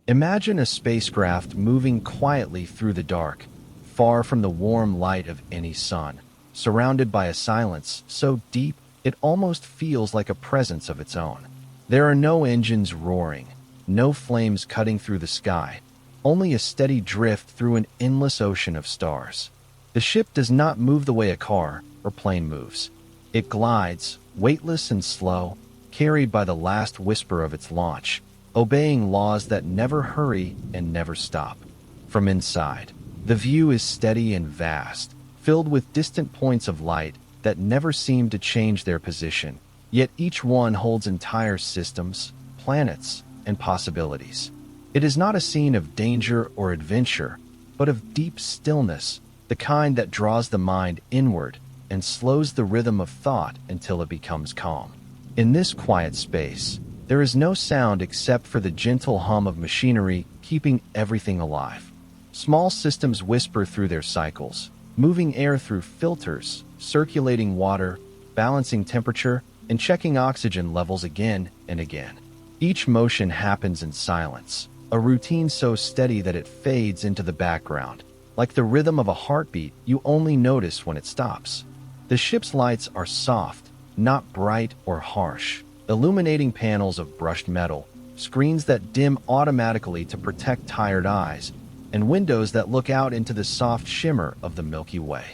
Imagine a spacecraft moving quietly through the dark, far from the warm light of any sun, surrounded by a silence so deep it almost feels like a presence of its own. There are no engines roaring, no flames cutting through the sky, only a steady drift through an endless ocean of stars. The ship does not move the way a car or plane moves. It glides, weightless and slow, carried by the last whisper of its launch, obeying laws that never hurry and never stop. From inside, the view is steady and vast, filled with distant points of light that never seem to change their position, yet each one holds entire systems, planets, and possibilities. It is not a scene of danger or adventure, but of deep stillness, the kind that draws the mind inward and slows the rhythm of thought until it becomes calm. In this quiet space, there is no sound except for the gentle hum of machinery keeping everything alive. Small systems whisper through their cycles, moving air through filters, circulating water, balancing temperature, and checking oxygen levels again and again. Each motion happens in silence, a routine so steady that it fades into the background, like the rhythm of a heartbeat you only notice when it stops. The ship's lights are soft, not bright or harsh, illuminating panels of brushed metal, screens that dim automatically to protect tired eyes, and windows that look out into the soft shimmer of the Milky Way.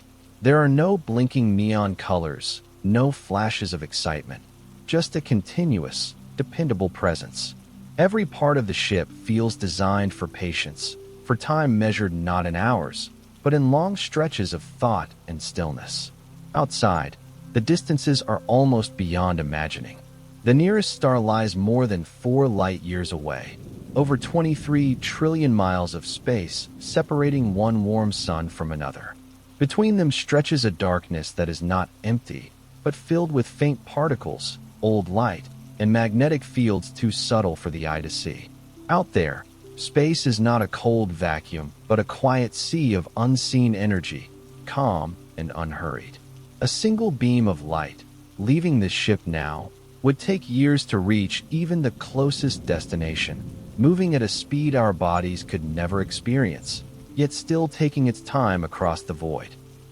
There are no blinking neon colors, no flashes of excitement, just a continuous, dependable presence. Every part of the ship feels designed for patience, for time measured not in hours, but in long stretches of thought and stillness. Outside, the distances are almost beyond imagining. The nearest star lies more than 4 light years away, over 23 trillion miles of space separating one warm sun from another. Between them stretches a darkness that is not empty, but filled with faint particles, old light, and magnetic fields too subtle for the eye to see. Out there, space is not a cold vacuum, but a quiet sea of unseen energy, calm and unhurried. A single beam of light, leaving this ship now, would take years to reach even the closest destination, moving at a speed our bodies could never experience, yet still taking its time across the void.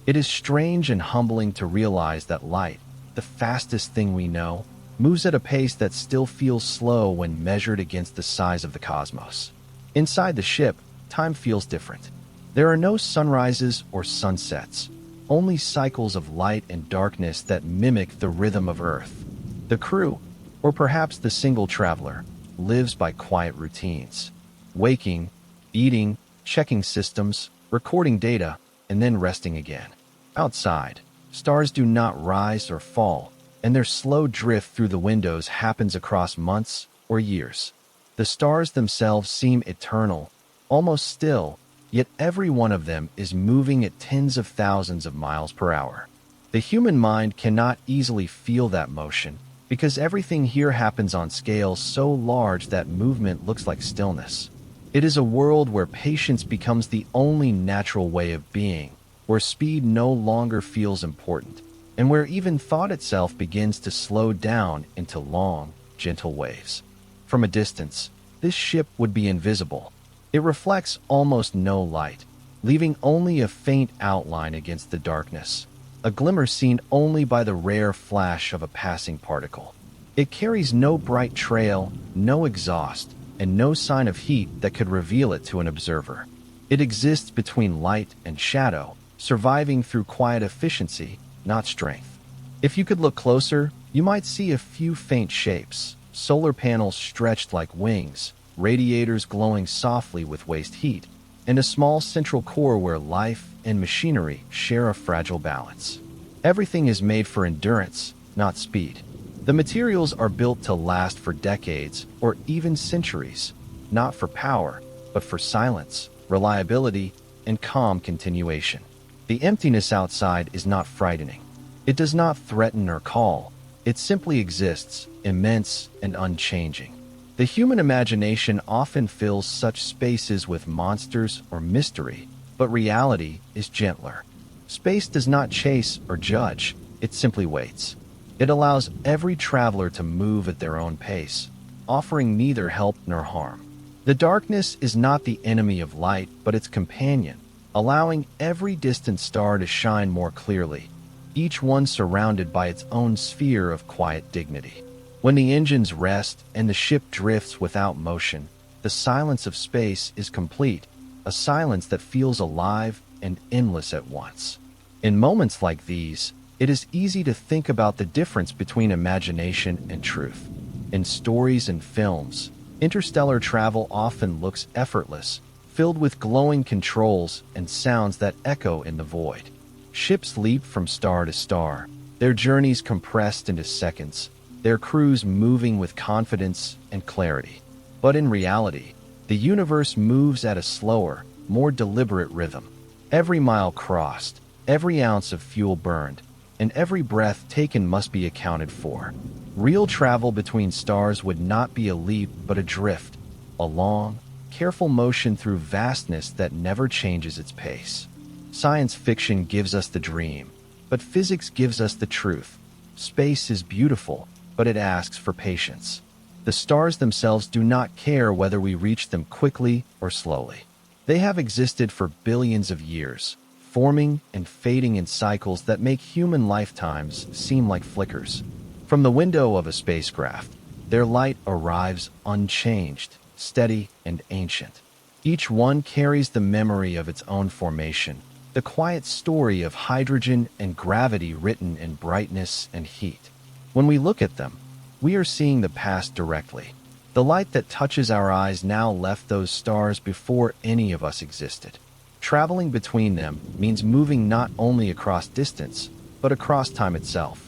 It is strange and humbling to realize that light, the fastest thing we know, moves at a pace that still feels slow when measured against the size of the cosmos. Inside the ship, time feels different. There are no sunrises or sunsets, only cycles of light and darkness that mimic the rhythm of Earth. The crew, or perhaps the single traveler, lives by quiet routines, waking, eating, checking systems, recording data, and then resting again. Outside, stars do not rise or fall, and their slow drift through the windows happens across months or years. The stars themselves seem eternal, almost still, yet every one of them is moving at tens of thousands of miles per hour. The human mind cannot easily feel that motion, because everything here happens on scales so large that movement looks like stillness. It is a world where patience becomes the only natural way of being, where speed no longer feels important, and where even thought itself begins to slow down into long, gentle waves. From a distance, this ship would be invisible. It reflects almost no light, leaving only a faint outline against the darkness, a glimmer seen only by the rare flash of a passing particle. It carries no bright trail, no exhaust, and no sign of heat that could reveal it to an observer. It exists between light and shadow, surviving through quiet efficiency, not strength. If you could look closer, you might see a few faint shapes, solar panels stretched like wings, radiators glowing softly with waste heat, and a small central core where life and machinery share a fragile balance. Everything is made for endurance, not speed. The materials are built to last for decades or even centuries, not for power, but for silence, reliability, and calm continuation. The emptiness outside is not frightening. It does not threaten or call. It simply exists, immense and unchanging. The human imagination often fills such spaces with monsters or mystery, but reality is gentler. Space does not chase or judge, it simply waits. It allows every traveler to move at their own pace, offering neither help nor harm. The darkness is not the enemy of light, but its companion, allowing every distant star to shine more clearly, each one surrounded by its own sphere of quiet dignity. When the engines rest and the ship drifts without motion, the silence of space is complete, a silence that feels alive and endless at once. In moments like these, it is easy to think about the difference between imagination and truth. In stories and films, interstellar travel often looks effortless, filled with glowing controls and sounds that echo in the void. Ships leap from star to star, their journeys compressed into seconds, their crews moving with confidence and clarity. But in reality, the universe moves at a slower, more deliberate rhythm. Every mile crossed, every ounce of fuel burned, and every breath taken must be accounted for. Real travel between stars would not be a leap but a drift, a long, careful motion through vastness that never changes its pace. Science fiction gives us the dream, but physics gives us the truth. Space is beautiful, but it asks for patience. The stars themselves do not care whether we reach them quickly or slowly. They have existed for billions of years, forming and fading in cycles that make human lifetimes seem like flickers. From the window of a spacecraft, their light arrives unchanged, steady, and ancient. Each one carries the memory of its own formation, the quiet story of hydrogen and gravity written in brightness and heat. When we look at them, we are seeing the past directly. The light that touches our eyes now left those stars before any of us existed. Traveling between them means moving not only across distance, but across time itself.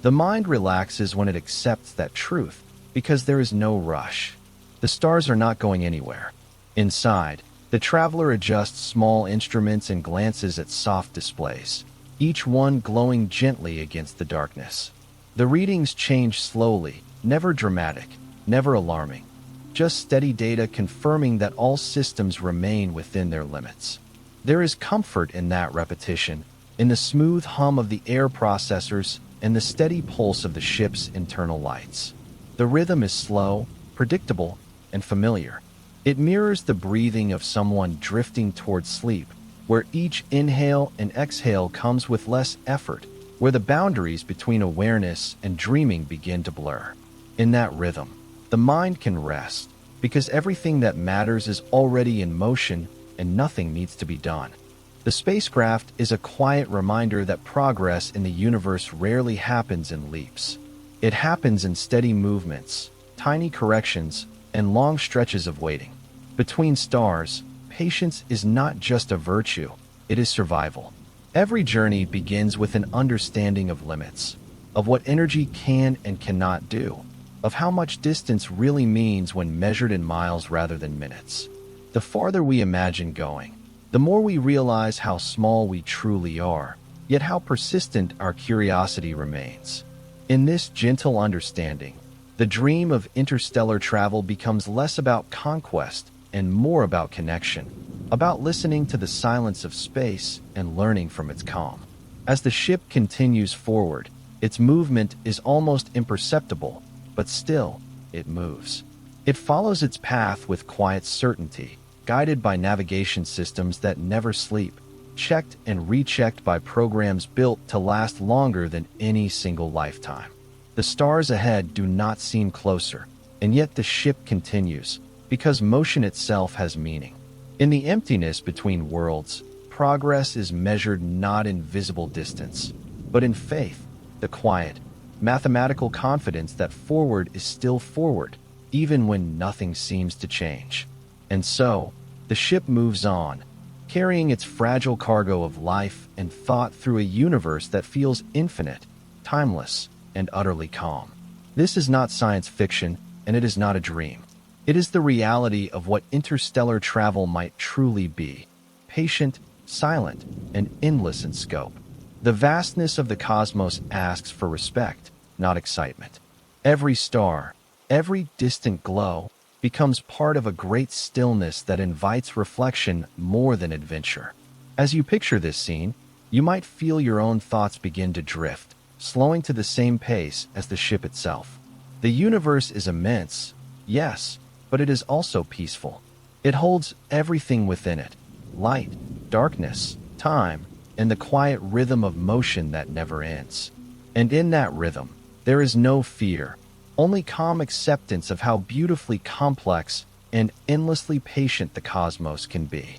The mind relaxes when it accepts that truth, because there is no rush. The stars are not going anywhere. Inside, the traveler adjusts small instruments and glances at soft displays, each one glowing gently against the darkness. The readings change slowly, never dramatic, never alarming, just steady data confirming that all systems remain within their limits. There is comfort in that repetition, in the smooth hum of the air processors and the steady pulse of the ship's internal lights. The rhythm is slow, predictable, and familiar. It mirrors the breathing of someone drifting toward sleep, where each inhale and exhale comes with less effort, where the boundaries between awareness and dreaming begin to blur. In that rhythm, the mind can rest, because everything that matters is already in motion and nothing needs to be done. The spacecraft is a quiet reminder that progress in the universe rarely happens in leaps. It happens in steady movements, tiny corrections, and long stretches of waiting. Between stars, patience is not just a virtue, it is survival. Every journey begins with an understanding of limits, of what energy can and cannot do, of how much distance really means when measured in miles rather than minutes. The farther we imagine going, the more we realize how small we truly are, yet how persistent our curiosity remains. In this gentle understanding, the dream of interstellar travel becomes less about conquest and more about connection, about listening to the silence of space and learning from its calm. As the ship continues forward, its movement is almost imperceptible, but still, it moves. It follows its path with quiet certainty, guided by navigation systems that never sleep, checked and rechecked by programs built to last longer than any single lifetime. The stars ahead do not seem closer, and yet the ship continues, because motion itself has meaning. In the emptiness between worlds, progress is measured not in visible distance, but in faith, the quiet, mathematical confidence that forward is still forward, even when nothing seems to change. And so, the ship moves on, carrying its fragile cargo of life and thought through a universe that feels infinite, timeless, and utterly calm. This is not science fiction, and it is not a dream. It is the reality of what interstellar travel might truly be: patient, silent, and endless in scope. The vastness of the cosmos asks for respect, not excitement. Every star, every distant glow, becomes part of a great stillness that invites reflection more than adventure. As you picture this scene, you might feel your own thoughts begin to drift, slowing to the same pace as the ship itself. The universe is immense, yes, but it is also peaceful. It holds everything within it: light, darkness, time, and the quiet rhythm of motion that never ends. And in that rhythm, there is no fear, only calm acceptance of how beautifully complex and endlessly patient the cosmos can be.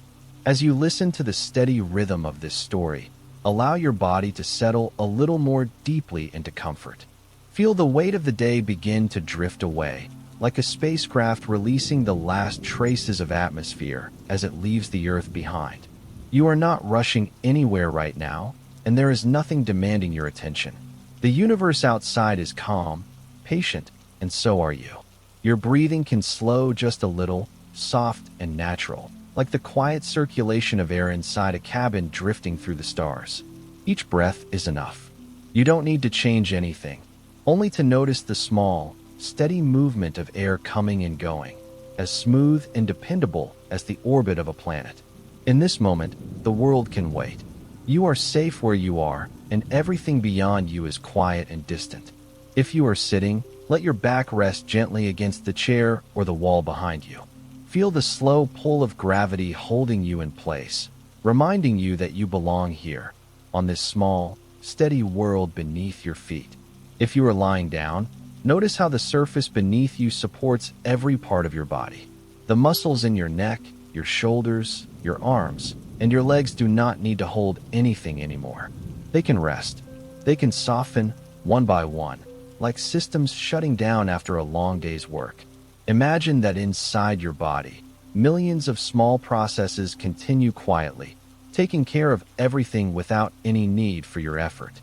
As you listen to the steady rhythm of this story, allow your body to settle a little more deeply into comfort. Feel the weight of the day begin to drift away, like a spacecraft releasing the last traces of atmosphere as it leaves the Earth behind. You are not rushing anywhere right now, and there is nothing demanding your attention. The universe outside is calm, patient, and so are you. Your breathing can slow just a little, soft and natural, like the quiet circulation of air inside a cabin drifting through the stars. Each breath is enough. You don't need to change anything, only to notice the small, steady movement of air coming and going, as smooth and dependable as the orbit of a planet. In this moment, the world can wait. You are safe where you are, and everything beyond you is quiet and distant. If you are sitting, let your back rest gently against the chair or the wall behind you. Feel the slow pull of gravity holding you in place, reminding you that you belong here, on this small, steady world beneath your feet. If you are lying down, notice how the surface beneath you supports every part of your body. The muscles in your neck, your shoulders, your arms, and your legs do not need to hold anything anymore. They can rest. They can soften one by one, like systems shutting down after a long day's work. Imagine that inside your body, millions of small processes continue quietly, taking care of everything without any need for your effort.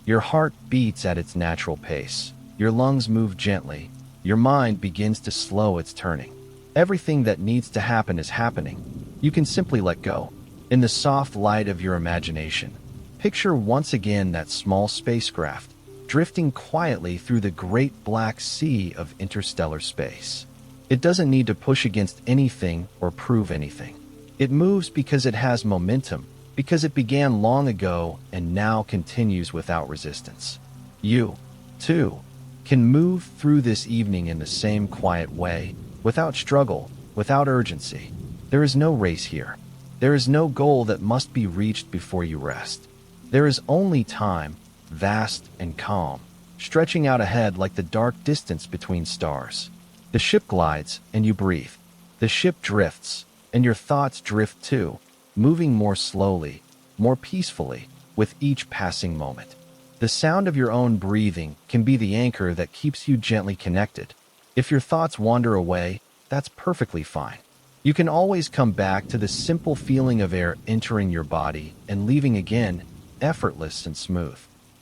Your heart beats at its natural pace. Your lungs move gently. Your mind begins to slow its turning. Everything that needs to happen is happening. You can simply let go. In the soft light of your imagination, picture once again that small spacecraft drifting quietly through the great black sea of interstellar space. It doesn't need to push against anything or prove anything. It moves because it has momentum, because it began long ago and now continues without resistance. You, too, can move through this evening in the same quiet way, without struggle, without urgency. There is no race here. There is no goal that must be reached before you rest. There is only time, vast and calm, stretching out ahead like the dark distance between stars. The ship glides, and you breathe. The ship drifts, and your thoughts drift too, moving more slowly, more peacefully, with each passing moment. The sound of your own breathing can be the anchor that keeps you gently connected. If your thoughts wander away, that's perfectly fine. You can always come back to the simple feeling of air entering your body and leaving again, effortless and smooth.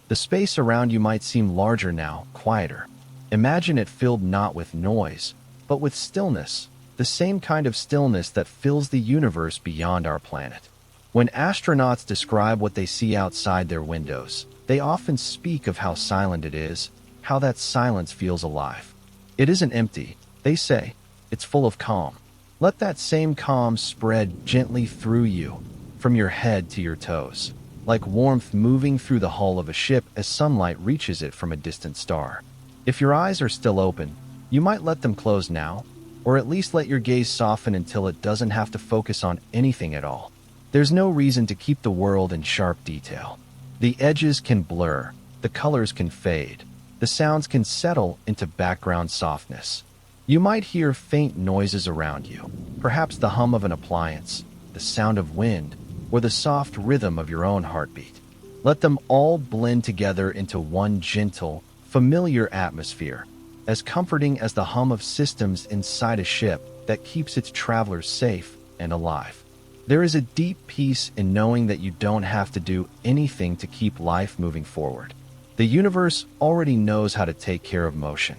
The space around you might seem larger now, quieter. Imagine it filled not with noise, but with stillness, the same kind of stillness that fills the universe beyond our planet. When astronauts describe what they see outside their windows, they often speak of how silent it is, how that silence feels alive. It isn't empty, they say, it's full of calm. Let that same calm spread gently through you, from your head to your toes, like warmth moving through the hull of a ship as sunlight reaches it from a distant star. If your eyes are still open, you might let them close now, or at least let your gaze soften until it doesn't have to focus on anything at all. There's no reason to keep the world in sharp detail. The edges can blur, the colors can fade, the sounds can settle into background softness. You might hear faint noises around you, perhaps the hum of an appliance, the sound of wind, or the soft rhythm of your own heartbeat. Let them all blend together into one gentle, familiar atmosphere, as comforting as the hum of systems inside a ship that keeps its travelers safe and alive. There is a deep peace in knowing that you don't have to do anything to keep life moving forward. The universe already knows how to take care of motion.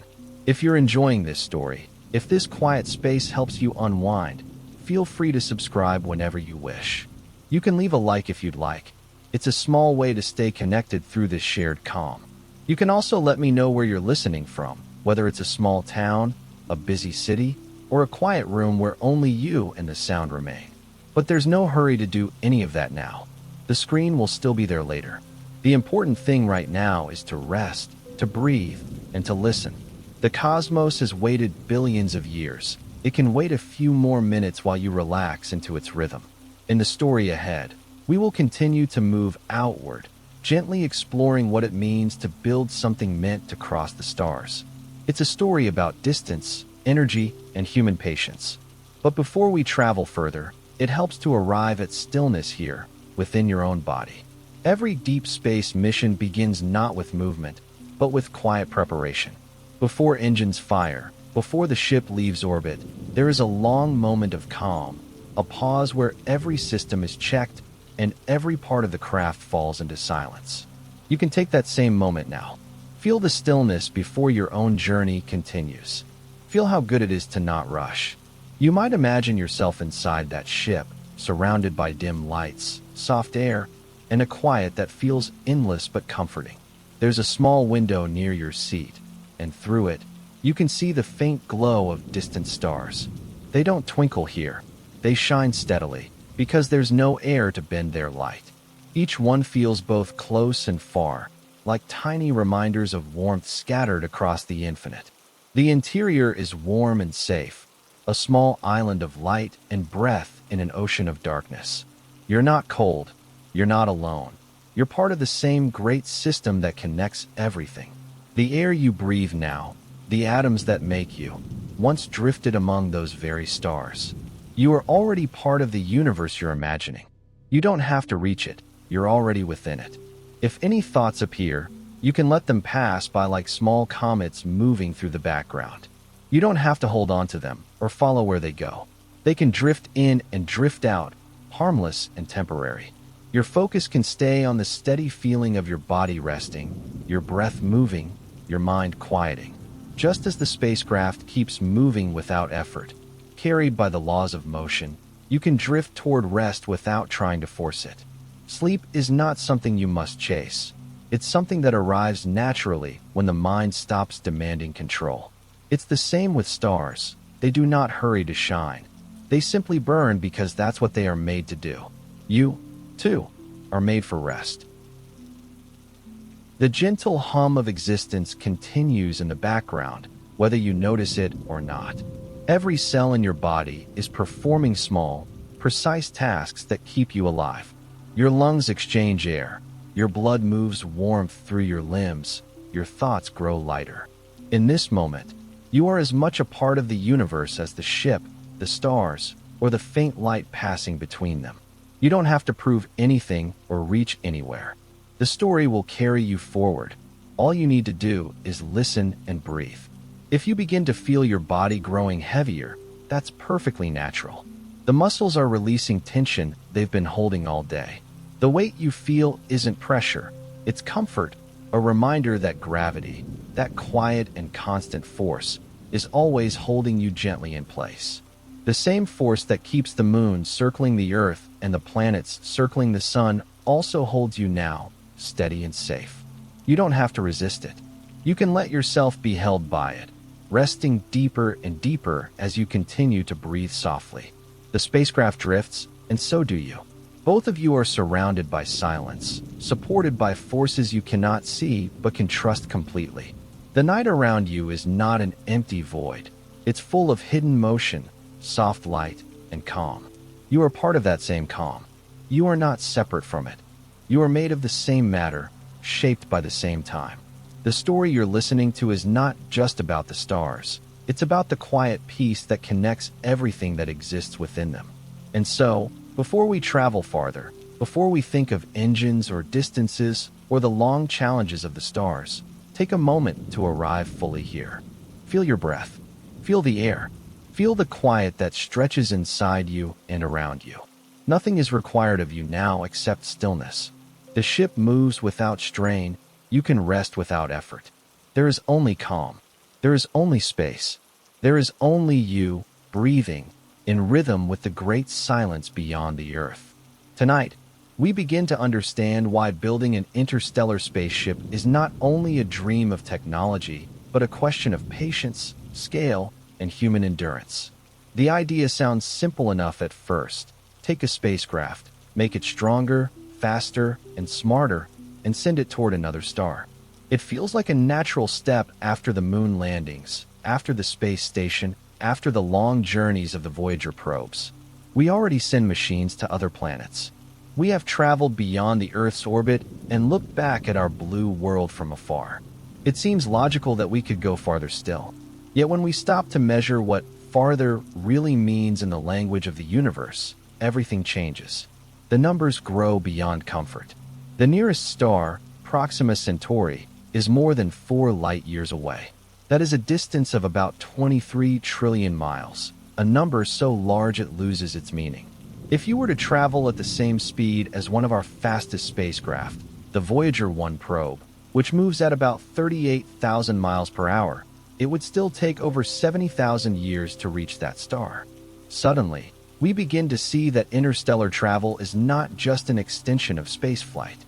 If you're enjoying this story, if this quiet space helps you unwind, feel free to subscribe whenever you wish. You can leave a like if you'd like. It's a small way to stay connected through this shared calm. You can also let me know where you're listening from, whether it's a small town, a busy city, or a quiet room where only you and the sound remain. But there's no hurry to do any of that now. The screen will still be there later. The important thing right now is to rest, to breathe, and to listen. The cosmos has waited billions of years, It can wait a few more minutes while you relax into its rhythm. In the story ahead, we will continue to move outward, gently exploring what it means to build something meant to cross the stars. It's a story about distance, energy, and human patience. But before we travel further, it helps to arrive at stillness here, within your own body. Every deep space mission begins not with movement, but with quiet preparation. Before engines fire, before the ship leaves orbit, there is a long moment of calm, a pause where every system is checked and every part of the craft falls into silence. You can take that same moment now. Feel the stillness before your own journey continues. Feel how good it is to not rush. You might imagine yourself inside that ship, surrounded by dim lights, soft air, and a quiet that feels endless but comforting. There's a small window near your seat, and through it, you can see the faint glow of distant stars. They don't twinkle here. They shine steadily, because there's no air to bend their light. Each one feels both close and far, like tiny reminders of warmth scattered across the infinite. The interior is warm and safe, a small island of light and breath in an ocean of darkness. You're not cold. You're not alone. You're part of the same great system that connects everything. The air you breathe now, the atoms that make you, once drifted among those very stars. You are already part of the universe you're imagining. You don't have to reach it. You're already within it. If any thoughts appear, you can let them pass by like small comets moving through the background. You don't have to hold on to them or follow where they go. They can drift in and drift out, harmless and temporary. Your focus can stay on the steady feeling of your body resting, your breath moving, your mind quieting. Just as the spacecraft keeps moving without effort, carried by the laws of motion, you can drift toward rest without trying to force it. Sleep is not something you must chase. It's something that arrives naturally when the mind stops demanding control. It's the same with stars. They do not hurry to shine. They simply burn because that's what they are made to do. You, too, are made for rest. The gentle hum of existence continues in the background, whether you notice it or not. Every cell in your body is performing small, precise tasks that keep you alive. Your lungs exchange air, your blood moves warmth through your limbs, your thoughts grow lighter. In this moment, you are as much a part of the universe as the ship, the stars, or the faint light passing between them. You don't have to prove anything or reach anywhere. The story will carry you forward. All you need to do is listen and breathe. If you begin to feel your body growing heavier, that's perfectly natural. The muscles are releasing tension they've been holding all day. The weight you feel isn't pressure, it's comfort, a reminder that gravity, that quiet and constant force, is always holding you gently in place. The same force that keeps the moon circling the earth and the planets circling the sun also holds you now, steady and safe. You don't have to resist it. You can let yourself be held by it, resting deeper and deeper as you continue to breathe softly. The spacecraft drifts, and so do you. Both of you are surrounded by silence, supported by forces you cannot see but can trust completely. The night around you is not an empty void. It's full of hidden motion, soft light, and calm. You are part of that same calm. You are not separate from it. You are made of the same matter, shaped by the same time. The story you're listening to is not just about the stars. It's about the quiet peace that connects everything that exists within them. And so, before we travel farther, before we think of engines or distances or the long challenges of the stars, take a moment to arrive fully here. Feel your breath. Feel the air. Feel the quiet that stretches inside you and around you. Nothing is required of you now except stillness. The ship moves without strain. You can rest without effort. There is only calm. There is only space. There is only you, breathing, in rhythm with the great silence beyond the earth. Tonight, we begin to understand why building an interstellar spaceship is not only a dream of technology, but a question of patience, scale, and human endurance. The idea sounds simple enough at first. Take a spacecraft, make it stronger, faster, and smarter, and send it toward another star. It feels like a natural step after the moon landings, after the space station, after the long journeys of the Voyager probes. We already send machines to other planets. We have traveled beyond the Earth's orbit and looked back at our blue world from afar. It seems logical that we could go farther still. Yet when we stop to measure what farther really means in the language of the universe, everything changes. The numbers grow beyond comfort. The nearest star, Proxima Centauri, is more than 4 light-years away. That is a distance of about 23 trillion miles, a number so large it loses its meaning. If you were to travel at the same speed as one of our fastest spacecraft, the Voyager 1 probe, which moves at about 38,000 miles per hour, it would still take over 70,000 years to reach that star. Suddenly, we begin to see that interstellar travel is not just an extension of spaceflight.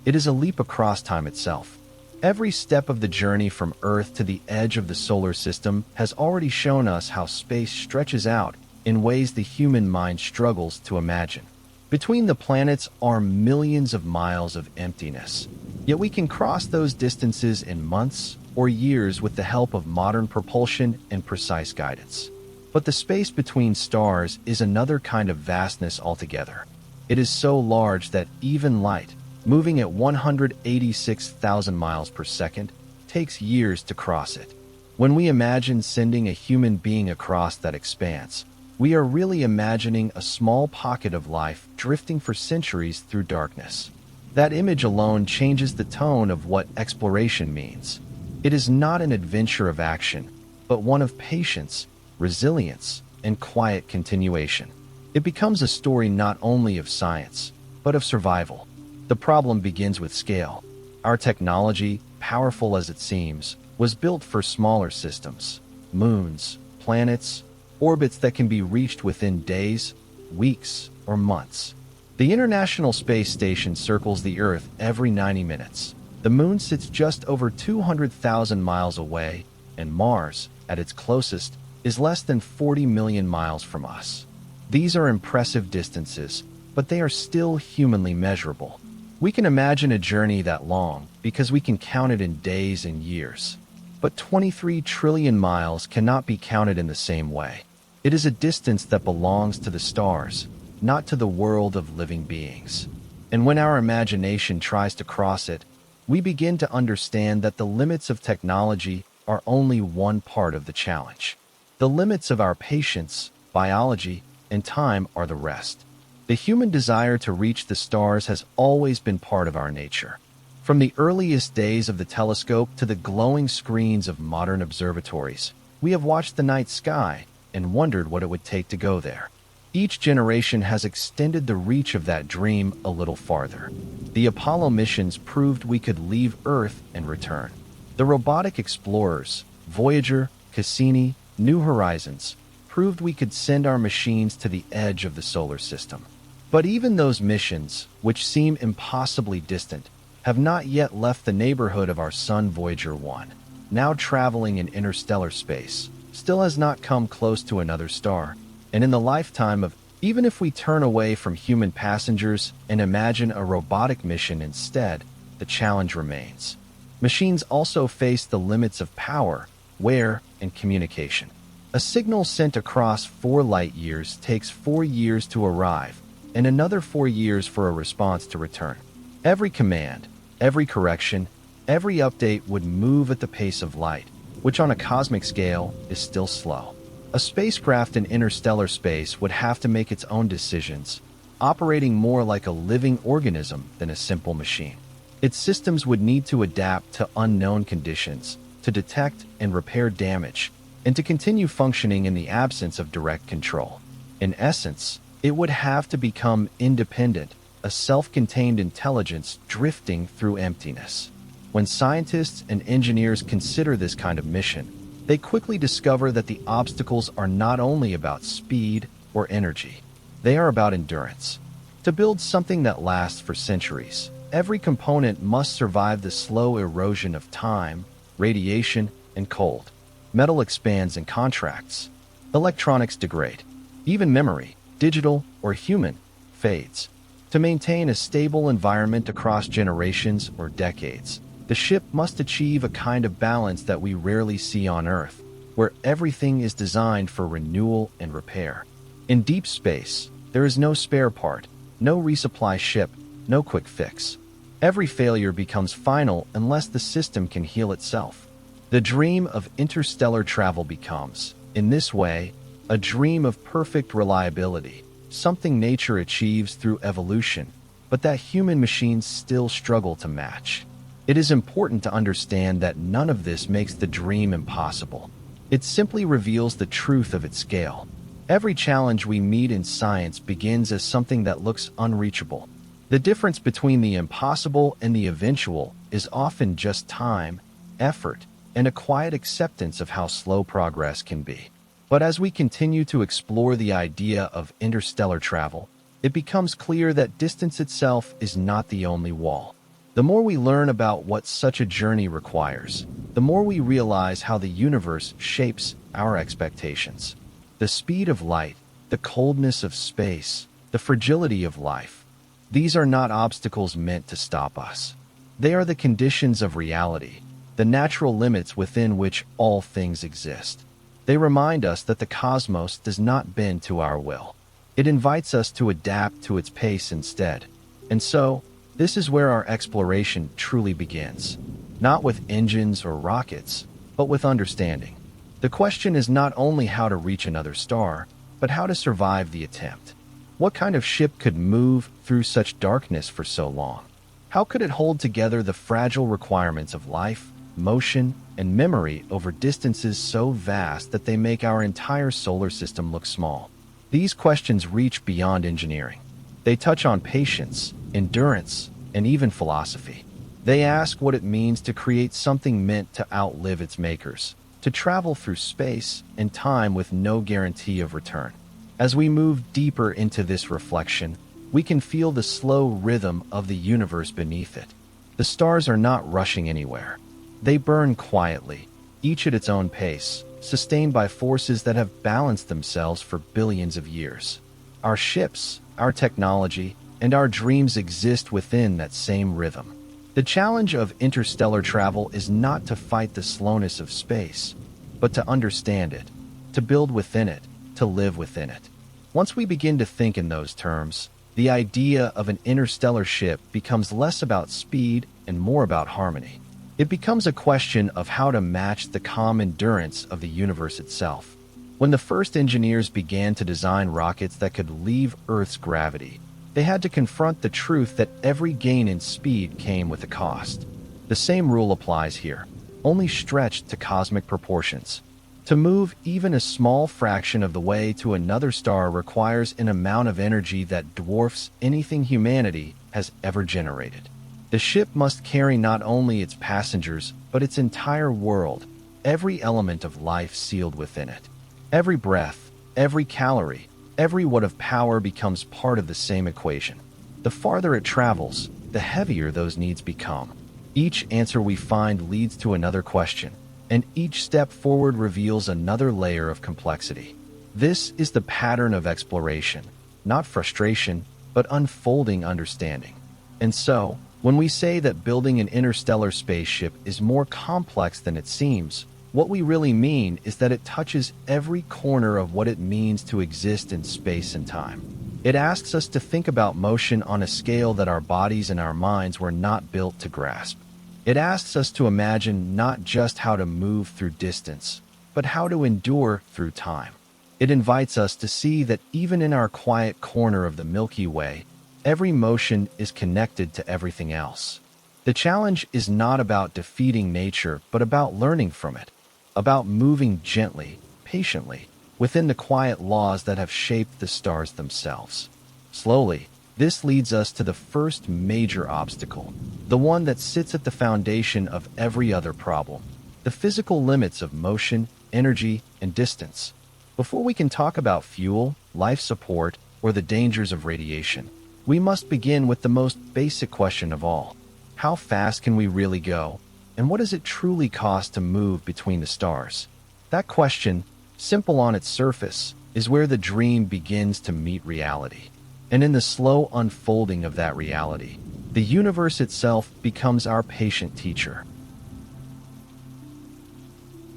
It is a leap across time itself. Every step of the journey from Earth to the edge of the solar system has already shown us how space stretches out in ways the human mind struggles to imagine. Between the planets are millions of miles of emptiness, yet we can cross those distances in months or years with the help of modern propulsion and precise guidance. But the space between stars is another kind of vastness altogether. It is so large that even light, moving at 186,000 miles per second, takes years to cross it. When we imagine sending a human being across that expanse, we are really imagining a small pocket of life drifting for centuries through darkness. That image alone changes the tone of what exploration means. It is not an adventure of action, but one of patience, resilience, and quiet continuation. It becomes a story not only of science, but of survival. The problem begins with scale. Our technology, powerful as it seems, was built for smaller systems, moons, planets, orbits that can be reached within days, weeks, or months. The International Space Station circles the Earth every 90 minutes. The Moon sits just over 200,000 miles away, and Mars, at its closest, is less than 40 million miles from us. These are impressive distances, but they are still humanly measurable. We can imagine a journey that long because we can count it in days and years. But 23 trillion miles cannot be counted in the same way. It is a distance that belongs to the stars, not to the world of living beings. And when our imagination tries to cross it, we begin to understand that the limits of technology are only one part of the challenge. The limits of our patience, biology, and time are the rest. The human desire to reach the stars has always been part of our nature. From the earliest days of the telescope to the glowing screens of modern observatories, we have watched the night sky and wondered what it would take to go there. Each generation has extended the reach of that dream a little farther. The Apollo missions proved we could leave Earth and return. The robotic explorers, Voyager, Cassini, New Horizons, proved we could send our machines to the edge of the solar system. But even those missions, which seem impossibly distant, have not yet left the neighborhood of our sun Voyager 1, now traveling in interstellar space, still has not come close to another star. And in the lifetime of, even if we turn away from human passengers and imagine a robotic mission instead, the challenge remains. Machines also face the limits of power, wear, and communication. A signal sent across 4 light-years takes 4 years to arrive, and another 4 years for a response to return. Every command, every correction, every update would move at the pace of light, which on a cosmic scale is still slow. A spacecraft in interstellar space would have to make its own decisions, operating more like a living organism than a simple machine. Its systems would need to adapt to unknown conditions, to detect and repair damage, and to continue functioning in the absence of direct control. In essence, it would have to become independent, a self-contained intelligence drifting through emptiness. When scientists and engineers consider this kind of mission, they quickly discover that the obstacles are not only about speed or energy, they are about endurance. To build something that lasts for centuries, every component must survive the slow erosion of time, radiation, and cold. Metal expands and contracts. Electronics degrade. Even memory, digital or human, fades. To maintain a stable environment across generations or decades, the ship must achieve a kind of balance that we rarely see on Earth. where everything is designed for renewal and repair. In deep space, there is no spare part, no resupply ship, no quick fix. Every failure becomes final unless the system can heal itself. The dream of interstellar travel becomes, in this way, a dream of perfect reliability, something nature achieves through evolution, but that human machines still struggle to match. It is important to understand that none of this makes the dream impossible. It simply reveals the truth of its scale. Every challenge we meet in science begins as something that looks unreachable. The difference between the impossible and the eventual is often just time, effort, and a quiet acceptance of how slow progress can be. But as we continue to explore the idea of interstellar travel, it becomes clear that distance itself is not the only wall. The more we learn about what such a journey requires, the more we realize how the universe shapes our expectations. The speed of light, the coldness of space, the fragility of life. These are not obstacles meant to stop us. They are the conditions of reality, the natural limits within which all things exist. They remind us that the cosmos does not bend to our will. It invites us to adapt to its pace instead. And so, this is where our exploration truly begins. Not with engines or rockets, but with understanding. The question is not only how to reach another star, but how to survive the attempt. What kind of ship could move through such darkness for so long? How could it hold together the fragile requirements of life, motion, and memory over distances so vast that they make our entire solar system look small? These questions reach beyond engineering. They touch on patience, endurance, and even philosophy. They ask what it means to create something meant to outlive its makers, to travel through space and time with no guarantee of return. As we move deeper into this reflection, we can feel the slow rhythm of the universe beneath it. The stars are not rushing anywhere. They burn quietly, each at its own pace, sustained by forces that have balanced themselves for billions of years. Our ships, our technology, and our dreams exist within that same rhythm. The challenge of interstellar travel is not to fight the slowness of space, but to understand it, to build within it, to live within it. Once we begin to think in those terms, the idea of an interstellar ship becomes less about speed and more about harmony. It becomes a question of how to match the calm endurance of the universe itself. When the first engineers began to design rockets that could leave Earth's gravity, they had to confront the truth that every gain in speed came with a cost. The same rule applies here, only stretched to cosmic proportions. To move even a small fraction of the way to another star requires an amount of energy that dwarfs anything humanity has ever generated. The ship must carry not only its passengers, but its entire world, every element of life sealed within it. Every breath, every calorie, every watt of power becomes part of the same equation. The farther it travels, the heavier those needs become. Each answer we find leads to another question, and each step forward reveals another layer of complexity. This is the pattern of exploration, not frustration, but unfolding understanding. And so, when we say that building an interstellar spaceship is more complex than it seems, what we really mean is that it touches every corner of what it means to exist in space and time. It asks us to think about motion on a scale that our bodies and our minds were not built to grasp. It asks us to imagine not just how to move through distance, but how to endure through time. It invites us to see that even in our quiet corner of the Milky Way, every motion is connected to everything else. The challenge is not about defeating nature, but about learning from it, about moving gently, patiently, within the quiet laws that have shaped the stars themselves. Slowly, this leads us to the first major obstacle, the one that sits at the foundation of every other problem, the physical limits of motion, energy, and distance. Before we can talk about fuel, life support, or the dangers of radiation, we must begin with the most basic question of all. How fast can we really go? And what does it truly cost to move between the stars? That question, simple on its surface, is where the dream begins to meet reality. And in the slow unfolding of that reality, the universe itself becomes our patient teacher.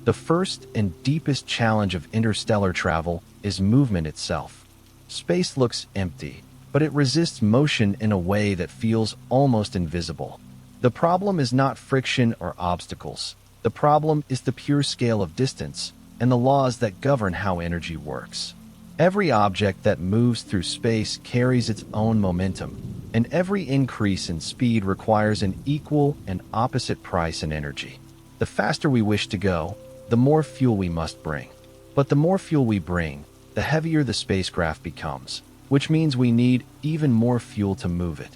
The first and deepest challenge of interstellar travel is movement itself. Space looks empty, but it resists motion in a way that feels almost invisible. The problem is not friction or obstacles. The problem is the pure scale of distance and the laws that govern how energy works. Every object that moves through space carries its own momentum, and every increase in speed requires an equal and opposite price in energy. The faster we wish to go, the more fuel we must bring. But the more fuel we bring, the heavier the spacecraft becomes, which means we need even more fuel to move it.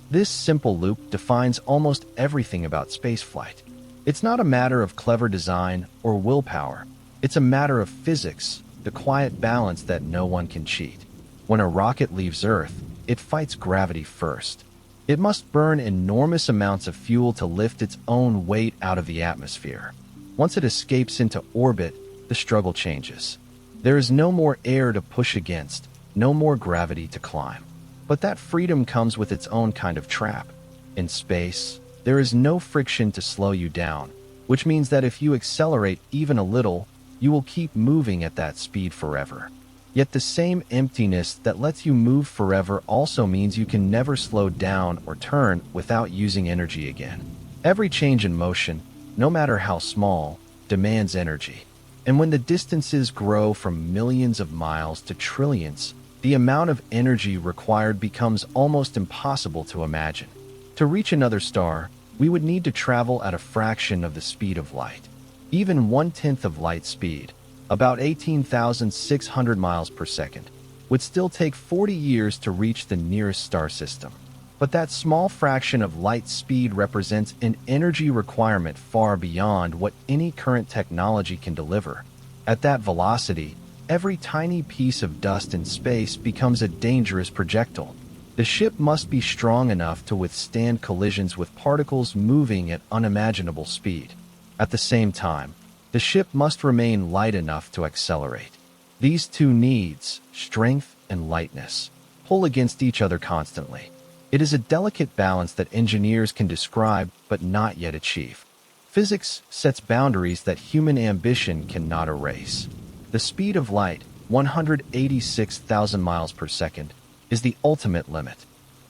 This simple loop defines almost everything about spaceflight. It's not a matter of clever design or willpower. It's a matter of physics, the quiet balance that no one can cheat. When a rocket leaves Earth, it fights gravity first. It must burn enormous amounts of fuel to lift its own weight out of the atmosphere. Once it escapes into orbit, the struggle changes. There is no more air to push against, no more gravity to climb. But that freedom comes with its own kind of trap. In space, there is no friction to slow you down, which means that if you accelerate even a little, you will keep moving at that speed forever. Yet the same emptiness that lets you move forever also means you can never slow down or turn without using energy again. Every change in motion, no matter how small, demands energy. And when the distances grow from millions of miles to trillions, the amount of energy required becomes almost impossible to imagine. To reach another star, we would need to travel at a fraction of the speed of light. Even 1/10 of light speed, about 18,600 miles per second, would still take 40 years to reach the nearest star system. But that small fraction of light speed represents an energy requirement far beyond what any current technology can deliver. At that velocity, every tiny piece of dust in space becomes a dangerous projectile. The ship must be strong enough to withstand collisions with particles moving at unimaginable speed. At the same time, the ship must remain light enough to accelerate. These two needs, strength and lightness, pull against each other constantly. It is a delicate balance that engineers can describe but not yet achieve. Physics sets boundaries that human ambition cannot erase. The speed of light, 186,000 miles per second, is the ultimate limit.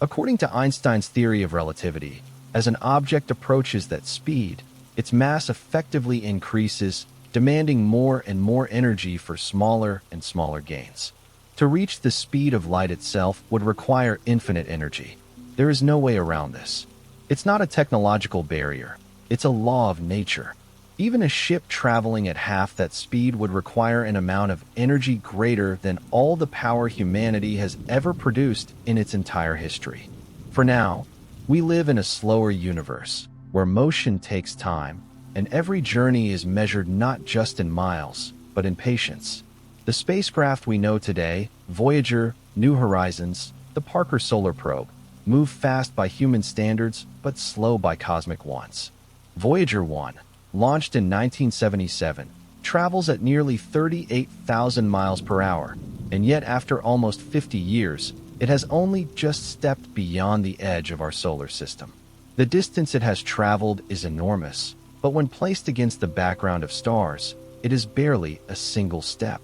According to Einstein's theory of relativity, as an object approaches that speed, its mass effectively increases, demanding more and more energy for smaller and smaller gains. To reach the speed of light itself would require infinite energy. There is no way around this. It's not a technological barrier. It's a law of nature. Even a ship traveling at half that speed would require an amount of energy greater than all the power humanity has ever produced in its entire history. For now, we live in a slower universe, where motion takes time, and every journey is measured not just in miles, but in patience. The spacecraft we know today, Voyager, New Horizons, the Parker Solar Probe, move fast by human standards, but slow by cosmic ones. Voyager 1, launched in 1977, travels at nearly 38,000 miles per hour, and yet after almost 50 years, it has only just stepped beyond the edge of our solar system. The distance it has traveled is enormous, but when placed against the background of stars, it is barely a single step.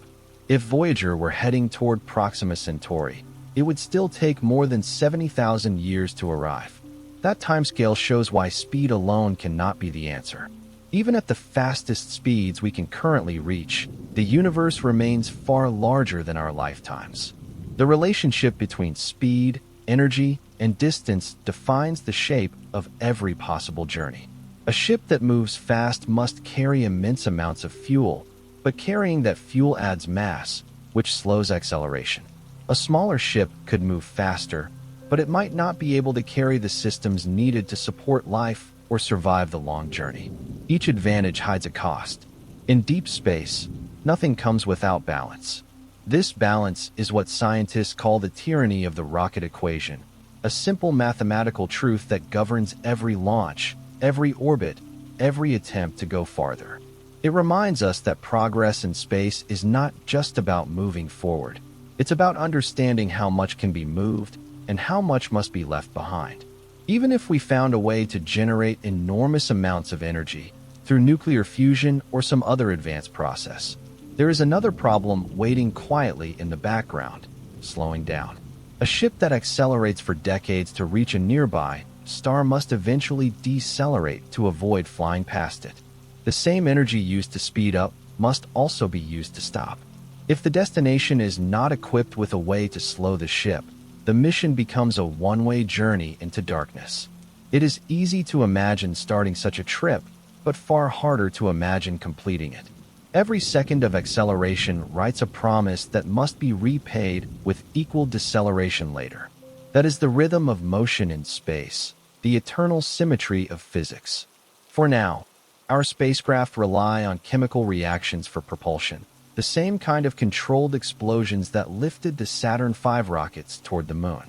If Voyager were heading toward Proxima Centauri, it would still take more than 70,000 years to arrive. That timescale shows why speed alone cannot be the answer. Even at the fastest speeds we can currently reach, the universe remains far larger than our lifetimes. The relationship between speed, energy, and distance defines the shape of every possible journey. A ship that moves fast must carry immense amounts of fuel, but carrying that fuel adds mass, which slows acceleration. A smaller ship could move faster, but it might not be able to carry the systems needed to support life or survive the long journey. Each advantage hides a cost. In deep space, nothing comes without balance. This balance is what scientists call the tyranny of the rocket equation, a simple mathematical truth that governs every launch, every orbit, every attempt to go farther. It reminds us that progress in space is not just about moving forward. It's about understanding how much can be moved and how much must be left behind. Even if we found a way to generate enormous amounts of energy, through nuclear fusion or some other advanced process. There is another problem waiting quietly in the background: slowing down. A ship that accelerates for decades to reach a nearby star must eventually decelerate to avoid flying past it. The same energy used to speed up must also be used to stop. If the destination is not equipped with a way to slow the ship, the mission becomes a one-way journey into darkness. It is easy to imagine starting such a trip, but far harder to imagine completing it. Every second of acceleration writes a promise that must be repaid with equal deceleration later. That is the rhythm of motion in space, the eternal symmetry of physics. For now, our spacecraft rely on chemical reactions for propulsion, the same kind of controlled explosions that lifted the Saturn V rockets toward the moon.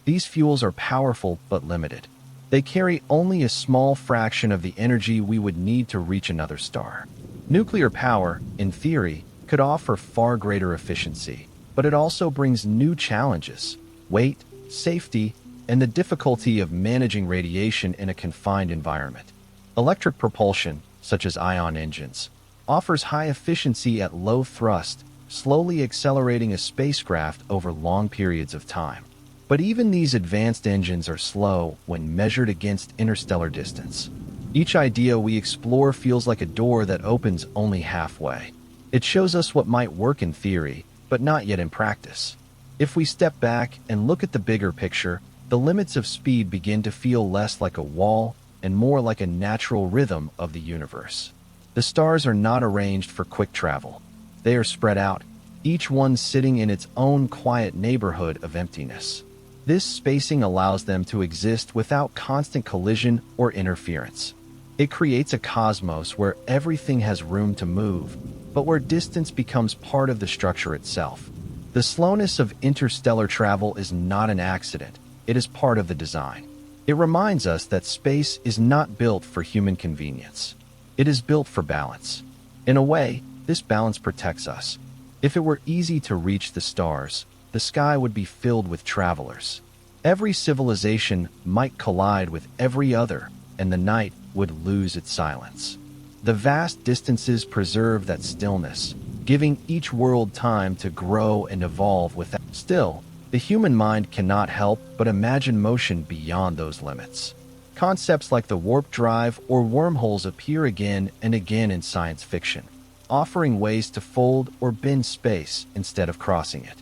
These fuels are powerful but limited. They carry only a small fraction of the energy we would need to reach another star. Nuclear power, in theory, could offer far greater efficiency, but it also brings new challenges: weight, safety, and the difficulty of managing radiation in a confined environment. Electric propulsion, such as ion engines, offers high efficiency at low thrust, slowly accelerating a spacecraft over long periods of time. But even these advanced engines are slow when measured against interstellar distance. Each idea we explore feels like a door that opens only halfway. It shows us what might work in theory, but not yet in practice. If we step back and look at the bigger picture, the limits of speed begin to feel less like a wall and more like a natural rhythm of the universe. The stars are not arranged for quick travel. They are spread out, each one sitting in its own quiet neighborhood of emptiness. This spacing allows them to exist without constant collision or interference. It creates a cosmos where everything has room to move, but where distance becomes part of the structure itself. The slowness of interstellar travel is not an accident, it is part of the design. It reminds us that space is not built for human convenience. It is built for balance. In a way, this balance protects us. If it were easy to reach the stars, the sky would be filled with travelers. Every civilization might collide with every other, and the night would lose its silence. The vast distances preserve that stillness, giving each world time to grow and evolve without. Still, the human mind cannot help but imagine motion beyond those limits. Concepts like the warp drive or wormholes appear again and again in science fiction, offering ways to fold or bend space instead of crossing it.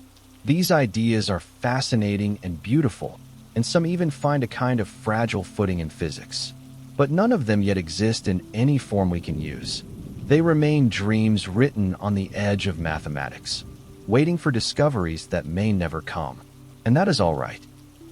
These ideas are fascinating and beautiful, and some even find a kind of fragile footing in physics. But none of them yet exist in any form we can use. They remain dreams written on the edge of mathematics, waiting for discoveries that may never come. And that is all right.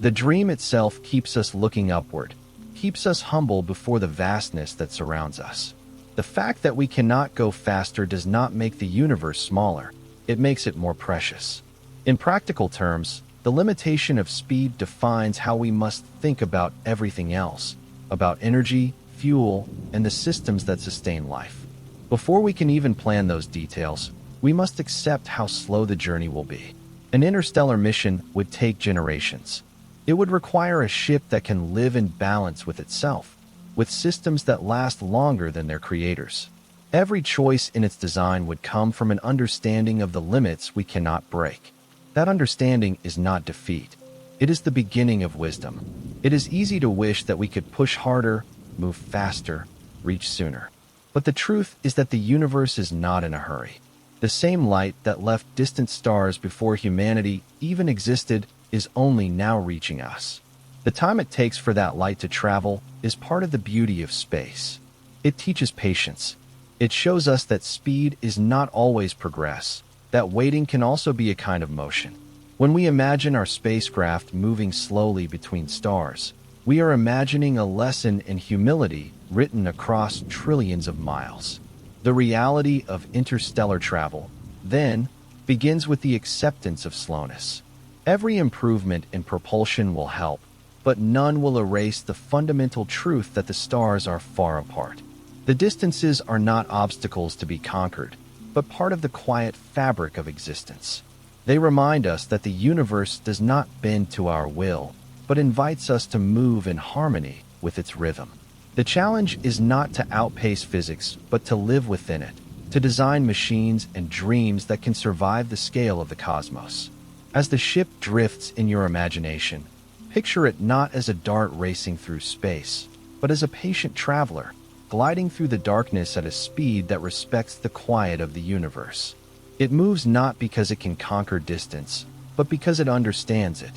The dream itself keeps us looking upward, keeps us humble before the vastness that surrounds us. The fact that we cannot go faster does not make the universe smaller, it makes it more precious. In practical terms, the limitation of speed defines how we must think about everything else, about energy, fuel, and the systems that sustain life. Before we can even plan those details, we must accept how slow the journey will be. An interstellar mission would take generations. It would require a ship that can live in balance with itself, with systems that last longer than their creators. Every choice in its design would come from an understanding of the limits we cannot break. That understanding is not defeat. It is the beginning of wisdom. It is easy to wish that we could push harder, move faster, reach sooner. But the truth is that the universe is not in a hurry. The same light that left distant stars before humanity even existed is only now reaching us. The time it takes for that light to travel is part of the beauty of space. It teaches patience. It shows us that speed is not always progress, that waiting can also be a kind of motion. When we imagine our spacecraft moving slowly between stars, we are imagining a lesson in humility written across trillions of miles. The reality of interstellar travel, then, begins with the acceptance of slowness. Every improvement in propulsion will help, but none will erase the fundamental truth that the stars are far apart. The distances are not obstacles to be conquered, but part of the quiet fabric of existence. They remind us that the universe does not bend to our will, but invites us to move in harmony with its rhythm. The challenge is not to outpace physics, but to live within it, to design machines and dreams that can survive the scale of the cosmos. As the ship drifts in your imagination, picture it not as a dart racing through space, but as a patient traveler, gliding through the darkness at a speed that respects the quiet of the universe. It moves not because it can conquer distance, but because it understands it.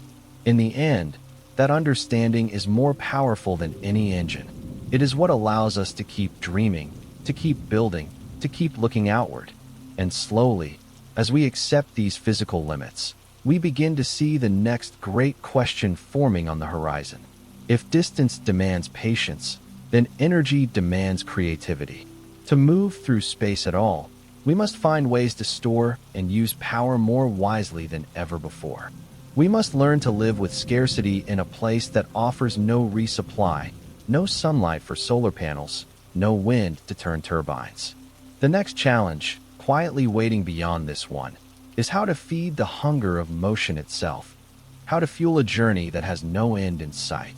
In the end, that understanding is more powerful than any engine. It is what allows us to keep dreaming, to keep building, to keep looking outward. And slowly, as we accept these physical limits, we begin to see the next great question forming on the horizon. If distance demands patience, then energy demands creativity. To move through space at all, we must find ways to store and use power more wisely than ever before. We must learn to live with scarcity in a place that offers no resupply, no sunlight for solar panels, no wind to turn turbines. The next challenge, quietly waiting beyond this one, is how to feed the hunger of motion itself, how to fuel a journey that has no end in sight.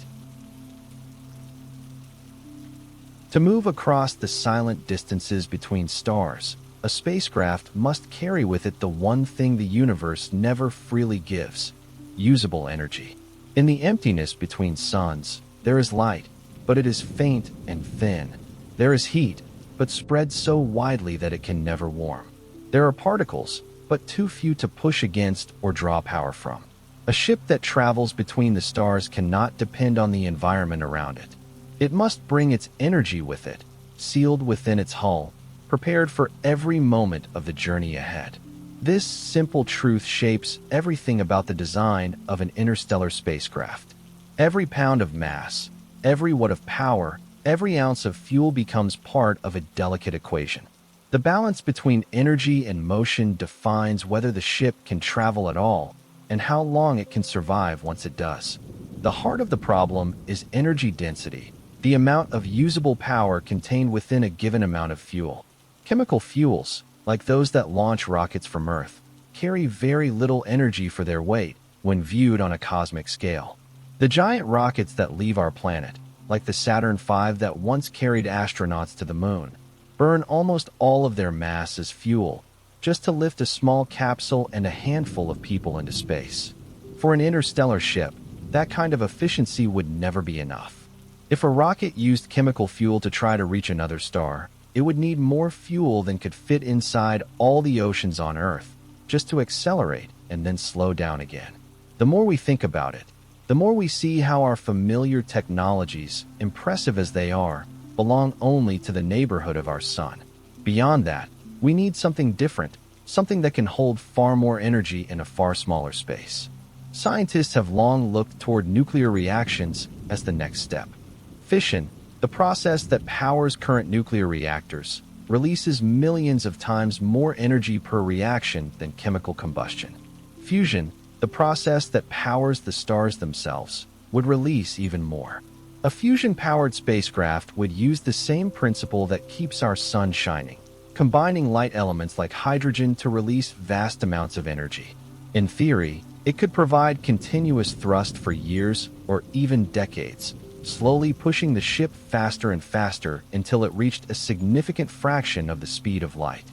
To move across the silent distances between stars, a spacecraft must carry with it the one thing the universe never freely gives: usable energy. In the emptiness between suns, there is light, but it is faint and thin. There is heat, but spread so widely that it can never warm. There are particles, but too few to push against or draw power from. A ship that travels between the stars cannot depend on the environment around it. It must bring its energy with it, sealed within its hull, prepared for every moment of the journey ahead. This simple truth shapes everything about the design of an interstellar spacecraft. Every pound of mass, every watt of power, every ounce of fuel becomes part of a delicate equation. The balance between energy and motion defines whether the ship can travel at all and how long it can survive once it does. The heart of the problem is energy density, the amount of usable power contained within a given amount of fuel. Chemical fuels, like those that launch rockets from Earth, carry very little energy for their weight when viewed on a cosmic scale. The giant rockets that leave our planet, like the Saturn V that once carried astronauts to the moon, burn almost all of their mass as fuel just to lift a small capsule and a handful of people into space. For an interstellar ship, that kind of efficiency would never be enough. If a rocket used chemical fuel to try to reach another star, it would need more fuel than could fit inside all the oceans on Earth just to accelerate and then slow down again. The more we think about it, the more we see how our familiar technologies, impressive as they are, belong only to the neighborhood of our sun. Beyond that, we need something different, something that can hold far more energy in a far smaller space. Scientists have long looked toward nuclear reactions as the next step. Fission, the process that powers current nuclear reactors, releases millions of times more energy per reaction than chemical combustion. Fusion, the process that powers the stars themselves, would release even more. A fusion-powered spacecraft would use the same principle that keeps our sun shining, combining light elements like hydrogen to release vast amounts of energy. In theory, it could provide continuous thrust for years or even decades, slowly pushing the ship faster and faster until it reached a significant fraction of the speed of light.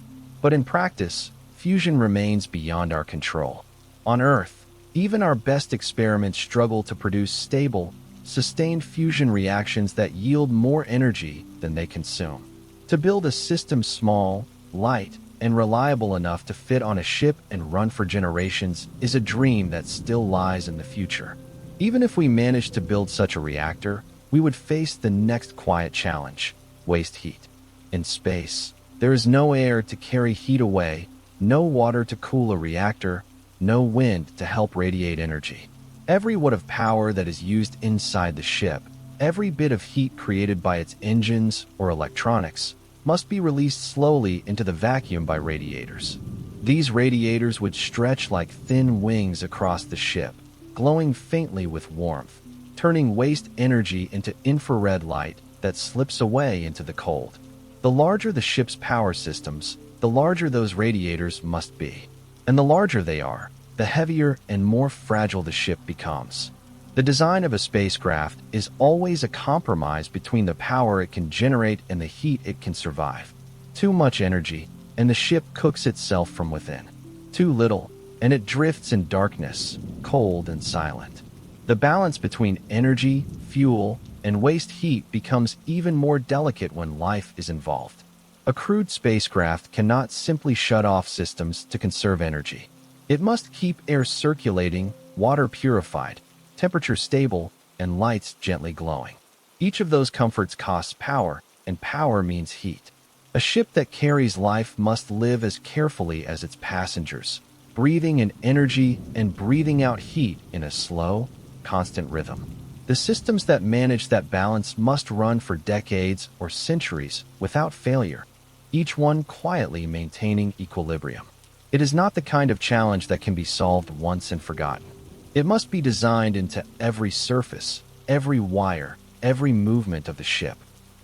But in practice, fusion remains beyond our control. On Earth, even our best experiments struggle to produce stable, sustained fusion reactions that yield more energy than they consume. To build a system small, light, and reliable enough to fit on a ship and run for generations is a dream that still lies in the future. Even if we managed to build such a reactor, we would face the next quiet challenge: waste heat. In space, there is no air to carry heat away, no water to cool a reactor, no wind to help radiate energy. Every watt of power that is used inside the ship, every bit of heat created by its engines or electronics, must be released slowly into the vacuum by radiators. These radiators would stretch like thin wings across the ship, glowing faintly with warmth, turning waste energy into infrared light that slips away into the cold. The larger the ship's power systems, the larger those radiators must be. And the larger they are, the heavier and more fragile the ship becomes. The design of a spacecraft is always a compromise between the power it can generate and the heat it can survive. Too much energy, and the ship cooks itself from within. Too little, and it drifts in darkness, cold and silent. The balance between energy, fuel, and waste heat becomes even more delicate when life is involved. A crewed spacecraft cannot simply shut off systems to conserve energy. It must keep air circulating, water purified, temperature stable, and lights gently glowing. Each of those comforts costs power, and power means heat. A ship that carries life must live as carefully as its passengers, breathing in energy and breathing out heat in a slow, constant rhythm. The systems that manage that balance must run for decades or centuries without failure, each one quietly maintaining equilibrium. It is not the kind of challenge that can be solved once and forgotten. It must be designed into every surface, every wire, every movement of the ship.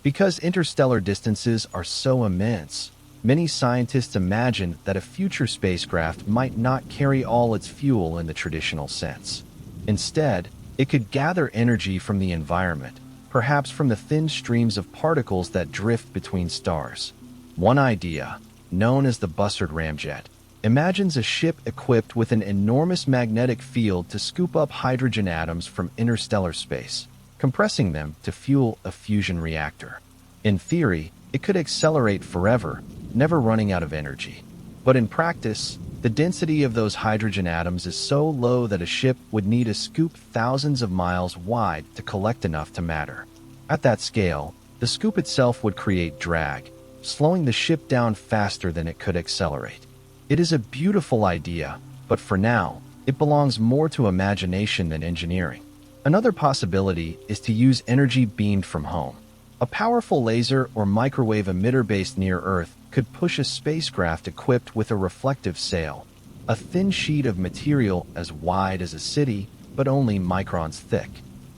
Because interstellar distances are so immense, many scientists imagine that a future spacecraft might not carry all its fuel in the traditional sense. Instead, it could gather energy from the environment, perhaps from the thin streams of particles that drift between stars. One idea, known as the Bussard ramjet, imagines a ship equipped with an enormous magnetic field to scoop up hydrogen atoms from interstellar space, compressing them to fuel a fusion reactor. In theory, it could accelerate forever, never running out of energy. But in practice, the density of those hydrogen atoms is so low that a ship would need a scoop thousands of miles wide to collect enough to matter. At that scale, the scoop itself would create drag, slowing the ship down faster than it could accelerate. It is a beautiful idea, but for now, it belongs more to imagination than engineering. Another possibility is to use energy beamed from home. A powerful laser or microwave emitter based near Earth could push a spacecraft equipped with a reflective sail, a thin sheet of material as wide as a city, but only microns thick.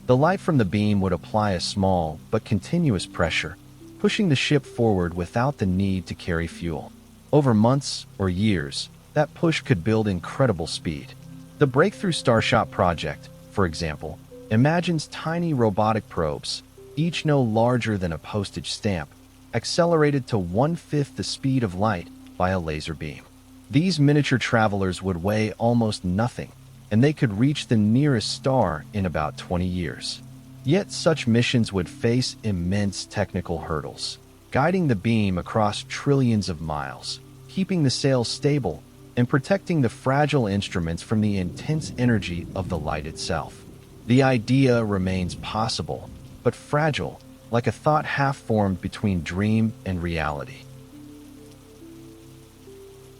The light from the beam would apply a small but continuous pressure, pushing the ship forward without the need to carry fuel. Over months or years, that push could build incredible speed. The Breakthrough Starshot project, for example, imagines tiny robotic probes, each no larger than a postage stamp, accelerated to 1/5 the speed of light by a laser beam. These miniature travelers would weigh almost nothing, and they could reach the nearest star in about 20 years. Yet such missions would face immense technical hurdles, guiding the beam across trillions of miles, keeping the sail stable, and protecting the fragile instruments from the intense energy of the light itself. The idea remains possible, but fragile, like a thought half-formed between dream and reality.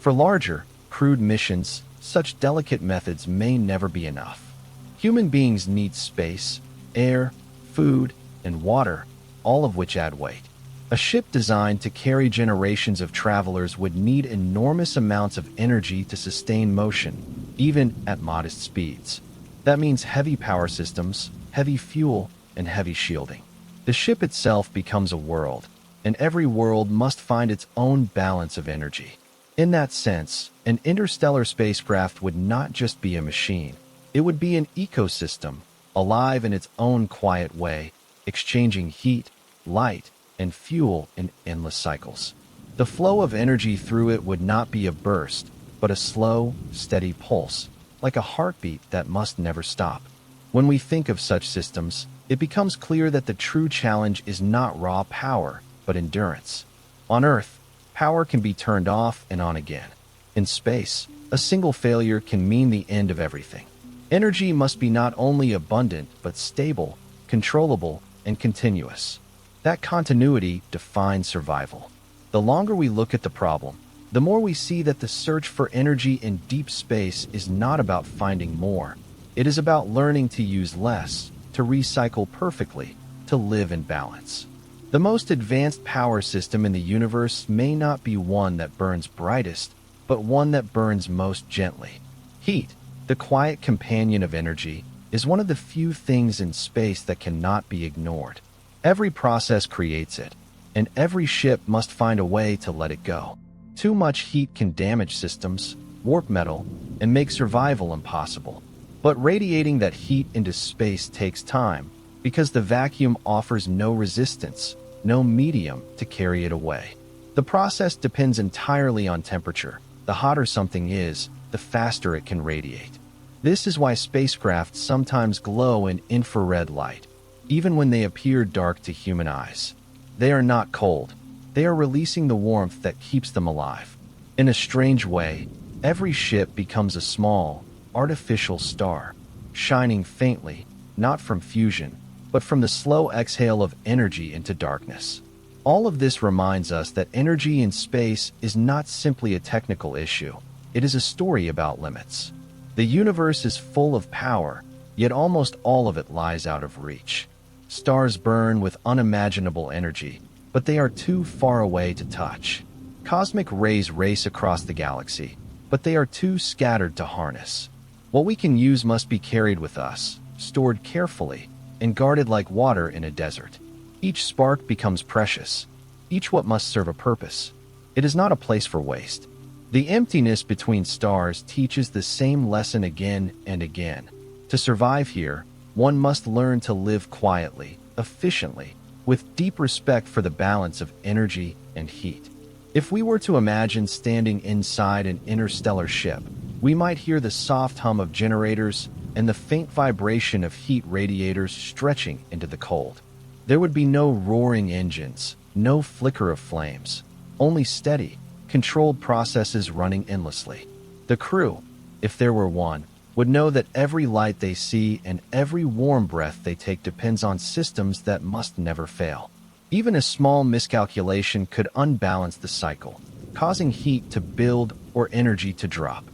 For larger, crewed missions, such delicate methods may never be enough. Human beings need space, air, food, and water, all of which add weight. A ship designed to carry generations of travelers would need enormous amounts of energy to sustain motion, even at modest speeds. That means heavy power systems, heavy fuel, and heavy shielding. The ship itself becomes a world, and every world must find its own balance of energy. In that sense, an interstellar spacecraft would not just be a machine. It would be an ecosystem, alive in its own quiet way, exchanging heat, light, and fuel in endless cycles. The flow of energy through it would not be a burst, but a slow, steady pulse, like a heartbeat that must never stop. When we think of such systems, it becomes clear that the true challenge is not raw power, but endurance. On Earth, power can be turned off and on again. In space, a single failure can mean the end of everything. Energy must be not only abundant, but stable, controllable, and continuous. That continuity defines survival. The longer we look at the problem, the more we see that the search for energy in deep space is not about finding more. It is about learning to use less, to recycle perfectly, to live in balance. The most advanced power system in the universe may not be one that burns brightest, but one that burns most gently. Heat, the quiet companion of energy, is one of the few things in space that cannot be ignored. Every process creates it, and every ship must find a way to let it go. Too much heat can damage systems, warp metal, and make survival impossible. But radiating that heat into space takes time because the vacuum offers no resistance, no medium to carry it away. The process depends entirely on temperature. The hotter something is, the faster it can radiate. This is why spacecraft sometimes glow in infrared light, even when they appear dark to human eyes. They are not cold. They are releasing the warmth that keeps them alive. In a strange way, every ship becomes a small, artificial star, shining faintly, not from fusion, but from the slow exhale of energy into darkness. All of this reminds us that energy in space is not simply a technical issue. It is a story about limits. The universe is full of power, yet almost all of it lies out of reach. Stars burn with unimaginable energy, but they are too far away to touch. Cosmic rays race across the galaxy, but they are too scattered to harness. What we can use must be carried with us, stored carefully, and guarded like water in a desert. Each spark becomes precious, each what must serve a purpose. It is not a place for waste. The emptiness between stars teaches the same lesson again and again. To survive here, one must learn to live quietly, efficiently, with deep respect for the balance of energy and heat. If we were to imagine standing inside an interstellar ship, we might hear the soft hum of generators and the faint vibration of heat radiators stretching into the cold. There would be no roaring engines, no flicker of flames, only steady, controlled processes running endlessly. The crew, if there were one, would know that every light they see and every warm breath they take depends on systems that must never fail. Even a small miscalculation could unbalance the cycle, causing heat to build or energy to drop.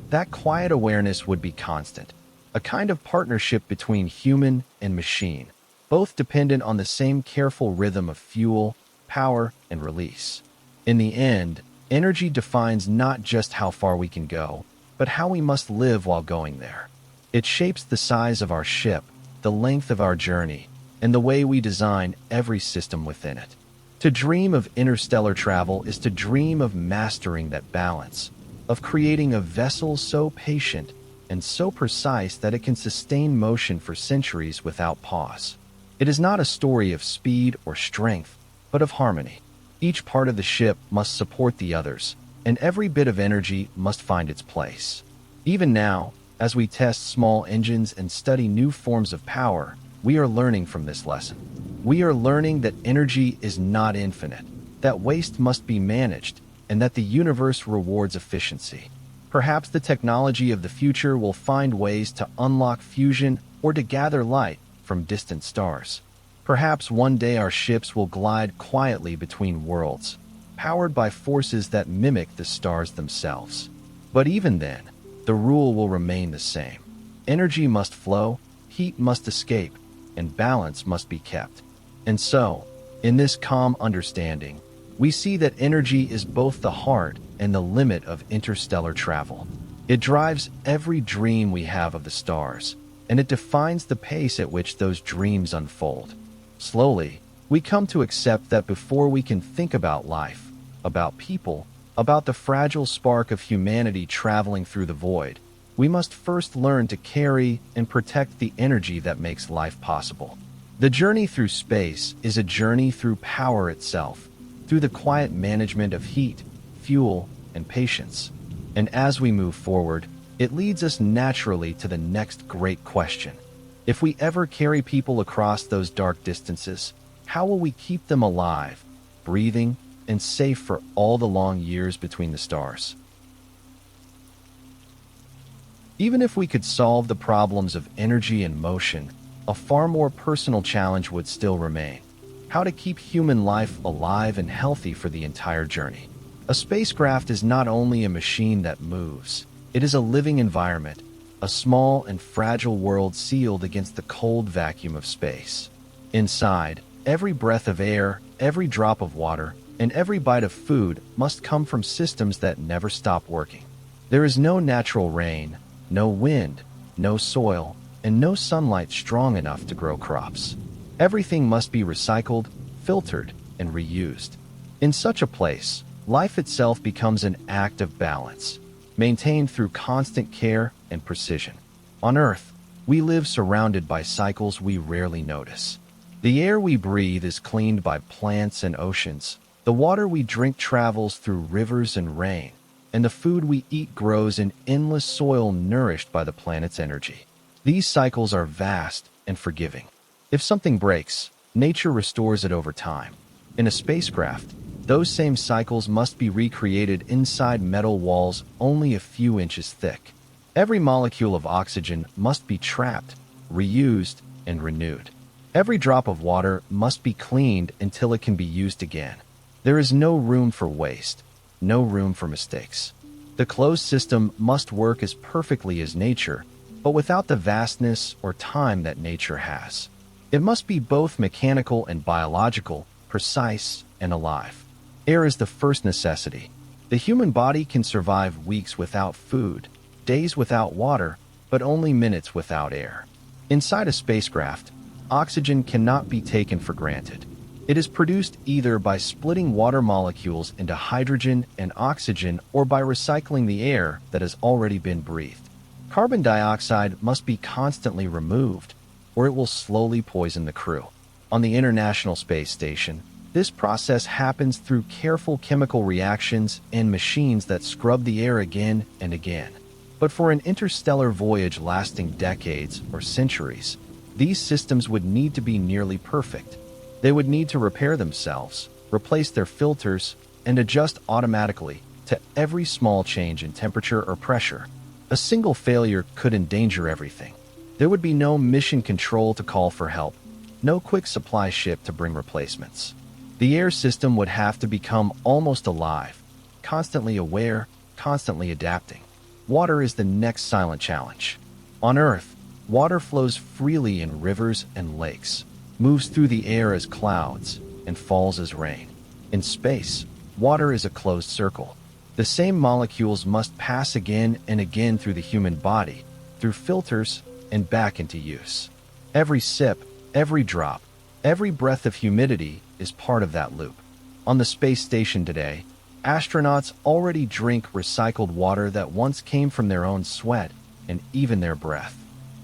That quiet awareness would be constant, a kind of partnership between human and machine, both dependent on the same careful rhythm of fuel, power, and release. In the end, energy defines not just how far we can go, but how we must live while going there. It shapes the size of our ship, the length of our journey, and the way we design every system within it. To dream of interstellar travel is to dream of mastering that balance, of creating a vessel so patient and so precise that it can sustain motion for centuries without pause. It is not a story of speed or strength, but of harmony. Each part of the ship must support the others, and every bit of energy must find its place. Even now, as we test small engines and study new forms of power, we are learning from this lesson. We are learning that energy is not infinite, that waste must be managed, and that the universe rewards efficiency. Perhaps the technology of the future will find ways to unlock fusion or to gather light from distant stars. Perhaps one day our ships will glide quietly between worlds, powered by forces that mimic the stars themselves. But even then, the rule will remain the same. Energy must flow, heat must escape, and balance must be kept. And so, in this calm understanding, we see that energy is both the heart and the limit of interstellar travel. It drives every dream we have of the stars, and it defines the pace at which those dreams unfold. Slowly, we come to accept that before we can think about life, about people, about the fragile spark of humanity traveling through the void, we must first learn to carry and protect the energy that makes life possible. The journey through space is a journey through power itself, through the quiet management of heat, fuel, and patience. And as we move forward, it leads us naturally to the next great question. If we ever carry people across those dark distances, how will we keep them alive, breathing, and safe for all the long years between the stars? Even if we could solve the problems of energy and motion, a far more personal challenge would still remain: how to keep human life alive and healthy for the entire journey. A spacecraft is not only a machine that moves, it is a living environment, a small and fragile world sealed against the cold vacuum of space. Inside, every breath of air, every drop of water, and every bite of food must come from systems that never stop working. There is no natural rain, no wind, no soil, and no sunlight strong enough to grow crops. Everything must be recycled, filtered, and reused. In such a place, life itself becomes an act of balance, maintained through constant care and precision. On Earth, we live surrounded by cycles we rarely notice. The air we breathe is cleaned by plants and oceans. The water we drink travels through rivers and rain, and the food we eat grows in endless soil nourished by the planet's energy. These cycles are vast and forgiving. If something breaks, nature restores it over time. In a spacecraft, those same cycles must be recreated inside metal walls only a few inches thick. Every molecule of oxygen must be trapped, reused, and renewed. Every drop of water must be cleaned until it can be used again. There is no room for waste, no room for mistakes. The closed system must work as perfectly as nature, but without the vastness or time that nature has. It must be both mechanical and biological, precise and alive. Air is the first necessity. The human body can survive weeks without food, days without water, but only minutes without air. Inside a spacecraft, oxygen cannot be taken for granted. It is produced either by splitting water molecules into hydrogen and oxygen or by recycling the air that has already been breathed. Carbon dioxide must be constantly removed, or it will slowly poison the crew. On the International Space Station, this process happens through careful chemical reactions and machines that scrub the air again and again. But for an interstellar voyage lasting decades or centuries, these systems would need to be nearly perfect. They would need to repair themselves, replace their filters, and adjust automatically to every small change in temperature or pressure. A single failure could endanger everything. There would be no mission control to call for help, no quick supply ship to bring replacements. The air system would have to become almost alive, constantly aware, constantly adapting. Water is the next silent challenge. On Earth, water flows freely in rivers and lakes, moves through the air as clouds, and falls as rain. In space, water is a closed circle. The same molecules must pass again and again through the human body, through filters, and back into use. Every sip, every drop, every breath of humidity is part of that loop. On the space station today, astronauts already drink recycled water that once came from their own sweat and even their breath.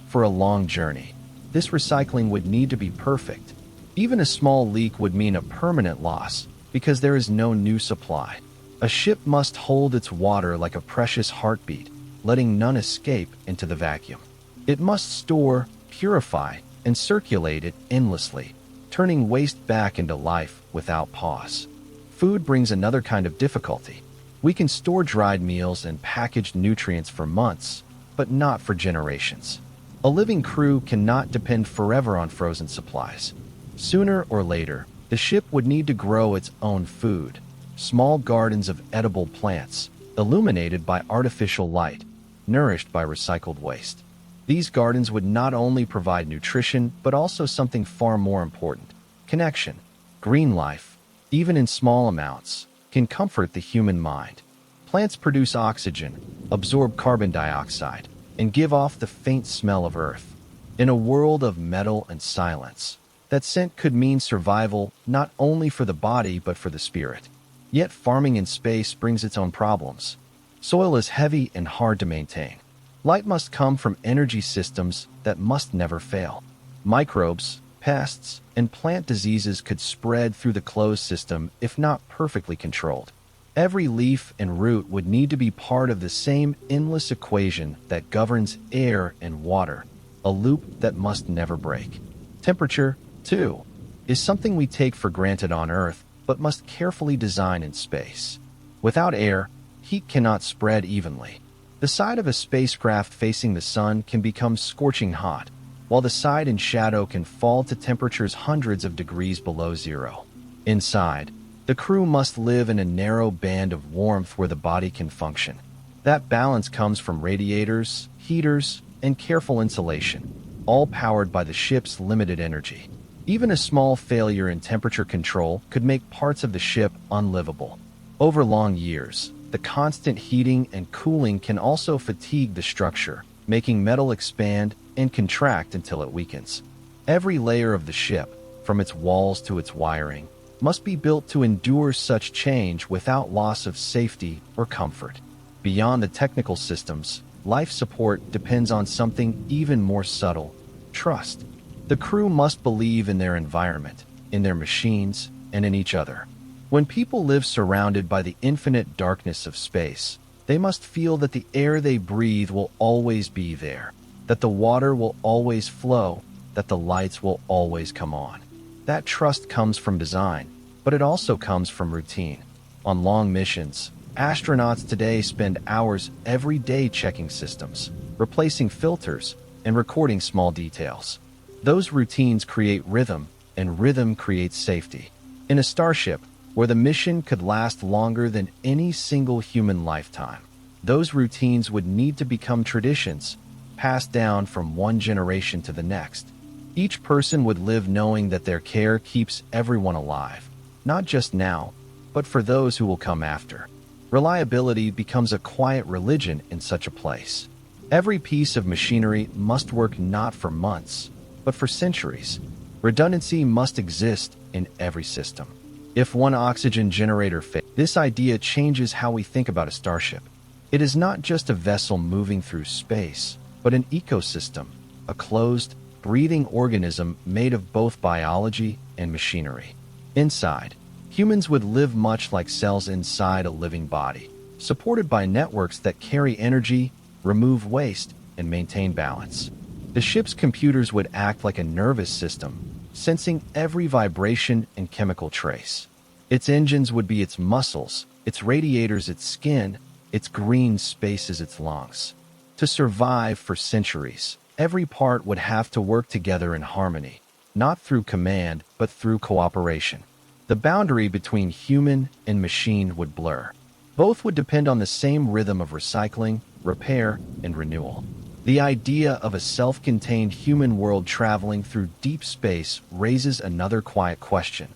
For a long journey, this recycling would need to be perfect. Even a small leak would mean a permanent loss because there is no new supply. A ship must hold its water like a precious heartbeat, letting none escape into the vacuum. It must store, purify, and circulate it endlessly, turning waste back into life without pause. Food brings another kind of difficulty. We can store dried meals and packaged nutrients for months, but not for generations. A living crew cannot depend forever on frozen supplies. Sooner or later, the ship would need to grow its own food, small gardens of edible plants, illuminated by artificial light, nourished by recycled waste. These gardens would not only provide nutrition, but also something far more important: connection. Green life, even in small amounts, can comfort the human mind. Plants produce oxygen, absorb carbon dioxide, and give off the faint smell of earth. In a world of metal and silence, that scent could mean survival not only for the body but for the spirit. Yet farming in space brings its own problems. Soil is heavy and hard to maintain. Light must come from energy systems that must never fail. Microbes, pests, and plant diseases could spread through the closed system if not perfectly controlled. Every leaf and root would need to be part of the same endless equation that governs air and water, a loop that must never break. Temperature, too, is something we take for granted on Earth, but must carefully design in space. Without air, heat cannot spread evenly. The side of a spacecraft facing the sun can become scorching hot, while the side in shadow can fall to temperatures hundreds of degrees below zero. Inside, the crew must live in a narrow band of warmth where the body can function. That balance comes from radiators, heaters, and careful insulation, all powered by the ship's limited energy. Even a small failure in temperature control could make parts of the ship unlivable. Over long years, the constant heating and cooling can also fatigue the structure, making metal expand and contract until it weakens. Every layer of the ship, from its walls to its wiring, must be built to endure such change without loss of safety or comfort. Beyond the technical systems, life support depends on something even more subtle: trust. The crew must believe in their environment, in their machines, and in each other. When people live surrounded by the infinite darkness of space, they must feel that the air they breathe will always be there, that the water will always flow, that the lights will always come on. That trust comes from design, but it also comes from routine. On long missions, astronauts today spend hours every day checking systems, replacing filters, and recording small details. Those routines create rhythm, and rhythm creates safety. In a starship, where the mission could last longer than any single human lifetime, those routines would need to become traditions, passed down from one generation to the next. Each person would live knowing that their care keeps everyone alive, not just now, but for those who will come after. Reliability becomes a quiet religion in such a place. Every piece of machinery must work not for months, but for centuries. Redundancy must exist in every system. If one oxygen generator fails, this idea changes how we think about a starship. It is not just a vessel moving through space, but an ecosystem, a closed, breathing organism made of both biology and machinery. Inside, humans would live much like cells inside a living body, supported by networks that carry energy, remove waste, and maintain balance. The ship's computers would act like a nervous system, sensing every vibration and chemical trace. Its engines would be its muscles, its radiators its skin, its green spaces its lungs. To survive for centuries, every part would have to work together in harmony, not through command, but through cooperation. The boundary between human and machine would blur. Both would depend on the same rhythm of recycling, repair, and renewal. The idea of a self-contained human world traveling through deep space raises another quiet question.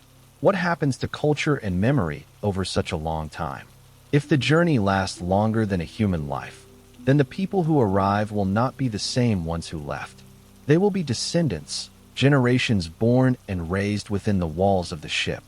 What happens to culture and memory over such a long time? If the journey lasts longer than a human life, then the people who arrive will not be the same ones who left. They will be descendants, generations born and raised within the walls of the ship.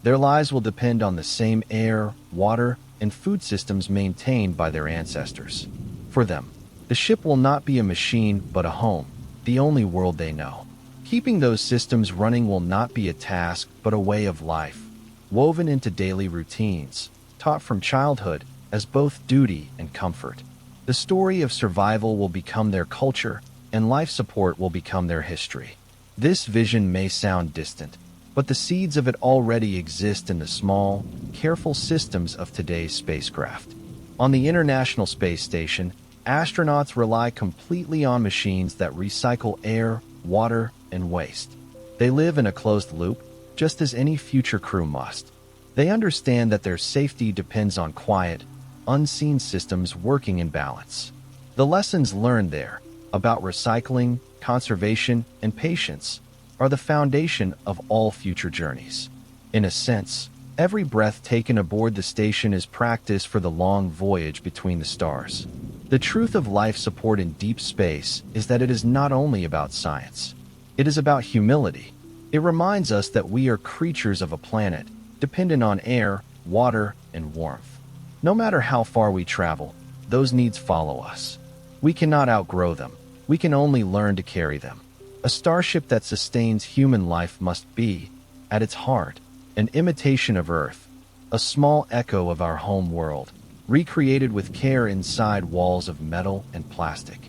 Their lives will depend on the same air, water, and food systems maintained by their ancestors. For them, the ship will not be a machine but a home, the only world they know. Keeping those systems running will not be a task but a way of life, woven into daily routines, taught from childhood as both duty and comfort. The story of survival will become their culture, and life support will become their history. This vision may sound distant, but the seeds of it already exist in the small, careful systems of today's spacecraft. On the International Space Station, astronauts rely completely on machines that recycle air, water, and waste. They live in a closed loop, just as any future crew must. They understand that their safety depends on quiet, unseen systems working in balance. The lessons learned there about recycling, conservation, and patience are the foundation of all future journeys. In a sense, every breath taken aboard the station is practice for the long voyage between the stars. The truth of life support in deep space is that it is not only about science. It is about humility. It reminds us that we are creatures of a planet, dependent on air, water, and warmth. No matter how far we travel, those needs follow us. We cannot outgrow them. We can only learn to carry them. A starship that sustains human life must be, at its heart, an imitation of Earth, a small echo of our home world, recreated with care inside walls of metal and plastic.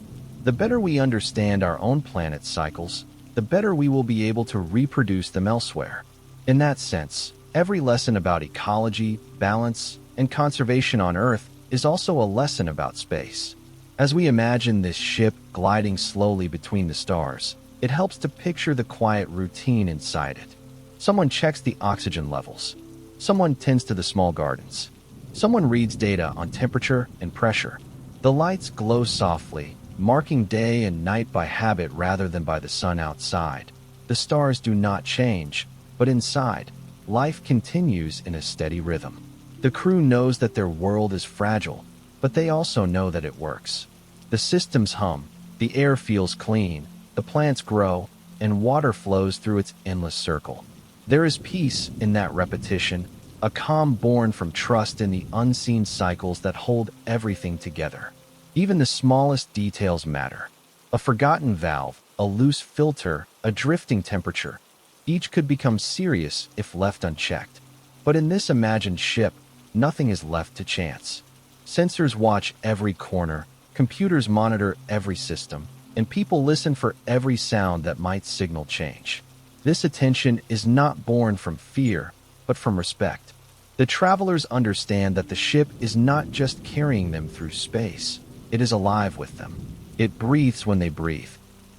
The better we understand our own planet's cycles, the better we will be able to reproduce them elsewhere. In that sense, every lesson about ecology, balance, and conservation on Earth is also a lesson about space. As we imagine this ship gliding slowly between the stars, it helps to picture the quiet routine inside it. Someone checks the oxygen levels. Someone tends to the small gardens. Someone reads data on temperature and pressure. The lights glow softly, marking day and night by habit rather than by the sun outside. The stars do not change, but inside, life continues in a steady rhythm. The crew knows that their world is fragile, but they also know that it works. The systems hum, the air feels clean, the plants grow, and water flows through its endless circle. There is peace in that repetition, a calm born from trust in the unseen cycles that hold everything together. Even the smallest details matter. A forgotten valve, a loose filter, a drifting temperature. Each could become serious if left unchecked. But in this imagined ship, nothing is left to chance. Sensors watch every corner, computers monitor every system, and people listen for every sound that might signal change. This attention is not born from fear, but from respect. The travelers understand that the ship is not just carrying them through space, it is alive with them. It breathes when they breathe.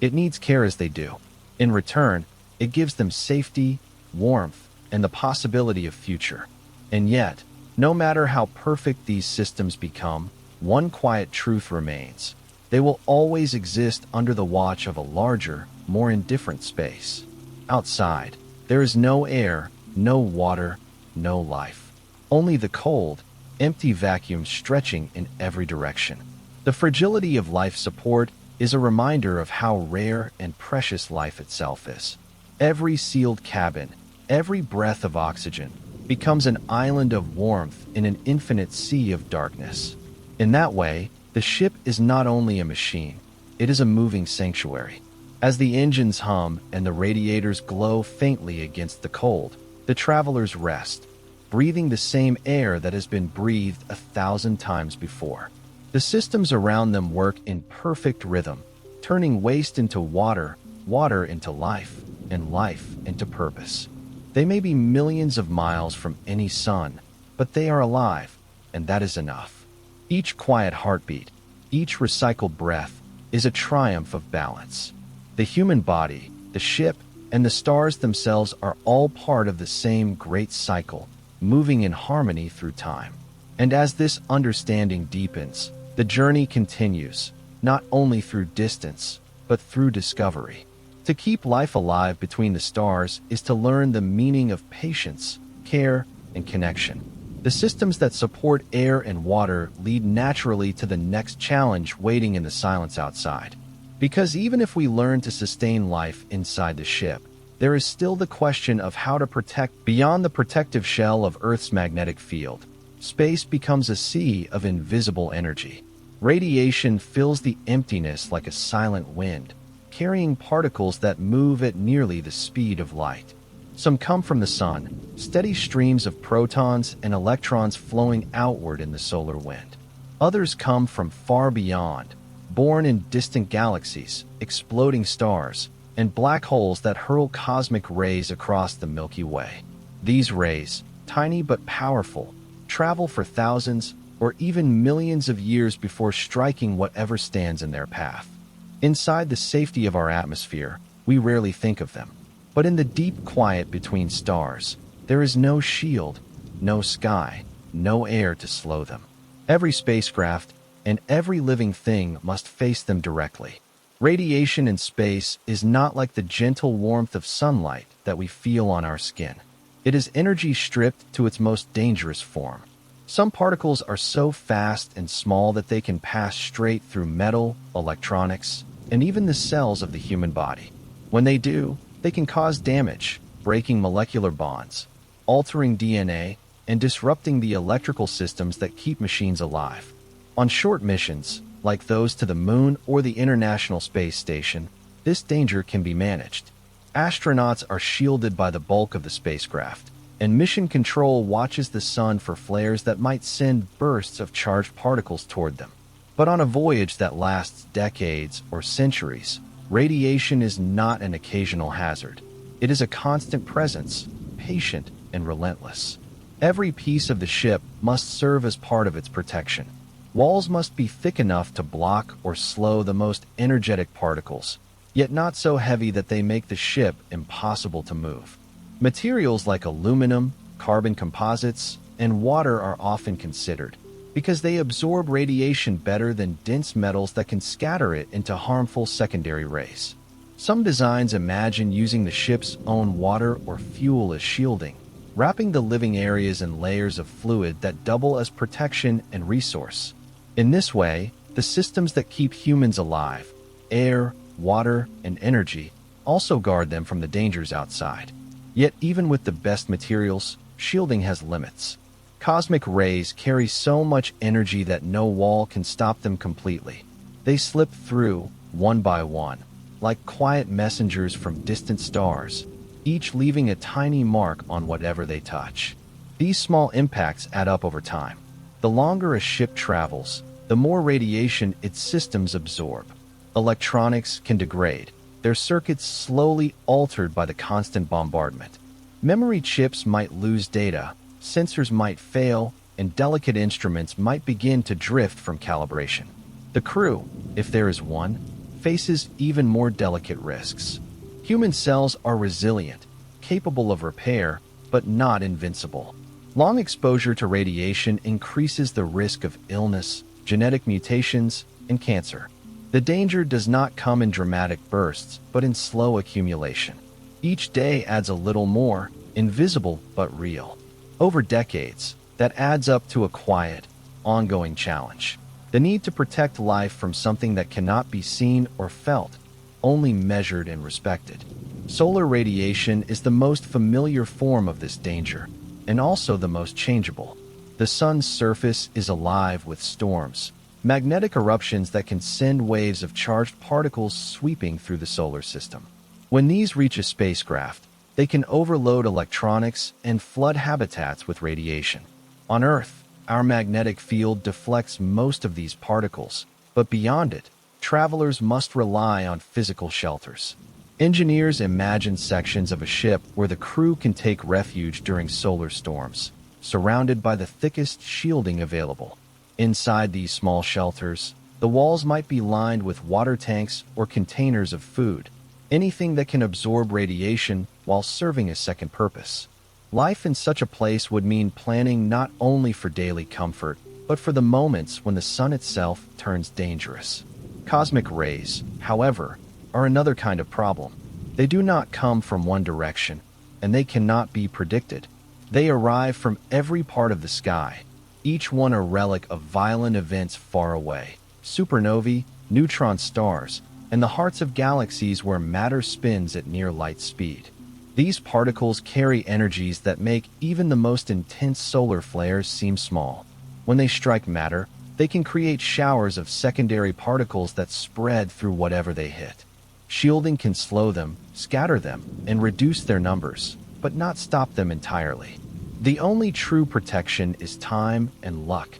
It needs care as they do. In return, it gives them safety, warmth, and the possibility of future. And yet, no matter how perfect these systems become, one quiet truth remains. They will always exist under the watch of a larger, more indifferent space. Outside, there is no air, no water, no life. Only the cold, empty vacuum stretching in every direction. The fragility of life support is a reminder of how rare and precious life itself is. Every sealed cabin, every breath of oxygen, becomes an island of warmth in an infinite sea of darkness. In that way, the ship is not only a machine, it is a moving sanctuary. As the engines hum and the radiators glow faintly against the cold, the travelers rest, breathing the same air that has been breathed 1,000 times before. The systems around them work in perfect rhythm, turning waste into water, water into life, and life into purpose. They may be millions of miles from any sun, but they are alive, and that is enough. Each quiet heartbeat, each recycled breath, is a triumph of balance. The human body, the ship, and the stars themselves are all part of the same great cycle, moving in harmony through time. And as this understanding deepens, the journey continues, not only through distance, but through discovery. To keep life alive between the stars is to learn the meaning of patience, care, and connection. The systems that support air and water lead naturally to the next challenge waiting in the silence outside. Because even if we learn to sustain life inside the ship, there is still the question of how to protect beyond the protective shell of Earth's magnetic field. Space becomes a sea of invisible energy. Radiation fills the emptiness like a silent wind, carrying particles that move at nearly the speed of light. Some come from the sun, steady streams of protons and electrons flowing outward in the solar wind. Others come from far beyond, born in distant galaxies, exploding stars, and black holes that hurl cosmic rays across the Milky Way. These rays, tiny but powerful, travel for thousands or even millions of years before striking whatever stands in their path. Inside the safety of our atmosphere, we rarely think of them. But in the deep quiet between stars, there is no shield, no sky, no air to slow them. Every spacecraft and every living thing must face them directly. Radiation in space is not like the gentle warmth of sunlight that we feel on our skin. It is energy stripped to its most dangerous form. Some particles are so fast and small that they can pass straight through metal, electronics, and even the cells of the human body. When they do, they can cause damage, breaking molecular bonds, altering DNA, and disrupting the electrical systems that keep machines alive. On short missions, like those to the Moon or the International Space Station, this danger can be managed. Astronauts are shielded by the bulk of the spacecraft, and mission control watches the sun for flares that might send bursts of charged particles toward them. But on a voyage that lasts decades or centuries, radiation is not an occasional hazard. It is a constant presence, patient and relentless. Every piece of the ship must serve as part of its protection. Walls must be thick enough to block or slow the most energetic particles, yet not so heavy that they make the ship impossible to move. Materials like aluminum, carbon composites, and water are often considered, because they absorb radiation better than dense metals that can scatter it into harmful secondary rays. Some designs imagine using the ship's own water or fuel as shielding, wrapping the living areas in layers of fluid that double as protection and resource. In this way, the systems that keep humans alive, air, water, and energy, also guard them from the dangers outside. Yet even with the best materials, shielding has limits. Cosmic rays carry so much energy that no wall can stop them completely. They slip through, one by one, like quiet messengers from distant stars, each leaving a tiny mark on whatever they touch. These small impacts add up over time. The longer a ship travels, the more radiation its systems absorb. Electronics can degrade, their circuits slowly altered by the constant bombardment. Memory chips might lose data, sensors might fail, and delicate instruments might begin to drift from calibration. The crew, if there is one, faces even more delicate risks. Human cells are resilient, capable of repair, but not invincible. Long exposure to radiation increases the risk of illness, genetic mutations, and cancer. The danger does not come in dramatic bursts, but in slow accumulation. Each day adds a little more, invisible but real. Over decades, that adds up to a quiet, ongoing challenge. The need to protect life from something that cannot be seen or felt, only measured and respected. Solar radiation is the most familiar form of this danger, and also the most changeable. The sun's surface is alive with storms, magnetic eruptions that can send waves of charged particles sweeping through the solar system. When these reach a spacecraft, they can overload electronics and flood habitats with radiation. On Earth, our magnetic field deflects most of these particles, but beyond it, travelers must rely on physical shelters. Engineers imagine sections of a ship where the crew can take refuge during solar storms, surrounded by the thickest shielding available. Inside these small shelters, the walls might be lined with water tanks or containers of food, anything that can absorb radiation while serving a second purpose. Life in such a place would mean planning not only for daily comfort, but for the moments when the sun itself turns dangerous. Cosmic rays, however, are another kind of problem. They do not come from one direction, and they cannot be predicted. They arrive from every part of the sky, each one a relic of violent events far away. Supernovae, neutron stars, and the hearts of galaxies where matter spins at near light speed. These particles carry energies that make even the most intense solar flares seem small. When they strike matter, they can create showers of secondary particles that spread through whatever they hit. Shielding can slow them, scatter them, and reduce their numbers, but not stop them entirely. The only true protection is time and luck.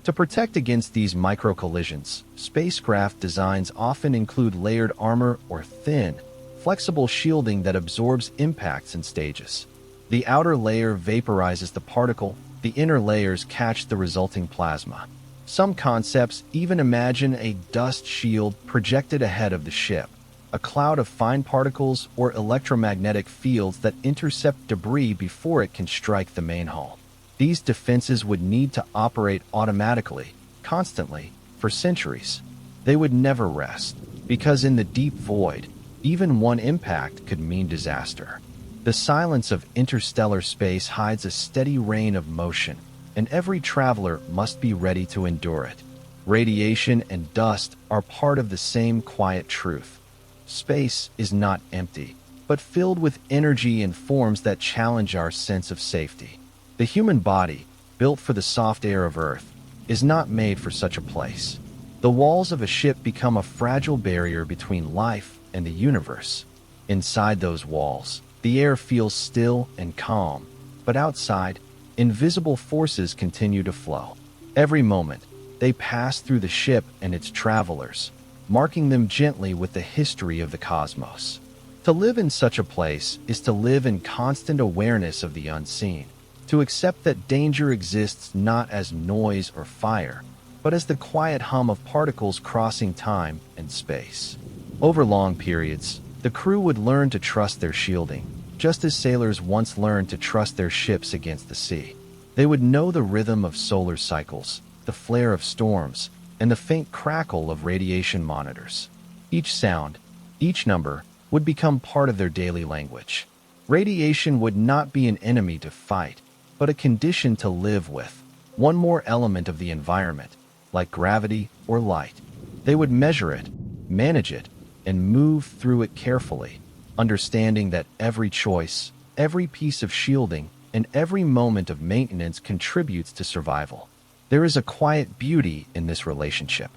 To protect against these micro-collisions, spacecraft designs often include layered armor or thin, flexible shielding that absorbs impacts in stages. The outer layer vaporizes the particle, the inner layers catch the resulting plasma. Some concepts even imagine a dust shield projected ahead of the ship, a cloud of fine particles or electromagnetic fields that intercept debris before it can strike the main hull. These defenses would need to operate automatically, constantly, for centuries. They would never rest, because in the deep void, even one impact could mean disaster. The silence of interstellar space hides a steady rain of motion, and every traveler must be ready to endure it. Radiation and dust are part of the same quiet truth. Space is not empty, but filled with energy in forms that challenge our sense of safety. The human body, built for the soft air of Earth, is not made for such a place. The walls of a ship become a fragile barrier between life and the universe. Inside those walls, the air feels still and calm, but outside, invisible forces continue to flow. Every moment, they pass through the ship and its travelers, marking them gently with the history of the cosmos. To live in such a place is to live in constant awareness of the unseen, to accept that danger exists not as noise or fire, but as the quiet hum of particles crossing time and space. Over long periods, the crew would learn to trust their shielding, just as sailors once learned to trust their ships against the sea. They would know the rhythm of solar cycles, the flare of storms, and the faint crackle of radiation monitors. Each sound, each number, would become part of their daily language. Radiation would not be an enemy to fight, but a condition to live with, one more element of the environment, like gravity or light. They would measure it, manage it, and move through it carefully, understanding that every choice, every piece of shielding, and every moment of maintenance contributes to survival. There is a quiet beauty in this relationship.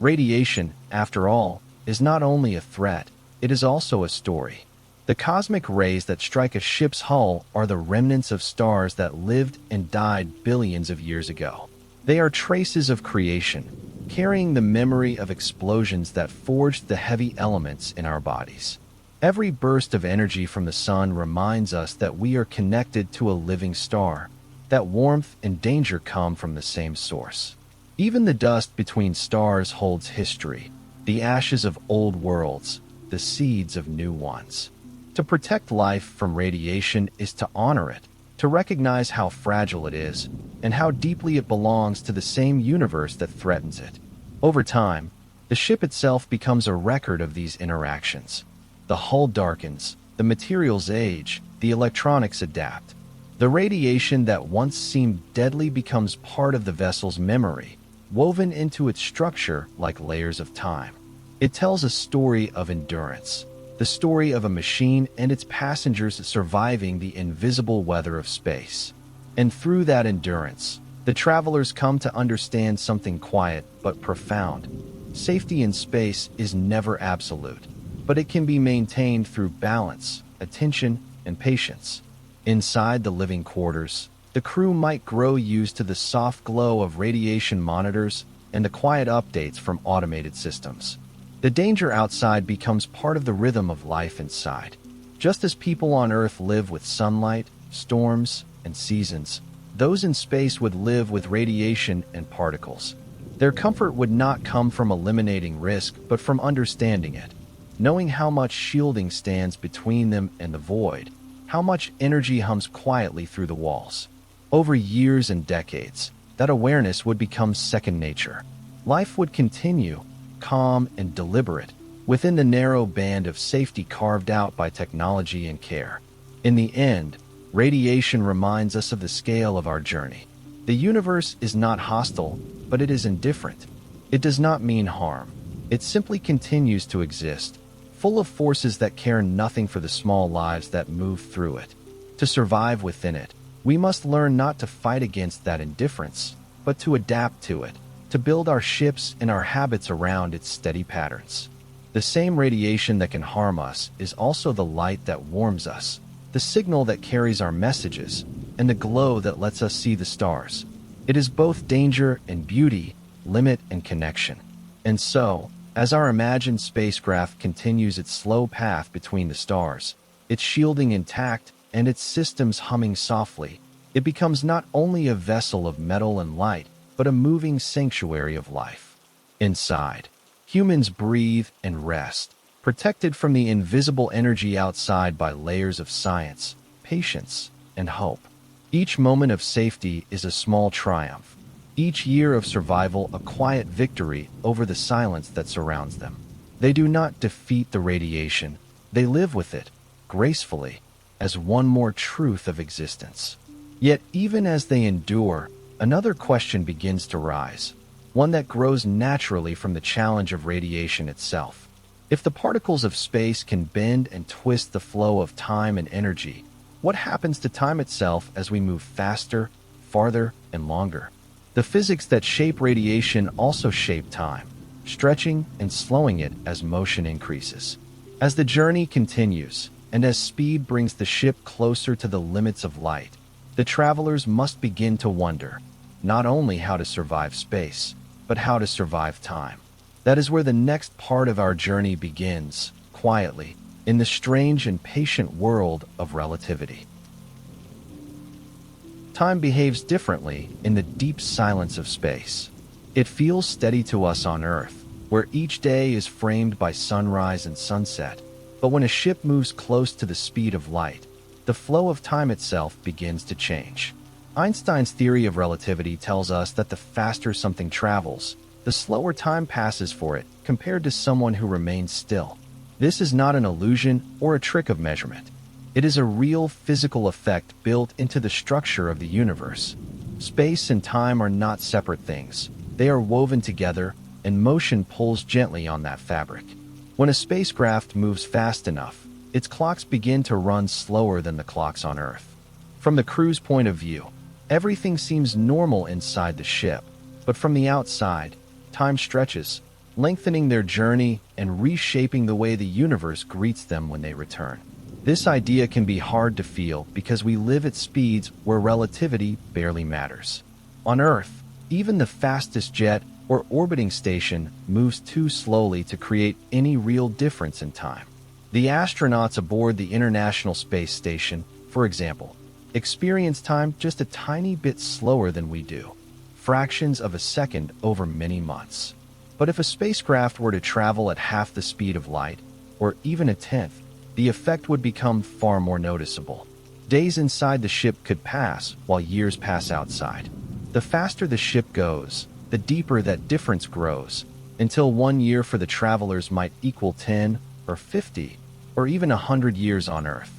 Radiation, after all, is not only a threat, it is also a story. The cosmic rays that strike a ship's hull are the remnants of stars that lived and died billions of years ago. They are traces of creation, carrying the memory of explosions that forged the heavy elements in our bodies. Every burst of energy from the sun reminds us that we are connected to a living star, that warmth and danger come from the same source. Even the dust between stars holds history, the ashes of old worlds, the seeds of new ones. To protect life from radiation is to honor it, to recognize how fragile it is, and how deeply it belongs to the same universe that threatens it. Over time, the ship itself becomes a record of these interactions. The hull darkens, the materials age, the electronics adapt. The radiation that once seemed deadly becomes part of the vessel's memory, woven into its structure like layers of time. It tells a story of endurance, the story of a machine and its passengers surviving the invisible weather of space. And through that endurance, the travelers come to understand something quiet but profound. Safety in space is never absolute, but it can be maintained through balance, attention, and patience. Inside the living quarters, the crew might grow used to the soft glow of radiation monitors and the quiet updates from automated systems. The danger outside becomes part of the rhythm of life inside. Just as people on Earth live with sunlight, storms, and seasons, those in space would live with radiation and particles. Their comfort would not come from eliminating risk, but from understanding it, knowing how much shielding stands between them and the void, how much energy hums quietly through the walls. Over years and decades, that awareness would become second nature. Life would continue, calm and deliberate, within the narrow band of safety carved out by technology and care. In the end, radiation reminds us of the scale of our journey. The universe is not hostile, but it is indifferent. It does not mean harm. It simply continues to exist, full of forces that care nothing for the small lives that move through it. To survive within it, we must learn not to fight against that indifference, but to adapt to it, to build our ships and our habits around its steady patterns. The same radiation that can harm us is also the light that warms us, the signal that carries our messages, and the glow that lets us see the stars. It is both danger and beauty, limit and connection. And so, as our imagined spacecraft continues its slow path between the stars, its shielding intact and its systems humming softly, it becomes not only a vessel of metal and light, but a moving sanctuary of life. Inside, humans breathe and rest, protected from the invisible energy outside by layers of science, patience, and hope. Each moment of safety is a small triumph. Each year of survival a quiet victory over the silence that surrounds them. They do not defeat the radiation, they live with it, gracefully, as one more truth of existence. Yet even as they endure, another question begins to rise, one that grows naturally from the challenge of radiation itself. If the particles of space can bend and twist the flow of time and energy, what happens to time itself as we move faster, farther, and longer? The physics that shape radiation also shape time, stretching and slowing it as motion increases. As the journey continues, and as speed brings the ship closer to the limits of light, the travelers must begin to wonder, not only how to survive space, but how to survive time. That is where the next part of our journey begins, quietly, in the strange and patient world of relativity. Time behaves differently in the deep silence of space. It feels steady to us on Earth, where each day is framed by sunrise and sunset. But when a ship moves close to the speed of light, the flow of time itself begins to change. Einstein's theory of relativity tells us that the faster something travels, the slower time passes for it compared to someone who remains still. This is not an illusion or a trick of measurement. It is a real physical effect built into the structure of the universe. Space and time are not separate things. They are woven together, and motion pulls gently on that fabric. When a spacecraft moves fast enough, its clocks begin to run slower than the clocks on Earth. From the crew's point of view, everything seems normal inside the ship, but from the outside, time stretches, lengthening their journey and reshaping the way the universe greets them when they return. This idea can be hard to feel because we live at speeds where relativity barely matters. On Earth, even the fastest jet or orbiting station moves too slowly to create any real difference in time. The astronauts aboard the International Space Station, for example, experience time just a tiny bit slower than we do, fractions of a second over many months. But if a spacecraft were to travel at half the speed of light, or even a tenth, the effect would become far more noticeable. Days inside the ship could pass while years pass outside. The faster the ship goes, the deeper that difference grows, until 1 year for the travelers might equal 10 or 50 or even 100 years on Earth.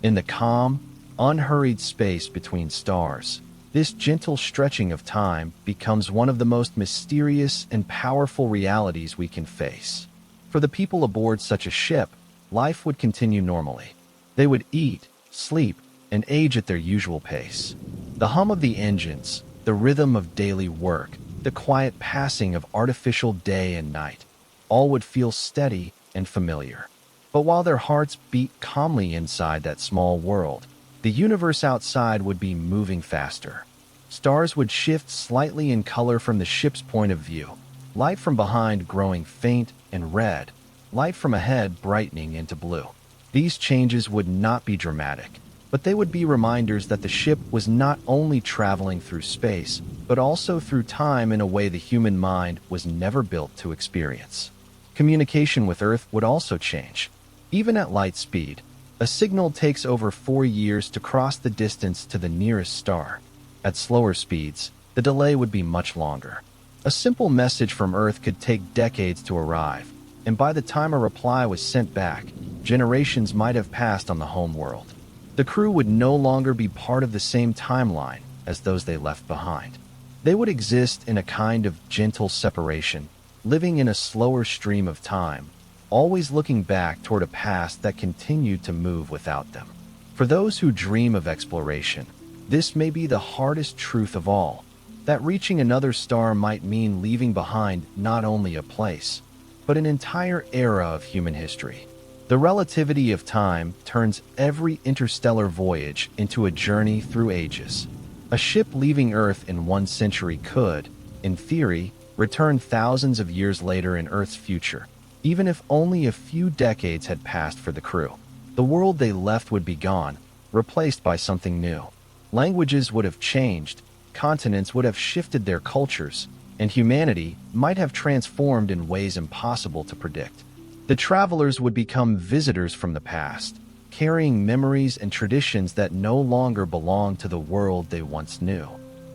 In the calm, unhurried space between stars, this gentle stretching of time becomes one of the most mysterious and powerful realities we can face. For the people aboard such a ship, life would continue normally. They would eat, sleep, and age at their usual pace. The hum of the engines, the rhythm of daily work, the quiet passing of artificial day and night, all would feel steady and familiar. But while their hearts beat calmly inside that small world, the universe outside would be moving faster. Stars would shift slightly in color from the ship's point of view, light from behind growing faint and red, light from ahead brightening into blue. These changes would not be dramatic, but they would be reminders that the ship was not only traveling through space, but also through time in a way the human mind was never built to experience. Communication with Earth would also change. Even at light speed, a signal takes over 4 years to cross the distance to the nearest star. At slower speeds, the delay would be much longer. A simple message from Earth could take decades to arrive, and by the time a reply was sent back, generations might have passed on the home world. The crew would no longer be part of the same timeline as those they left behind. They would exist in a kind of gentle separation, living in a slower stream of time, always looking back toward a past that continued to move without them. For those who dream of exploration, this may be the hardest truth of all, that reaching another star might mean leaving behind not only a place, but an entire era of human history. The relativity of time turns every interstellar voyage into a journey through ages. A ship leaving Earth in 1 century could, in theory, return thousands of years later in Earth's future, even if only a few decades had passed for the crew. The world they left would be gone, replaced by something new. Languages would have changed, continents would have shifted their cultures, and humanity might have transformed in ways impossible to predict. The travelers would become visitors from the past, carrying memories and traditions that no longer belonged to the world they once knew.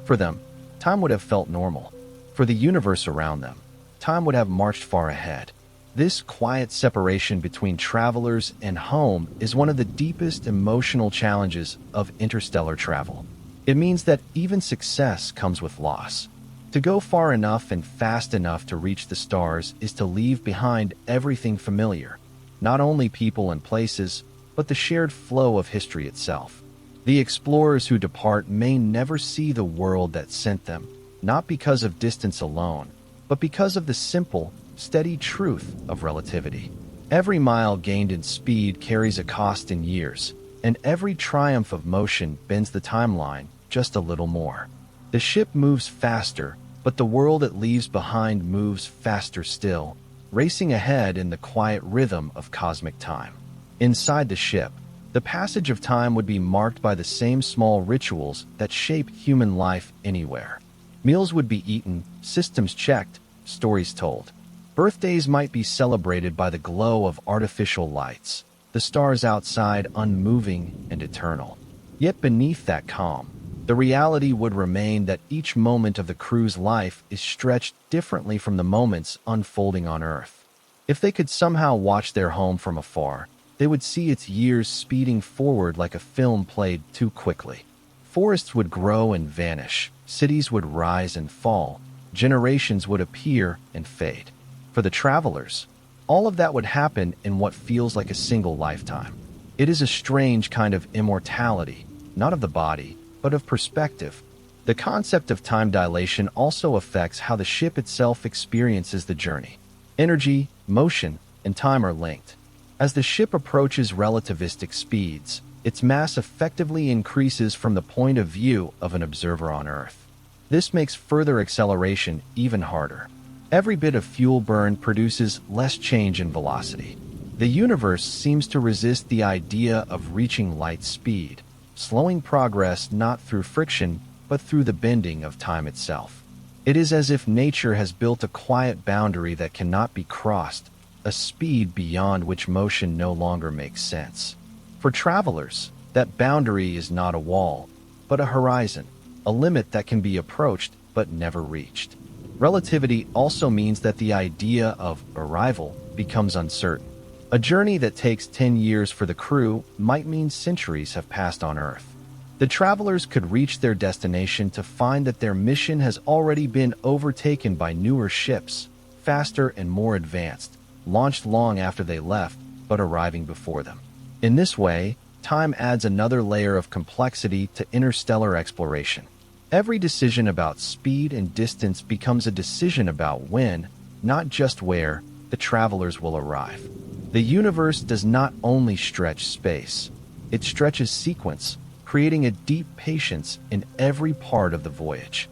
For them, time would have felt normal. For the universe around them, time would have marched far ahead. This quiet separation between travelers and home is one of the deepest emotional challenges of interstellar travel. It means that even success comes with loss. To go far enough and fast enough to reach the stars is to leave behind everything familiar, not only people and places, but the shared flow of history itself. The explorers who depart may never see the world that sent them, not because of distance alone, but because of the simple, steady truth of relativity. Every mile gained in speed carries a cost in years, and every triumph of motion bends the timeline just a little more. The ship moves faster, but the world it leaves behind moves faster still, racing ahead in the quiet rhythm of cosmic time. Inside the ship, the passage of time would be marked by the same small rituals that shape human life anywhere. Meals would be eaten, systems checked, stories told. Birthdays might be celebrated by the glow of artificial lights, the stars outside unmoving and eternal. Yet beneath that calm, the reality would remain that each moment of the crew's life is stretched differently from the moments unfolding on Earth. If they could somehow watch their home from afar, they would see its years speeding forward like a film played too quickly. Forests would grow and vanish, cities would rise and fall, generations would appear and fade. For the travelers, all of that would happen in what feels like a single lifetime. It is a strange kind of immortality, not of the body, but of perspective. The concept of time dilation also affects how the ship itself experiences the journey. Energy, motion, and time are linked. As the ship approaches relativistic speeds, its mass effectively increases from the point of view of an observer on Earth. This makes further acceleration even harder. Every bit of fuel burn produces less change in velocity. The universe seems to resist the idea of reaching light speed, slowing progress not through friction, but through the bending of time itself. It is as if nature has built a quiet boundary that cannot be crossed, a speed beyond which motion no longer makes sense. For travelers, that boundary is not a wall, but a horizon, a limit that can be approached but never reached. Relativity also means that the idea of arrival becomes uncertain. A journey that takes 10 years for the crew might mean centuries have passed on Earth. The travelers could reach their destination to find that their mission has already been overtaken by newer ships, faster and more advanced, launched long after they left, but arriving before them. In this way, time adds another layer of complexity to interstellar exploration. Every decision about speed and distance becomes a decision about when, not just where, the travelers will arrive. The universe does not only stretch space, it stretches sequence, creating a deep patience in every part of the voyage.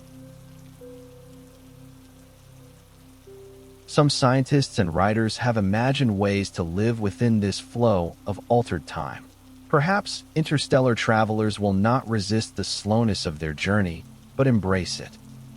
Some scientists and writers have imagined ways to live within this flow of altered time. Perhaps interstellar travelers will not resist the slowness of their journey, but embrace it.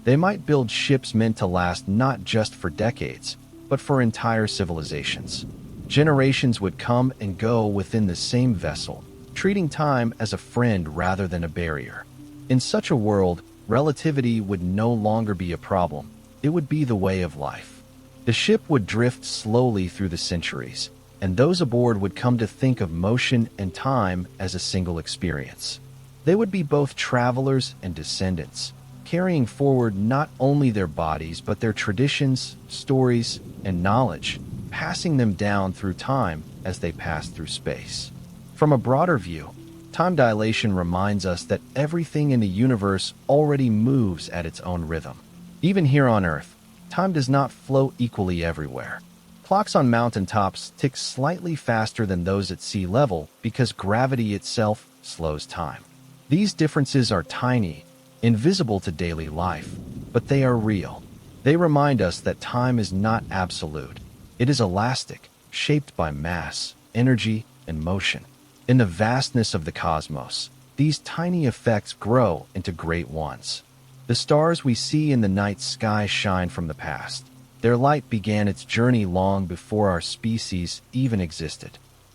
They might build ships meant to last not just for decades, but for entire civilizations. Generations would come and go within the same vessel, treating time as a friend rather than a barrier. In such a world, relativity would no longer be a problem. It would be the way of life. The ship would drift slowly through the centuries, and those aboard would come to think of motion and time as a single experience. They would be both travelers and descendants, carrying forward not only their bodies but their traditions, stories, and knowledge, passing them down through time as they pass through space. From a broader view, time dilation reminds us that everything in the universe already moves at its own rhythm. Even here on Earth, time does not flow equally everywhere. Clocks on mountaintops tick slightly faster than those at sea level because gravity itself slows time. These differences are tiny, invisible to daily life, but they are real. They remind us that time is not absolute. It is elastic, shaped by mass, energy, and motion. In the vastness of the cosmos, these tiny effects grow into great ones. The stars we see in the night sky shine from the past. Their light began its journey long before our species even existed.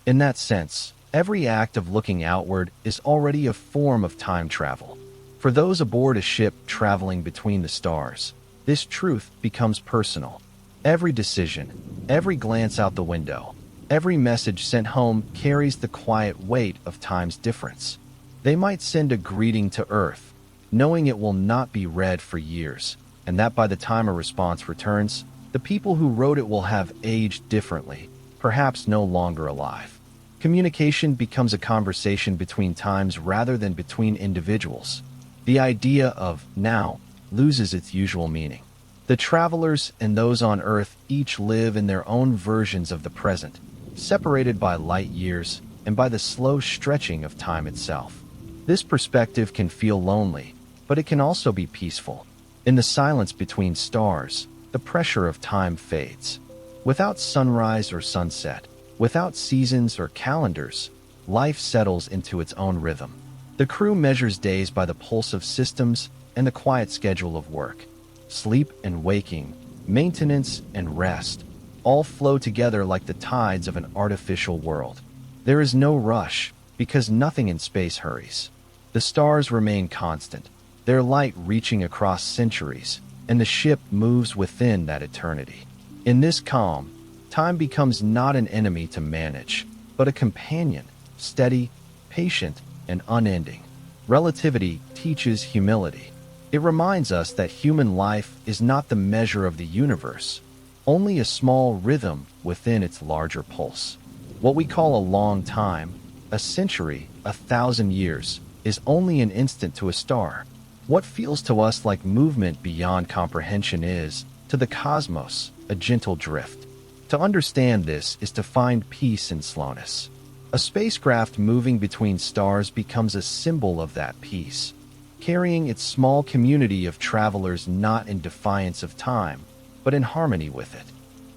In that sense, every act of looking outward is already a form of time travel. For those aboard a ship traveling between the stars, this truth becomes personal. Every decision, every glance out the window, every message sent home carries the quiet weight of time's difference. They might send a greeting to Earth, knowing it will not be read for years, and that by the time a response returns, the people who wrote it will have aged differently, perhaps no longer alive. Communication becomes a conversation between times rather than between individuals. The idea of now loses its usual meaning. The travelers and those on Earth each live in their own versions of the present, separated by light years and by the slow stretching of time itself. This perspective can feel lonely, but it can also be peaceful. In the silence between stars, the pressure of time fades. Without sunrise or sunset, without seasons or calendars, life settles into its own rhythm. The crew measures days by the pulse of systems and the quiet schedule of work. Sleep and waking, maintenance and rest, all flow together like the tides of an artificial world. There is no rush, because nothing in space hurries. The stars remain constant, their light reaching across centuries, and the ship moves within that eternity. In this calm, time becomes not an enemy to manage, but a companion, steady, patient, and unending. Relativity teaches humility. It reminds us that human life is not the measure of the universe, only a small rhythm within its larger pulse. What we call a long time, a century, 1,000 years, is only an instant to a star. What feels to us like movement beyond comprehension is, to the cosmos, a gentle drift. To understand this is to find peace in slowness. A spacecraft moving between stars becomes a symbol of that peace, carrying its small community of travelers not in defiance of time, but in harmony with it.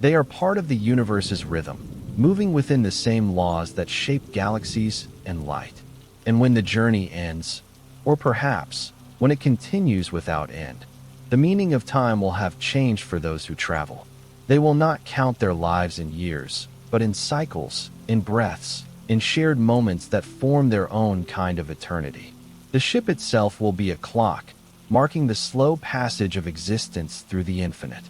They are part of the universe's rhythm, moving within the same laws that shape galaxies and light. And when the journey ends, or perhaps when it continues without end, the meaning of time will have changed for those who travel. They will not count their lives in years, but in cycles, in breaths, in shared moments that form their own kind of eternity. The ship itself will be a clock, marking the slow passage of existence through the infinite.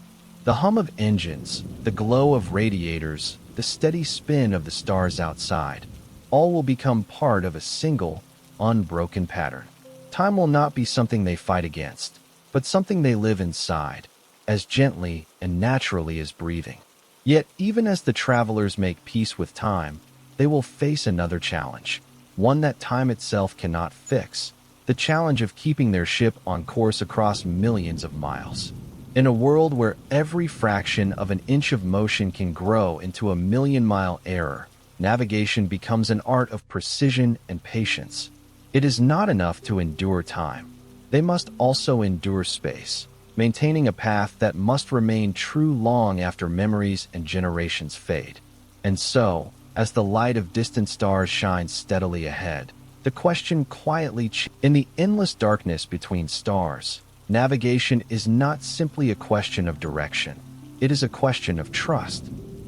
The hum of engines, the glow of radiators, the steady spin of the stars outside, all will become part of a single, unbroken pattern. Time will not be something they fight against, but something they live inside, as gently and naturally as breathing. Yet, even as the travelers make peace with time, they will face another challenge, one that time itself cannot fix, the challenge of keeping their ship on course across millions of miles. In a world where every fraction of an inch of motion can grow into a million-mile error, navigation becomes an art of precision and patience. It is not enough to endure time. They must also endure space, maintaining a path that must remain true long after memories and generations fade. And so, as the light of distant stars shines steadily ahead, the question quietly in the endless darkness between stars, navigation is not simply a question of direction. It is a question of trust.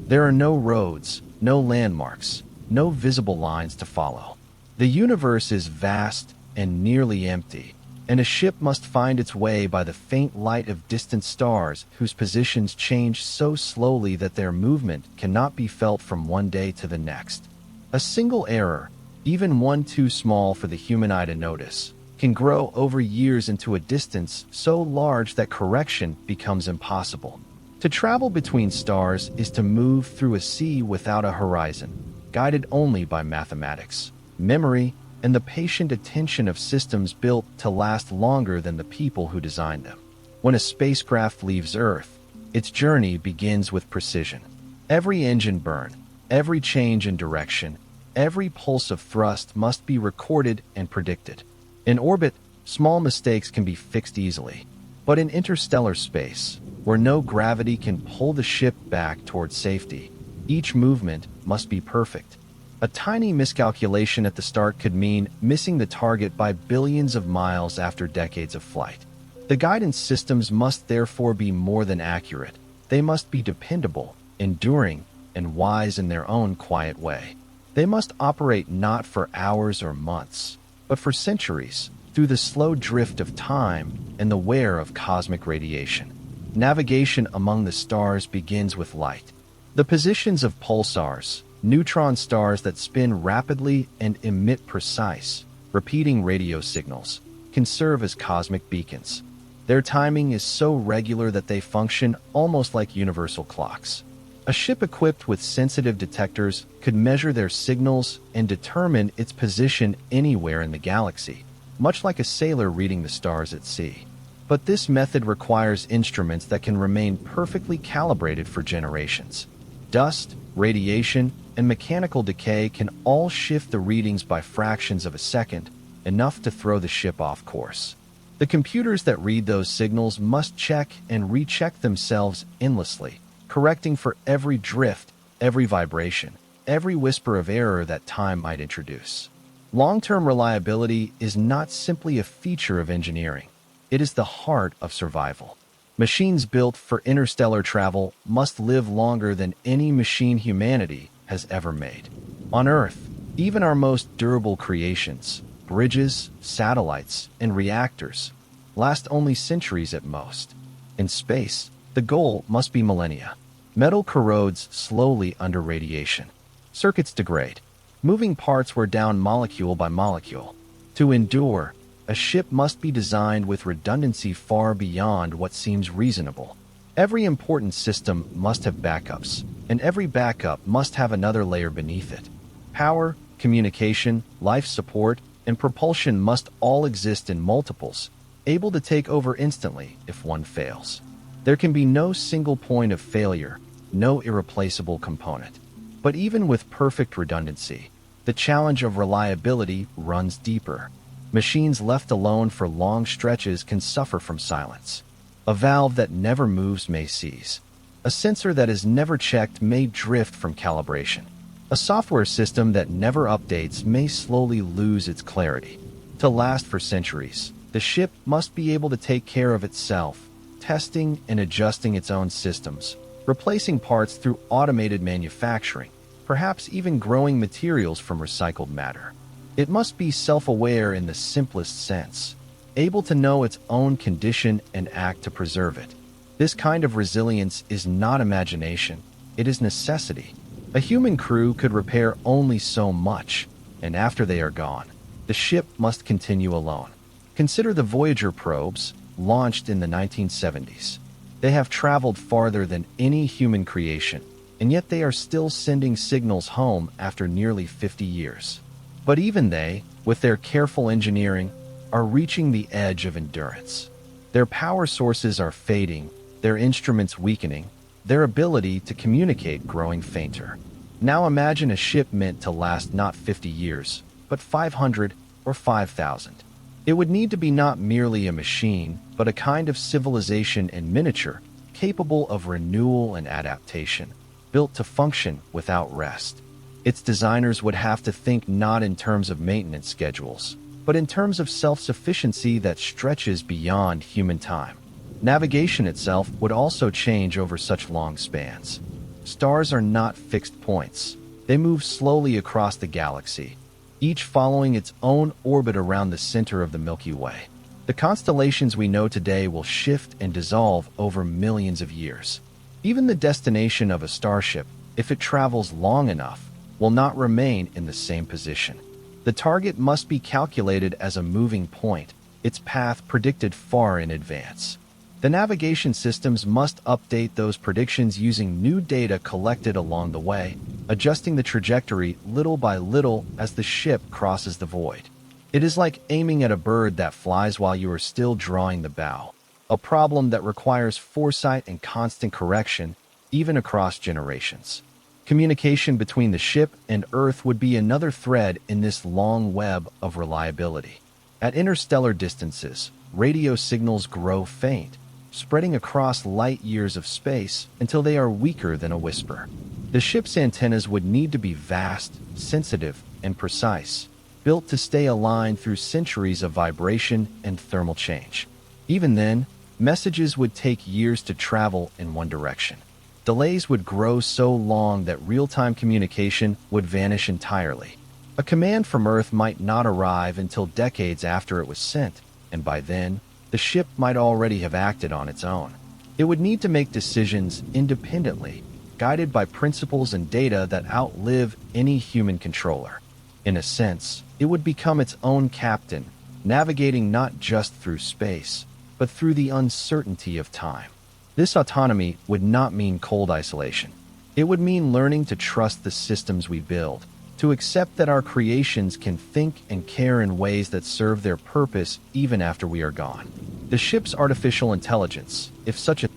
There are no roads, no landmarks, no visible lines to follow. The universe is vast and nearly empty, and a ship must find its way by the faint light of distant stars whose positions change so slowly that their movement cannot be felt from one day to the next. A single error, even one too small for the human eye to notice, can grow over years into a distance so large that correction becomes impossible. To travel between stars is to move through a sea without a horizon, guided only by mathematics, memory, and the patient attention of systems built to last longer than the people who designed them. When a spacecraft leaves Earth, its journey begins with precision. Every engine burn, every change in direction, every pulse of thrust must be recorded and predicted. In orbit, small mistakes can be fixed easily. But in interstellar space, where no gravity can pull the ship back toward safety, each movement must be perfect. A tiny miscalculation at the start could mean missing the target by billions of miles after decades of flight. The guidance systems must therefore be more than accurate. They must be dependable, enduring, and wise in their own quiet way. They must operate not for hours or months, but for centuries, through the slow drift of time and the wear of cosmic radiation. Navigation among the stars begins with light. The positions of pulsars, neutron stars that spin rapidly and emit precise, repeating radio signals, can serve as cosmic beacons. Their timing is so regular that they function almost like universal clocks. A ship equipped with sensitive detectors could measure their signals and determine its position anywhere in the galaxy, much like a sailor reading the stars at sea. But this method requires instruments that can remain perfectly calibrated for generations. Dust, radiation, and mechanical decay can all shift the readings by fractions of a second, enough to throw the ship off course. The computers that read those signals must check and recheck themselves endlessly, correcting for every drift, every vibration, every whisper of error that time might introduce. Long-term reliability is not simply a feature of engineering. It is the heart of survival. Machines built for interstellar travel must live longer than any machine humanity has ever made. On Earth, even our most durable creations, bridges, satellites, and reactors, last only centuries at most. In space, the goal must be millennia. Metal corrodes slowly under radiation. Circuits degrade. Moving parts wear down molecule by molecule. To endure, a ship must be designed with redundancy far beyond what seems reasonable. Every important system must have backups, and every backup must have another layer beneath it. Power, communication, life support, and propulsion must all exist in multiples, able to take over instantly if one fails. There can be no single point of failure, no irreplaceable component. But even with perfect redundancy, the challenge of reliability runs deeper. Machines left alone for long stretches can suffer from silence. A valve that never moves may seize. A sensor that is never checked may drift from calibration. A software system that never updates may slowly lose its clarity. To last for centuries, the ship must be able to take care of itself, testing and adjusting its own systems, replacing parts through automated manufacturing, perhaps even growing materials from recycled matter. It must be self-aware in the simplest sense, able to know its own condition and act to preserve it. This kind of resilience is not imagination, it is necessity. A human crew could repair only so much, and after they are gone, the ship must continue alone. Consider the Voyager probes, launched in the 1970s. They have traveled farther than any human creation, and yet they are still sending signals home after nearly 50 years. But even they, with their careful engineering, are reaching the edge of endurance. Their power sources are fading, their instruments weakening, their ability to communicate growing fainter. Now imagine a ship meant to last not 50 years, but 500 or 5,000. It would need to be not merely a machine, but a kind of civilization in miniature, capable of renewal and adaptation, built to function without rest. Its designers would have to think not in terms of maintenance schedules, but in terms of self-sufficiency that stretches beyond human time. Navigation itself would also change over such long spans. Stars are not fixed points. They move slowly across the galaxy, each following its own orbit around the center of the Milky Way. The constellations we know today will shift and dissolve over millions of years. Even the destination of a starship, if it travels long enough, will not remain in the same position. The target must be calculated as a moving point, its path predicted far in advance. The navigation systems must update those predictions using new data collected along the way, adjusting the trajectory little by little as the ship crosses the void. It is like aiming at a bird that flies while you are still drawing the bow, a problem that requires foresight and constant correction, even across generations. Communication between the ship and Earth would be another thread in this long web of reliability. At interstellar distances, radio signals grow faint, spreading across light years of space until they are weaker than a whisper. The ship's antennas would need to be vast, sensitive, and precise, built to stay aligned through centuries of vibration and thermal change. Even then, messages would take years to travel in one direction. Delays would grow so long that real-time communication would vanish entirely. A command from Earth might not arrive until decades after it was sent, and by then, the ship might already have acted on its own. It would need to make decisions independently, guided by principles and data that outlive any human controller. In a sense, it would become its own captain, navigating not just through space, but through the uncertainty of time. This autonomy would not mean cold isolation. It would mean learning to trust the systems we build, to accept that our creations can think and care in ways that serve their purpose even after we are gone. The ship's artificial intelligence,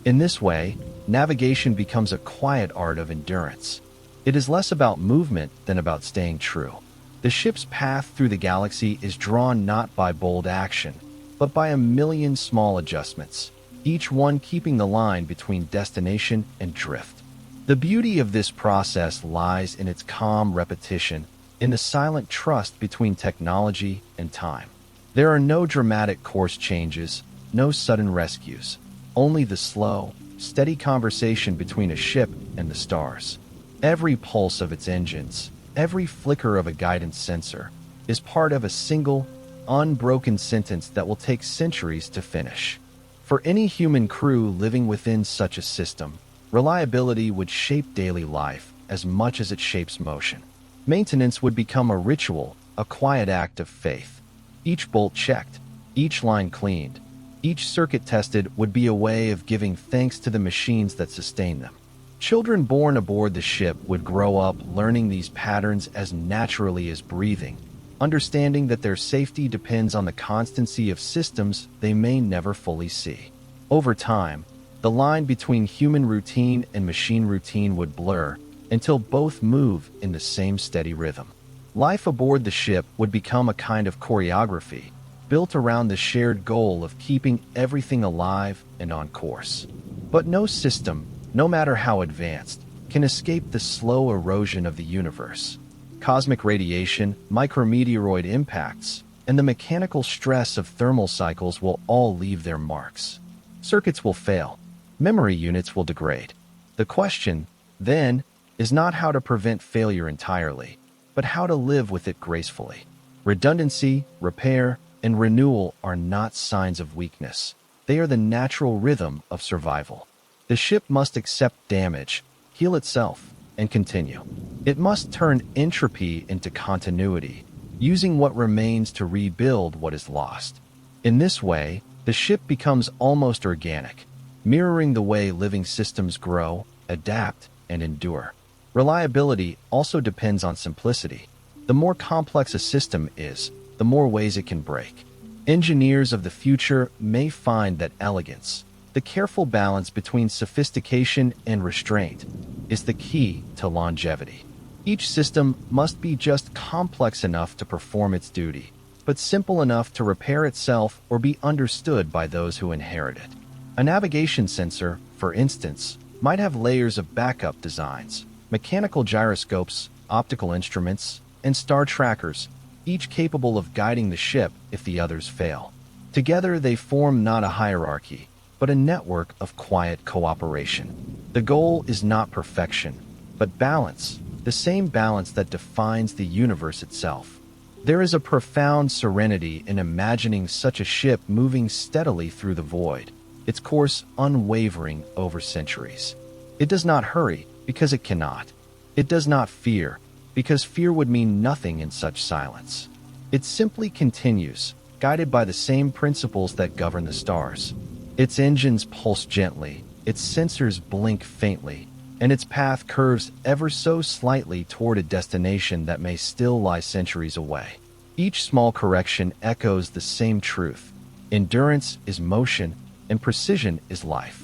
in this way, navigation becomes a quiet art of endurance. It is less about movement than about staying true. The ship's path through the galaxy is drawn not by bold action, but by a million small adjustments, each one keeping the line between destination and drift. The beauty of this process lies in its calm repetition, in the silent trust between technology and time. There are no dramatic course changes, no sudden rescues, only the slow, steady conversation between a ship and the stars. Every pulse of its engines, every flicker of a guidance sensor, is part of a single, unbroken sentence that will take centuries to finish. For any human crew living within such a system, reliability would shape daily life as much as it shapes motion. Maintenance would become a ritual, a quiet act of faith. Each bolt checked, each line cleaned, each circuit tested would be a way of giving thanks to the machines that sustain them. Children born aboard the ship would grow up learning these patterns as naturally as breathing, understanding that their safety depends on the constancy of systems they may never fully see. Over time, the line between human routine and machine routine would blur until both move in the same steady rhythm. Life aboard the ship would become a kind of choreography, built around the shared goal of keeping everything alive and on course. But no system, no matter how advanced, can escape the slow erosion of the universe. Cosmic radiation, micrometeoroid impacts, and the mechanical stress of thermal cycles will all leave their marks. Circuits will fail. Memory units will degrade. The question, then, is not how to prevent failure entirely, but how to live with it gracefully. Redundancy, repair, and renewal are not signs of weakness. They are the natural rhythm of survival. The ship must accept damage, heal itself, and continue. It must turn entropy into continuity, using what remains to rebuild what is lost. In this way, the ship becomes almost organic, mirroring the way living systems grow, adapt, and endure. Reliability also depends on simplicity. The more complex a system is, the more ways it can break. Engineers of the future may find that elegance, the careful balance between sophistication and restraint, is the key to longevity. Each system must be just complex enough to perform its duty, but simple enough to repair itself or be understood by those who inherit it. A navigation sensor, for instance, might have layers of backup designs, mechanical gyroscopes, optical instruments, and star trackers, each capable of guiding the ship if the others fail. Together they form not a hierarchy, but a network of quiet cooperation. The goal is not perfection, but balance, the same balance that defines the universe itself. There is a profound serenity in imagining such a ship moving steadily through the void, its course unwavering over centuries. It does not hurry, because it cannot. It does not fear, because fear would mean nothing in such silence. It simply continues, guided by the same principles that govern the stars. Its engines pulse gently, its sensors blink faintly, and its path curves ever so slightly toward a destination that may still lie centuries away. Each small correction echoes the same truth. Endurance is motion, and precision is life.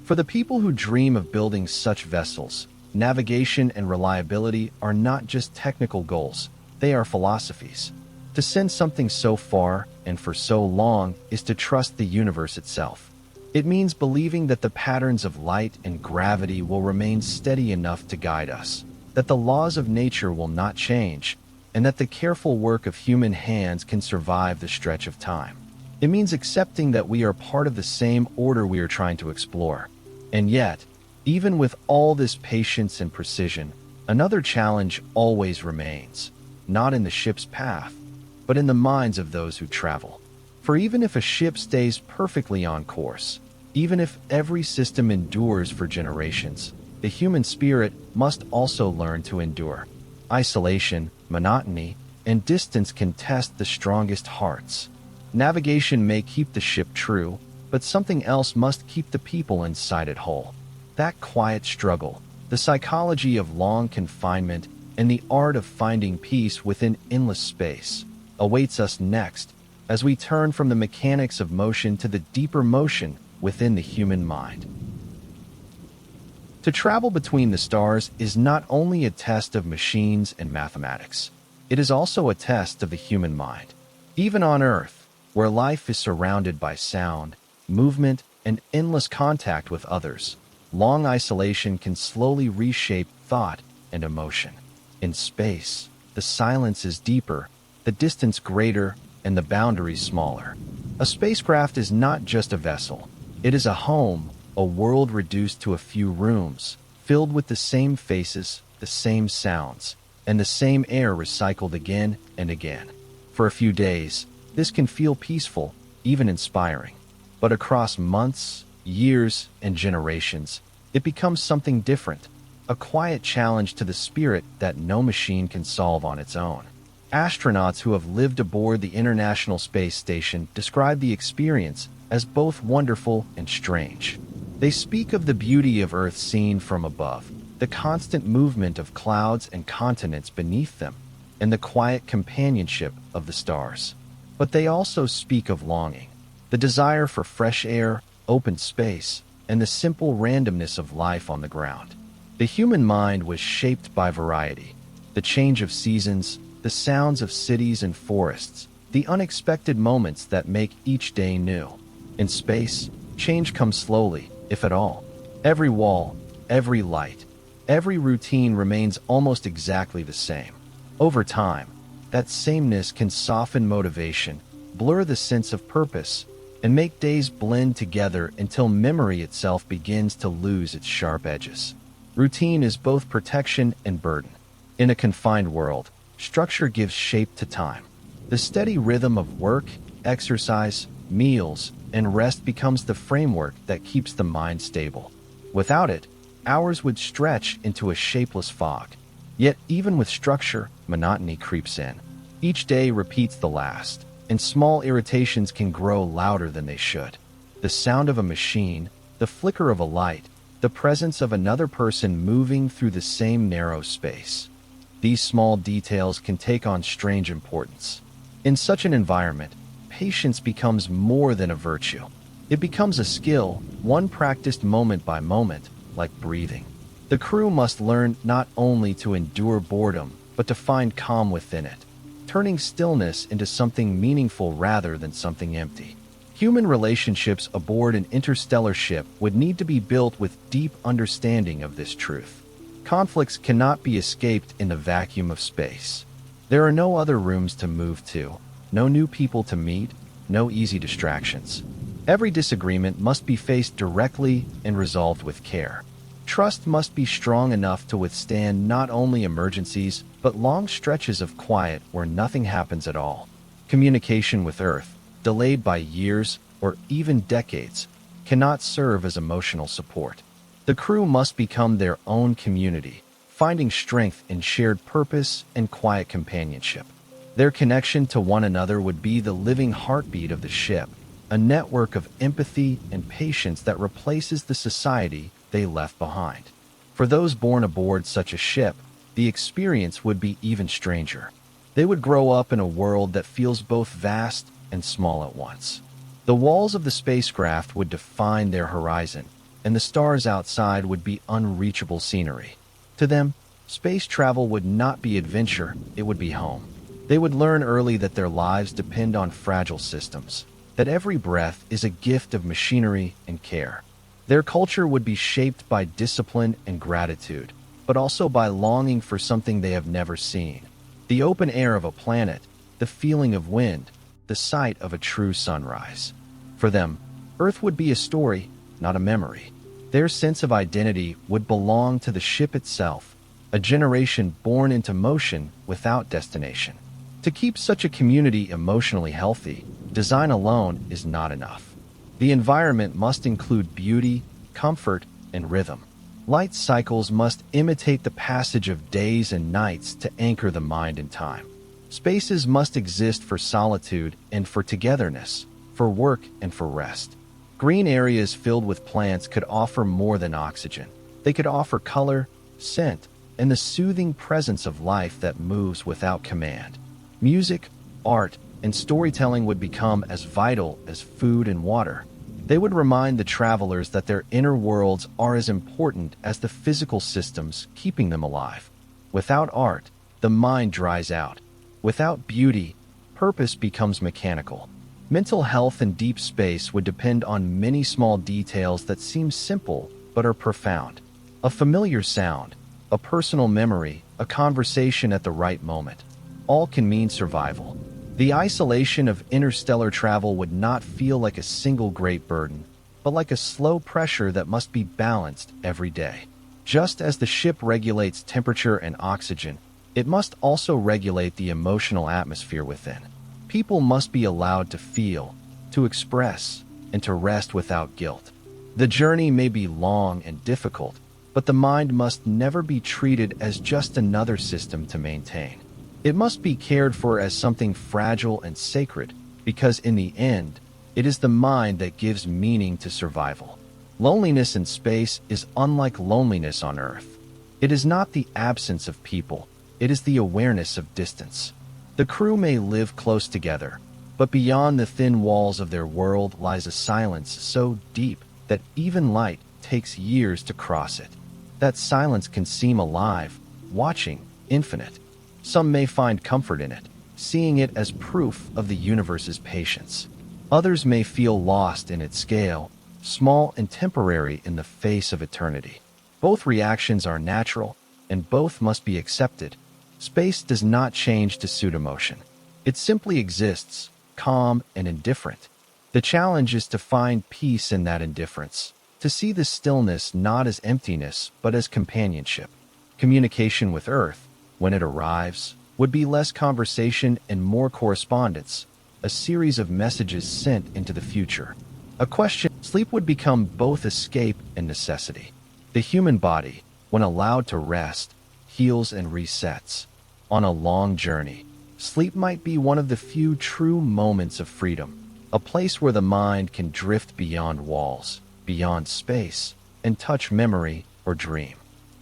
For the people who dream of building such vessels, navigation and reliability are not just technical goals, they are philosophies. To send something so far and for so long is to trust the universe itself. It means believing that the patterns of light and gravity will remain steady enough to guide us, that the laws of nature will not change, and that the careful work of human hands can survive the stretch of time. It means accepting that we are part of the same order we are trying to explore. And yet, even with all this patience and precision, another challenge always remains, not in the ship's path, but in the minds of those who travel. For even if a ship stays perfectly on course, even if every system endures for generations, the human spirit must also learn to endure. Isolation, monotony, and distance can test the strongest hearts. Navigation may keep the ship true, but something else must keep the people inside it whole. That quiet struggle, the psychology of long confinement, and the art of finding peace within endless space, awaits us next as we turn from the mechanics of motion to the deeper motion within the human mind. To travel between the stars is not only a test of machines and mathematics, it is also a test of the human mind. Even on Earth, where life is surrounded by sound, movement, and endless contact with others, long isolation can slowly reshape thought and emotion. In space, the silence is deeper, the distance greater, and the boundaries smaller. A spacecraft is not just a vessel. It is a home, a world reduced to a few rooms, filled with the same faces, the same sounds, and the same air recycled again and again. For a few days, this can feel peaceful, even inspiring. But across months, years, and generations, it becomes something different, a quiet challenge to the spirit that no machine can solve on its own. Astronauts who have lived aboard the International Space Station describe the experience as both wonderful and strange. They speak of the beauty of Earth seen from above, the constant movement of clouds and continents beneath them, and the quiet companionship of the stars. But they also speak of longing, the desire for fresh air, open space, and the simple randomness of life on the ground. The human mind was shaped by variety, the change of seasons, the sounds of cities and forests, the unexpected moments that make each day new. In space, change comes slowly, if at all. Every wall, every light, every routine remains almost exactly the same. Over time, that sameness can soften motivation, blur the sense of purpose, and make days blend together until memory itself begins to lose its sharp edges. Routine is both protection and burden. In a confined world, structure gives shape to time. The steady rhythm of work, exercise, meals, and rest becomes the framework that keeps the mind stable. Without it, hours would stretch into a shapeless fog. Yet even with structure, monotony creeps in. Each day repeats the last, and small irritations can grow louder than they should. The sound of a machine, the flicker of a light, the presence of another person moving through the same narrow space. These small details can take on strange importance. In such an environment, patience becomes more than a virtue. It becomes a skill, one practiced moment by moment, like breathing. The crew must learn not only to endure boredom, but to find calm within it, turning stillness into something meaningful rather than something empty. Human relationships aboard an interstellar ship would need to be built with deep understanding of this truth. Conflicts cannot be escaped in the vacuum of space. There are no other rooms to move to, no new people to meet, no easy distractions. Every disagreement must be faced directly and resolved with care. Trust must be strong enough to withstand not only emergencies, but long stretches of quiet where nothing happens at all. Communication with Earth, delayed by years or even decades, cannot serve as emotional support. The crew must become their own community, finding strength in shared purpose and quiet companionship. Their connection to one another would be the living heartbeat of the ship, a network of empathy and patience that replaces the society they left behind. For those born aboard such a ship, the experience would be even stranger. They would grow up in a world that feels both vast and small at once. The walls of the spacecraft would define their horizon, and the stars outside would be unreachable scenery. To them, space travel would not be adventure, it would be home. They would learn early that their lives depend on fragile systems, that every breath is a gift of machinery and care. Their culture would be shaped by discipline and gratitude, but also by longing for something they have never seen. The open air of a planet, the feeling of wind, the sight of a true sunrise. For them, Earth would be a story, not a memory. Their sense of identity would belong to the ship itself, a generation born into motion without destination. To keep such a community emotionally healthy, design alone is not enough. The environment must include beauty, comfort, and rhythm. Light cycles must imitate the passage of days and nights to anchor the mind in time. Spaces must exist for solitude and for togetherness, for work and for rest. Green areas filled with plants could offer more than oxygen. They could offer color, scent, and the soothing presence of life that moves without command. Music, art, and storytelling would become as vital as food and water. They would remind the travelers that their inner worlds are as important as the physical systems keeping them alive. Without art, the mind dries out. Without beauty, purpose becomes mechanical. Mental health in deep space would depend on many small details that seem simple but are profound. A familiar sound, a personal memory, a conversation at the right moment. All can mean survival. The isolation of interstellar travel would not feel like a single great burden, but like a slow pressure that must be balanced every day. Just as the ship regulates temperature and oxygen, it must also regulate the emotional atmosphere within. People must be allowed to feel, to express, and to rest without guilt. The journey may be long and difficult, but the mind must never be treated as just another system to maintain. It must be cared for as something fragile and sacred, because in the end, it is the mind that gives meaning to survival. Loneliness in space is unlike loneliness on Earth. It is not the absence of people, it is the awareness of distance. The crew may live close together, but beyond the thin walls of their world lies a silence so deep that even light takes years to cross it. That silence can seem alive, watching, infinite. Some may find comfort in it, seeing it as proof of the universe's patience. Others may feel lost in its scale, small and temporary in the face of eternity. Both reactions are natural, and both must be accepted. Space does not change to suit emotion. It simply exists, calm and indifferent. The challenge is to find peace in that indifference, to see the stillness not as emptiness but as companionship. Communication with Earth, when it arrives, would be less conversation and more correspondence, a series of messages sent into the future. A question. Sleep would become both escape and necessity. The human body, when allowed to rest, heals and resets. On a long journey, sleep might be one of the few true moments of freedom, a place where the mind can drift beyond walls, beyond space, and touch memory or dream.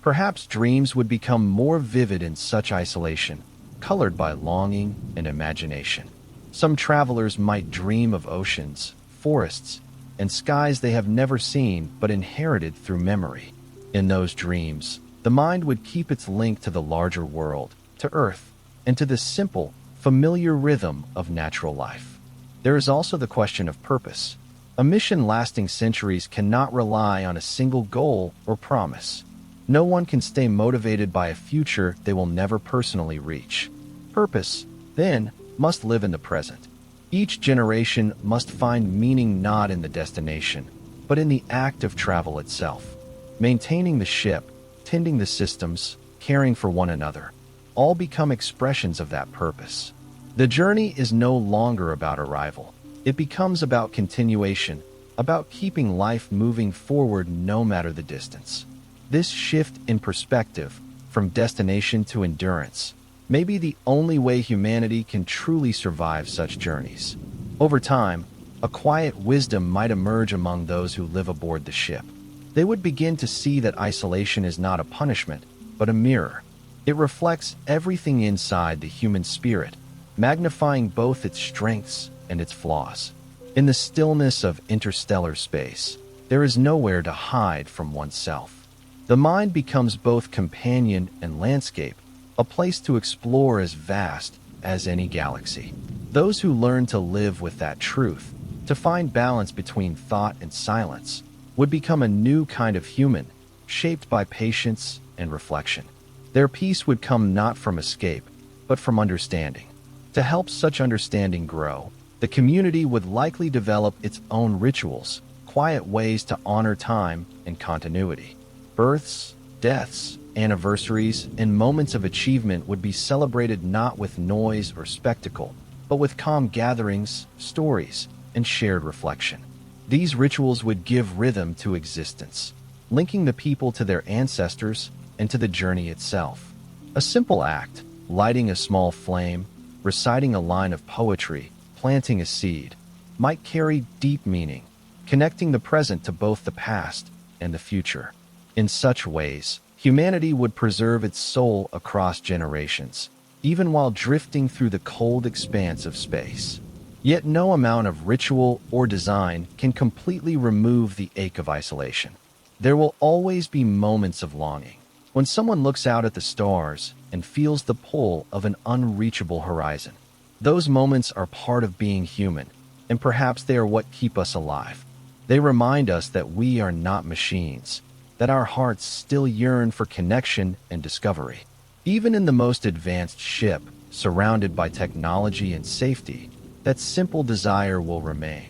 Perhaps dreams would become more vivid in such isolation, colored by longing and imagination. Some travelers might dream of oceans, forests, and skies they have never seen but inherited through memory. In those dreams, the mind would keep its link to the larger world, to Earth, and to the simple, familiar rhythm of natural life. There is also the question of purpose. A mission lasting centuries cannot rely on a single goal or promise. No one can stay motivated by a future they will never personally reach. Purpose, then, must live in the present. Each generation must find meaning not in the destination, but in the act of travel itself. Maintaining the ship, tending the systems, caring for one another, all become expressions of that purpose. The journey is no longer about arrival. It becomes about continuation, about keeping life moving forward no matter the distance. This shift in perspective, from destination to endurance, may be the only way humanity can truly survive such journeys. Over time, a quiet wisdom might emerge among those who live aboard the ship. They would begin to see that isolation is not a punishment, but a mirror. It reflects everything inside the human spirit, magnifying both its strengths and its flaws. In the stillness of interstellar space, there is nowhere to hide from oneself. The mind becomes both companion and landscape, a place to explore as vast as any galaxy. Those who learn to live with that truth, to find balance between thought and silence, would become a new kind of human, shaped by patience and reflection. Their peace would come not from escape, but from understanding. To help such understanding grow, the community would likely develop its own rituals, quiet ways to honor time and continuity. Births, deaths, anniversaries, and moments of achievement would be celebrated not with noise or spectacle, but with calm gatherings, stories, and shared reflection. These rituals would give rhythm to existence, linking the people to their ancestors and to the journey itself. A simple act, lighting a small flame, reciting a line of poetry, planting a seed, might carry deep meaning, connecting the present to both the past and the future. In such ways, humanity would preserve its soul across generations, even while drifting through the cold expanse of space. Yet no amount of ritual or design can completely remove the ache of isolation. There will always be moments of longing, when someone looks out at the stars and feels the pull of an unreachable horizon. Those moments are part of being human, and perhaps they are what keep us alive. They remind us that we are not machines, that our hearts still yearn for connection and discovery. Even in the most advanced ship, surrounded by technology and safety, that simple desire will remain.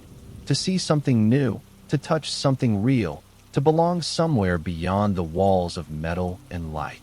To see something new, to touch something real, to belong somewhere beyond the walls of metal and light.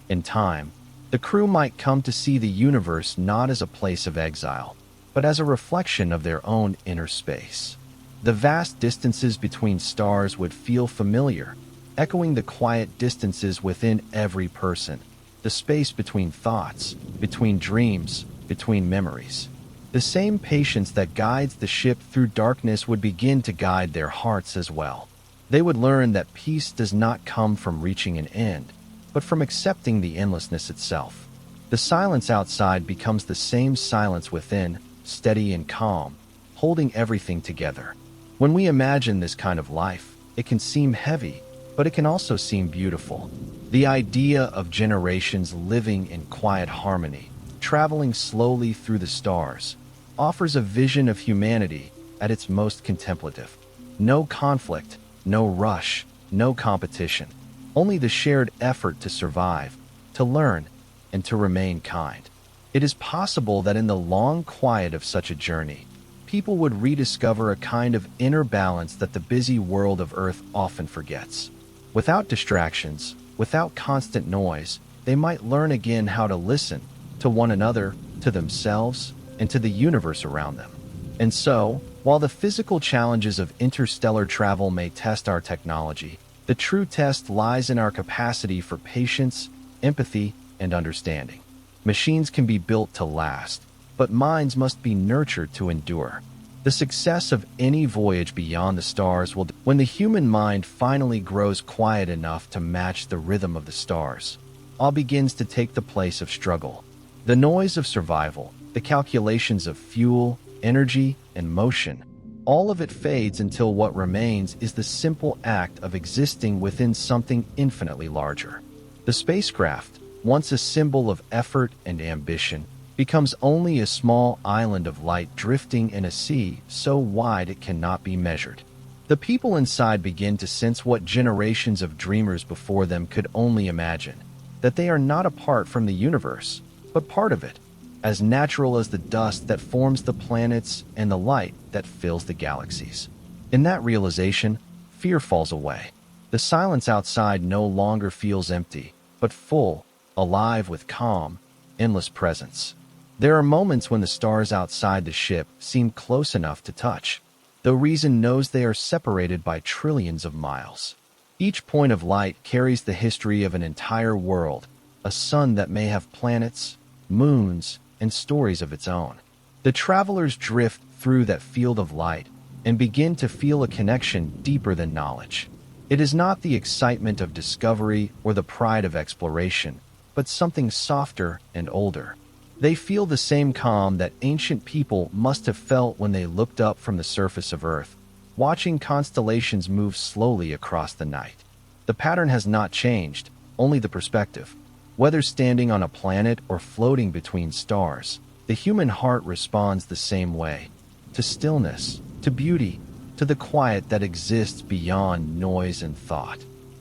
In time, the crew might come to see the universe not as a place of exile, but as a reflection of their own inner space. The vast distances between stars would feel familiar, echoing the quiet distances within every person, the space between thoughts, between dreams, between memories. The same patience that guides the ship through darkness would begin to guide their hearts as well. They would learn that peace does not come from reaching an end, but from accepting the endlessness itself. The silence outside becomes the same silence within, steady and calm, holding everything together. When we imagine this kind of life, it can seem heavy, but it can also seem beautiful. The idea of generations living in quiet harmony, traveling slowly through the stars, offers a vision of humanity at its most contemplative. No conflict, no rush, no competition, only the shared effort to survive, to learn, and to remain kind. It is possible that in the long quiet of such a journey, people would rediscover a kind of inner balance that the busy world of Earth often forgets. Without distractions, without constant noise, they might learn again how to listen to one another, to themselves, and to the universe around them. And so, while the physical challenges of interstellar travel may test our technology, the true test lies in our capacity for patience, empathy, and understanding. Machines can be built to last, but minds must be nurtured to endure. The success of any voyage beyond the stars will, when the human mind finally grows quiet enough to match the rhythm of the stars, all begins to take the place of struggle. The noise of survival, the calculations of fuel, energy, and motion, all of it fades until what remains is the simple act of existing within something infinitely larger. The spacecraft, once a symbol of effort and ambition, becomes only a small island of light drifting in a sea so wide it cannot be measured. The people inside begin to sense what generations of dreamers before them could only imagine, that they are not apart from the universe, but part of it, as natural as the dust that forms the planets and the light that fills the galaxies. In that realization, fear falls away. The silence outside no longer feels empty, but full, alive with calm, endless presence. There are moments when the stars outside the ship seem close enough to touch, though reason knows they are separated by trillions of miles. Each point of light carries the history of an entire world, a sun that may have planets, moons, and stories of its own. The travelers drift through that field of light and begin to feel a connection deeper than knowledge. It is not the excitement of discovery or the pride of exploration, but something softer and older. They feel the same calm that ancient people must have felt when they looked up from the surface of Earth, watching constellations move slowly across the night. The pattern has not changed, only the perspective. Whether standing on a planet or floating between stars, the human heart responds the same way, to stillness, to beauty, to the quiet that exists beyond noise and thought.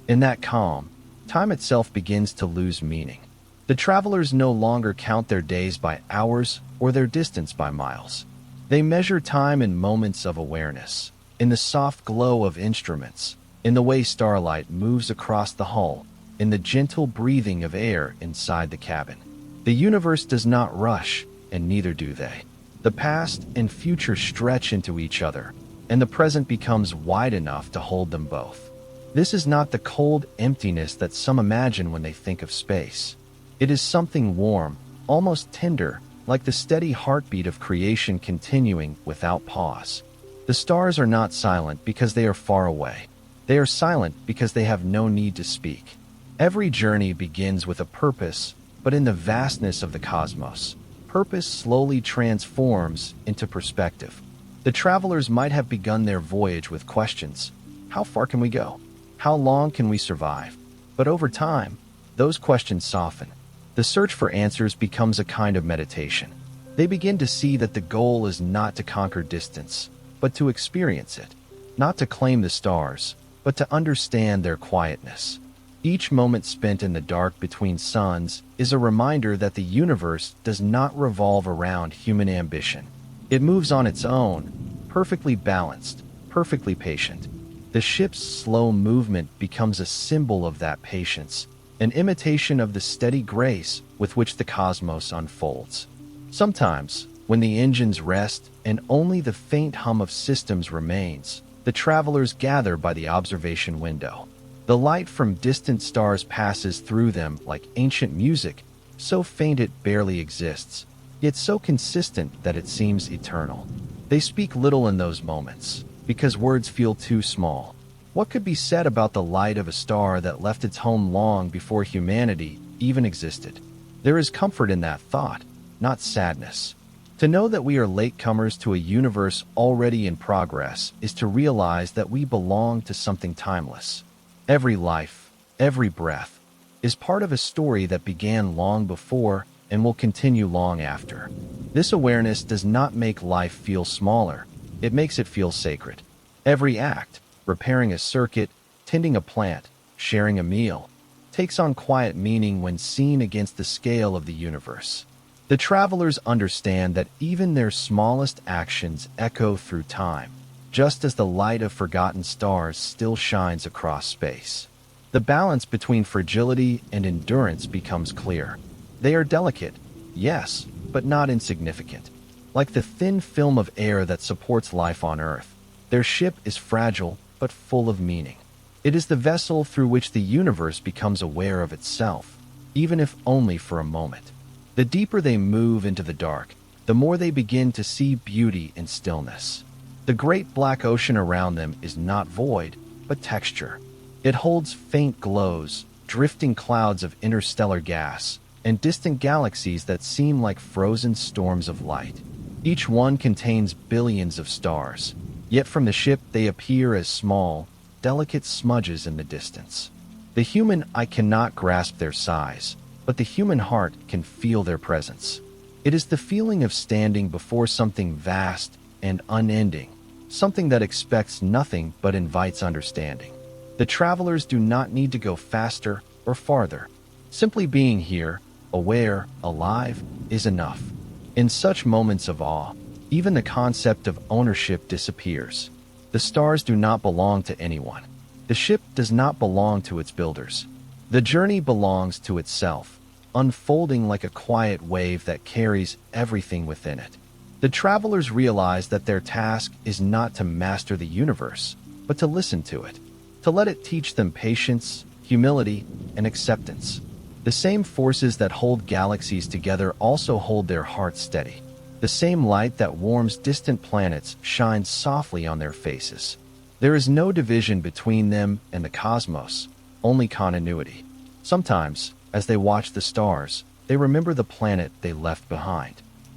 In that calm, time itself begins to lose meaning. The travelers no longer count their days by hours or their distance by miles. They measure time in moments of awareness, in the soft glow of instruments, in the way starlight moves across the hull, in the gentle breathing of air inside the cabin. The universe does not rush, and neither do they. The past and future stretch into each other, and the present becomes wide enough to hold them both. This is not the cold emptiness that some imagine when they think of space. It is something warm, almost tender, like the steady heartbeat of creation continuing without pause. The stars are not silent because they are far away. They are silent because they have no need to speak. Every journey begins with a purpose, but in the vastness of the cosmos, purpose slowly transforms into perspective. The travelers might have begun their voyage with questions. How far can we go? How long can we survive? But over time, those questions soften. The search for answers becomes a kind of meditation. They begin to see that the goal is not to conquer distance, but to experience it. Not to claim the stars, but to understand their quietness. Each moment spent in the dark between suns is a reminder that the universe does not revolve around human ambition. It moves on its own, perfectly balanced, perfectly patient. The ship's slow movement becomes a symbol of that patience, an imitation of the steady grace with which the cosmos unfolds. Sometimes, when the engines rest and only the faint hum of systems remains, the travelers gather by the observation window. The light from distant stars passes through them like ancient music, so faint it barely exists, yet so consistent that it seems eternal. They speak little in those moments, because words feel too small. What could be said about the light of a star that left its home long before humanity even existed? There is comfort in that thought, not sadness. To know that we are latecomers to a universe already in progress is to realize that we belong to something timeless. Every life, every breath, is part of a story that began long before and will continue long after. This awareness does not make life feel smaller, it makes it feel sacred. Every act, repairing a circuit, tending a plant, sharing a meal, takes on quiet meaning when seen against the scale of the universe. The travelers understand that even their smallest actions echo through time, just as the light of forgotten stars still shines across space. The balance between fragility and endurance becomes clear. They are delicate, yes, but not insignificant. Like the thin film of air that supports life on Earth, their ship is fragile but full of meaning. It is the vessel through which the universe becomes aware of itself, even if only for a moment. The deeper they move into the dark, the more they begin to see beauty in stillness. The great black ocean around them is not void, but texture. It holds faint glows, drifting clouds of interstellar gas, and distant galaxies that seem like frozen storms of light. Each one contains billions of stars, yet from the ship they appear as small, delicate smudges in the distance. The human eye cannot grasp their size, but the human heart can feel their presence. It is the feeling of standing before something vast and unending, something that expects nothing but invites understanding. The travelers do not need to go faster or farther. Simply being here, aware, alive, is enough. In such moments of awe, even the concept of ownership disappears. The stars do not belong to anyone. The ship does not belong to its builders. The journey belongs to itself, unfolding like a quiet wave that carries everything within it. The travelers realize that their task is not to master the universe, but to listen to it, to let it teach them patience, humility, and acceptance. The same forces that hold galaxies together also hold their hearts steady. The same light that warms distant planets shines softly on their faces. There is no division between them and the cosmos, only continuity. Sometimes, as they watch the stars, they remember the planet they left behind.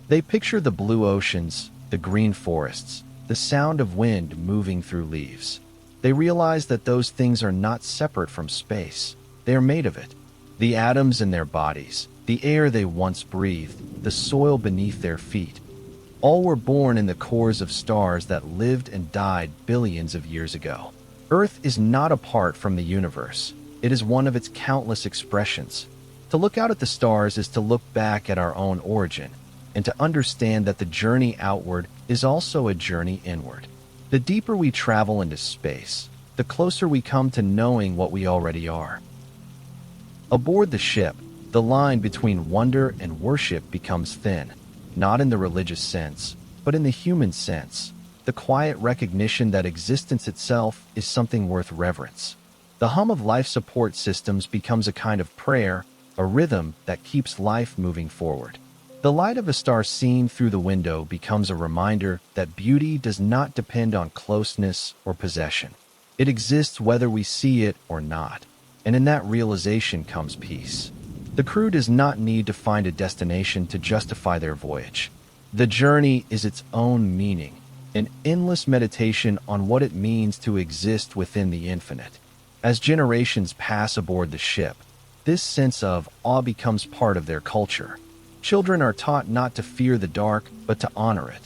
They picture the blue oceans, the green forests, the sound of wind moving through leaves. They realize that those things are not separate from space. They are made of it. The atoms in their bodies, the air they once breathed, the soil beneath their feet, all were born in the cores of stars that lived and died billions of years ago. Earth is not apart from the universe. It is one of its countless expressions. To look out at the stars is to look back at our own origin, and to understand that the journey outward is also a journey inward. The deeper we travel into space, the closer we come to knowing what we already are. Aboard the ship, the line between wonder and worship becomes thin, not in the religious sense, but in the human sense, the quiet recognition that existence itself is something worth reverence. The hum of life support systems becomes a kind of prayer, a rhythm that keeps life moving forward. The light of a star seen through the window becomes a reminder that beauty does not depend on closeness or possession. It exists whether we see it or not, and in that realization comes peace. The crew does not need to find a destination to justify their voyage. The journey is its own meaning, an endless meditation on what it means to exist within the infinite. As generations pass aboard the ship, this sense of awe becomes part of their culture. Children are taught not to fear the dark, but to honor it.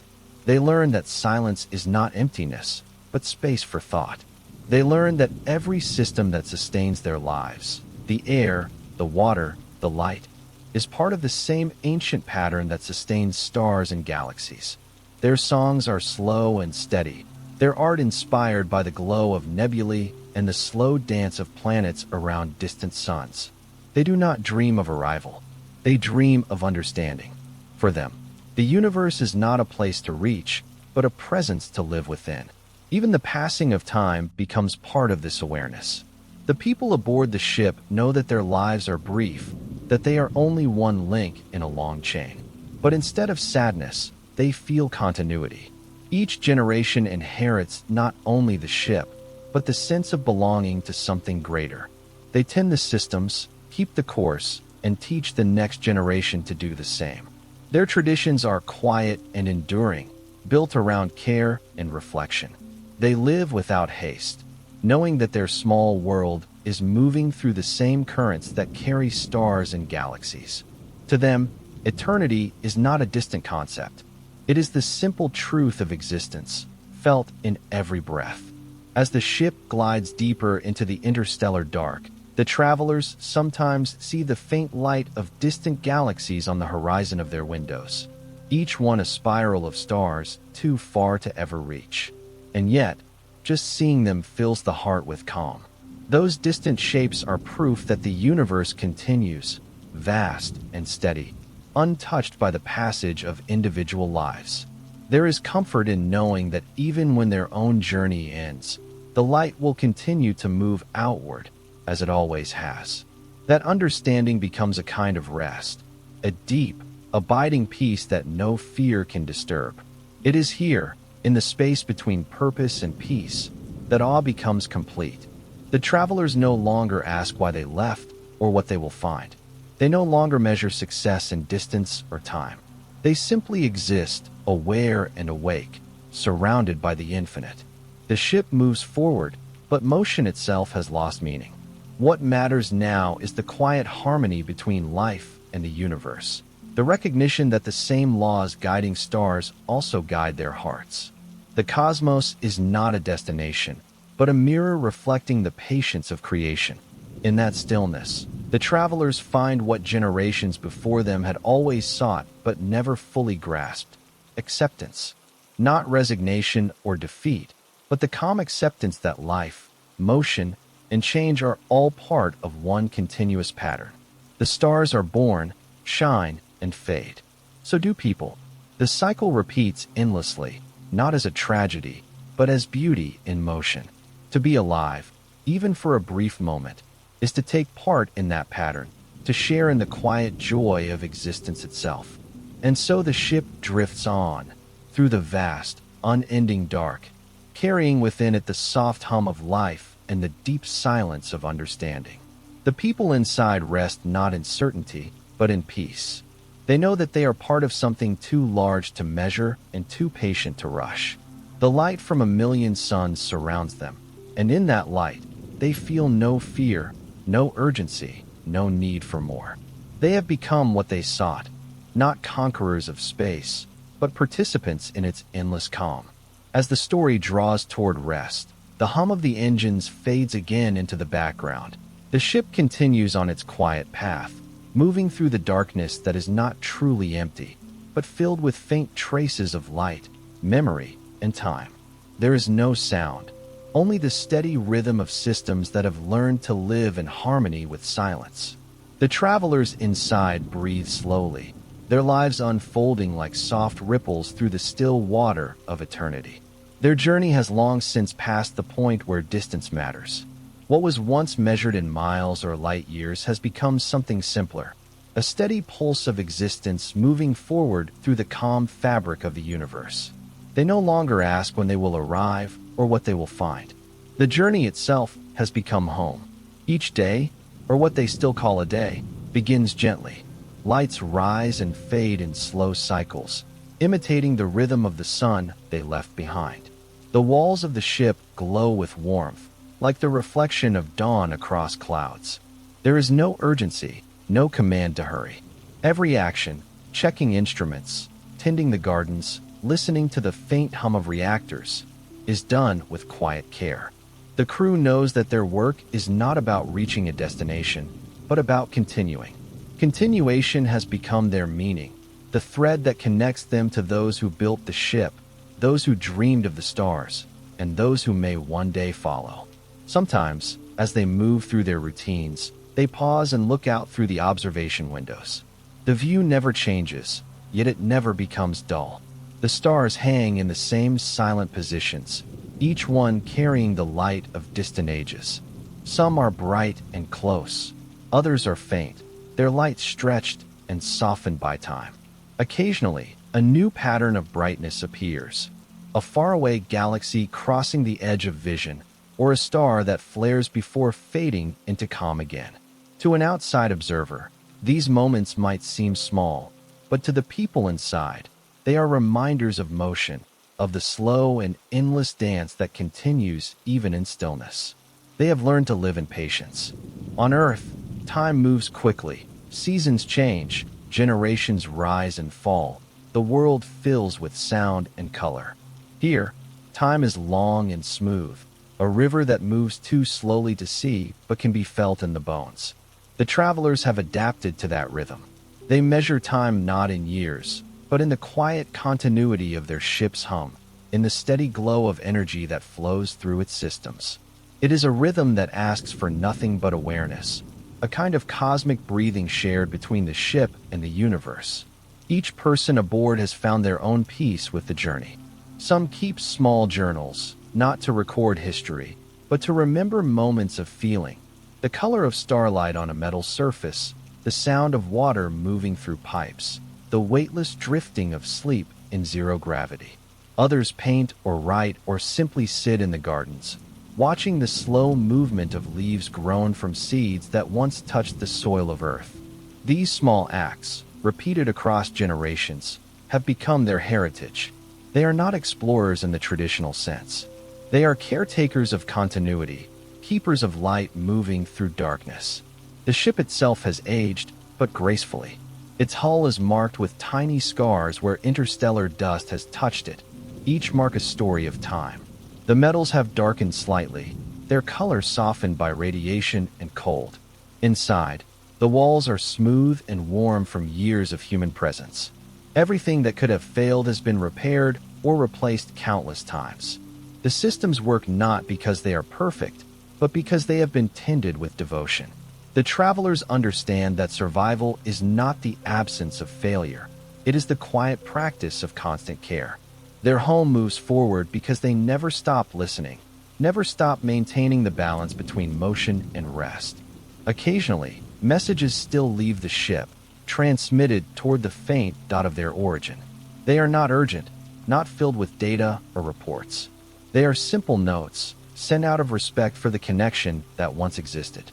They learn that silence is not emptiness, but space for thought. They learn that every system that sustains their lives, the air, the water, the light, is part of the same ancient pattern that sustains stars and galaxies. Their songs are slow and steady, their art inspired by the glow of nebulae and the slow dance of planets around distant suns. They do not dream of arrival. They dream of understanding. For them, the universe is not a place to reach, but a presence to live within. Even the passing of time becomes part of this awareness. The people aboard the ship know that their lives are brief, that they are only one link in a long chain. But instead of sadness, they feel continuity. Each generation inherits not only the ship, but the sense of belonging to something greater. They tend the systems, keep the course, and teach the next generation to do the same. Their traditions are quiet and enduring, built around care and reflection. They live without haste, knowing that their small world is moving through the same currents that carry stars and galaxies. To them, eternity is not a distant concept. It is the simple truth of existence, felt in every breath. As the ship glides deeper into the interstellar dark, the travelers sometimes see the faint light of distant galaxies on the horizon of their windows, each one a spiral of stars too far to ever reach. And yet, just seeing them fills the heart with calm. Those distant shapes are proof that the universe continues, vast and steady, untouched by the passage of individual lives. There is comfort in knowing that even when their own journey ends, the light will continue to move outward, as it always has. That understanding becomes a kind of rest, a deep, abiding peace that no fear can disturb. It is here, in the space between purpose and peace, that awe becomes complete. The travelers no longer ask why they left or what they will find. They no longer measure success in distance or time. They simply exist, aware and awake, surrounded by the infinite. The ship moves forward, but motion itself has lost meaning. What matters now is the quiet harmony between life and the universe, the recognition that the same laws guiding stars also guide their hearts. The cosmos is not a destination, but a mirror reflecting the patience of creation. In that stillness, the travelers find what generations before them had always sought but never fully grasped: acceptance. Not resignation or defeat, but the calm acceptance that life, motion, and change are all part of one continuous pattern. The stars are born, shine, and fade. So do people. The cycle repeats endlessly, not as a tragedy, but as beauty in motion. To be alive, even for a brief moment, is to take part in that pattern, to share in the quiet joy of existence itself. And so the ship drifts on, through the vast, unending dark, carrying within it the soft hum of life and the deep silence of understanding. The people inside rest not in certainty, but in peace. They know that they are part of something too large to measure and too patient to rush. The light from a million suns surrounds them, and in that light, they feel no fear, no urgency, no need for more. They have become what they sought, not conquerors of space, but participants in its endless calm. As the story draws toward rest, the hum of the engines fades again into the background. The ship continues on its quiet path, moving through the darkness that is not truly empty, but filled with faint traces of light, memory, and time. There is no sound, only the steady rhythm of systems that have learned to live in harmony with silence. The travelers inside breathe slowly, their lives unfolding like soft ripples through the still water of eternity. Their journey has long since passed the point where distance matters. What was once measured in miles or light years has become something simpler, a steady pulse of existence moving forward through the calm fabric of the universe. They no longer ask when they will arrive or what they will find. The journey itself has become home. Each day, or what they still call a day, begins gently. Lights rise and fade in slow cycles, imitating the rhythm of the sun they left behind. The walls of the ship glow with warmth, like the reflection of dawn across clouds. There is no urgency, no command to hurry. Every action, checking instruments, tending the gardens, listening to the faint hum of reactors, is done with quiet care. The crew knows that their work is not about reaching a destination, but about continuing. Continuation has become their meaning, the thread that connects them to those who built the ship, those who dreamed of the stars, and those who may one day follow. Sometimes, as they move through their routines, they pause and look out through the observation windows. The view never changes, yet it never becomes dull. The stars hang in the same silent positions, each one carrying the light of distant ages. Some are bright and close, others are faint, their light stretched and softened by time. Occasionally, a new pattern of brightness appears, a faraway galaxy crossing the edge of vision, or a star that flares before fading into calm again. To an outside observer, These moments might seem small, but to the people inside, they are reminders of motion, of the slow and endless dance that continues even in stillness. They have learned to live in patience. On Earth, time moves quickly, seasons change, generations rise and fall, the world fills with sound and color. Here, time is long and smooth, a river that moves too slowly to see but can be felt in the bones. The travelers have adapted to that rhythm. They measure time not in years, but in the quiet continuity of their ship's hum, in the steady glow of energy that flows through its systems. It is a rhythm that asks for nothing but awareness, a kind of cosmic breathing shared between the ship and the universe. Each person aboard has found their own peace with the journey. Some keep small journals, not to record history, but to remember moments of feeling. The color of starlight on a metal surface, the sound of water moving through pipes, the weightless drifting of sleep in zero gravity. Others paint or write or simply sit in the gardens, watching the slow movement of leaves grown from seeds that once touched the soil of Earth. These small acts, repeated across generations, have become their heritage. They are not explorers in the traditional sense. They are caretakers of continuity, keepers of light moving through darkness. The ship itself has aged, but gracefully. Its hull is marked with tiny scars where interstellar dust has touched it, each mark a story of time. The metals have darkened slightly, their color softened by radiation and cold. Inside, the walls are smooth and warm from years of human presence. Everything that could have failed has been repaired or replaced countless times. The systems work not because they are perfect, but because they have been tended with devotion. The travelers understand that survival is not the absence of failure. It is the quiet practice of constant care. Their home moves forward because they never stop listening, never stop maintaining the balance between motion and rest. Occasionally, messages still leave the ship, transmitted toward the faint dot of their origin. They are not urgent, not filled with data or reports. They are simple notes, sent out of respect for the connection that once existed.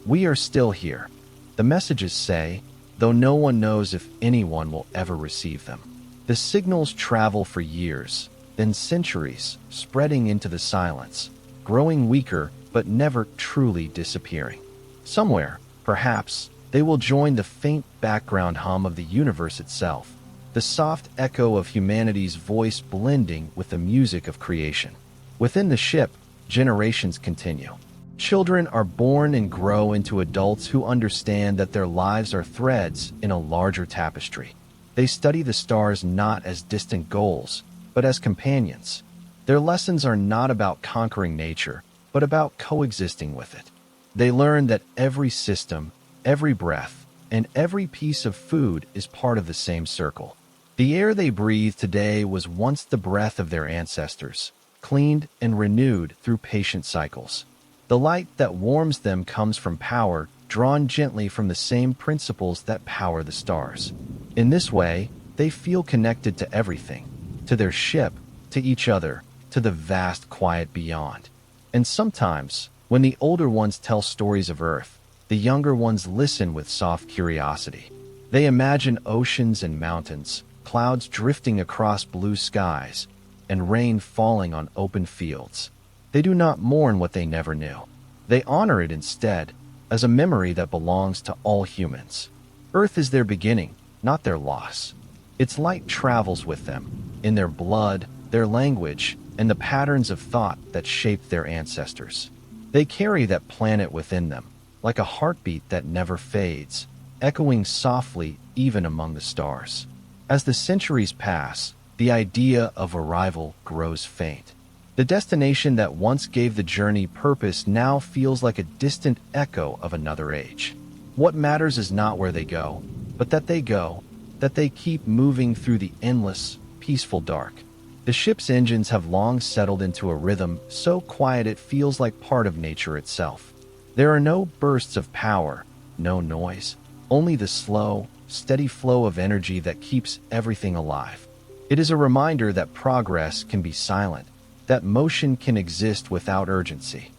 We are still here, the messages say, though no one knows if anyone will ever receive them. The signals travel for years, then centuries, spreading into the silence, growing weaker but never truly disappearing. Somewhere, perhaps, they will join the faint background hum of the universe itself, the soft echo of humanity's voice blending with the music of creation. Within the ship, generations continue. Children are born and grow into adults who understand that their lives are threads in a larger tapestry. They study the stars not as distant goals, but as companions. Their lessons are not about conquering nature, but about coexisting with it. They learn that every system, every breath, and every piece of food is part of the same circle. The air they breathe today was once the breath of their ancestors, cleaned and renewed through patient cycles. The light that warms them comes from power drawn gently from the same principles that power the stars. In this way, they feel connected to everything, to their ship, to each other, to the vast quiet beyond. And sometimes, when the older ones tell stories of Earth, the younger ones listen with soft curiosity. They imagine oceans and mountains, clouds drifting across blue skies, and rain falling on open fields. They do not mourn what they never knew. They honor it instead, as a memory that belongs to all humans. Earth is their beginning, not their loss. Its light travels with them, in their blood, their language, and the patterns of thought that shaped their ancestors. They carry that planet within them, like a heartbeat that never fades, echoing softly even among the stars. As the centuries pass, the idea of arrival grows faint. The destination that once gave the journey purpose now feels like a distant echo of another age. What matters is not where they go, but that they go, that they keep moving through the endless, peaceful dark. The ship's engines have long settled into a rhythm so quiet it feels like part of nature itself. There are no bursts of power, no noise, only the slow, steady flow of energy that keeps everything alive. It is a reminder that progress can be silent, that motion can exist without urgency.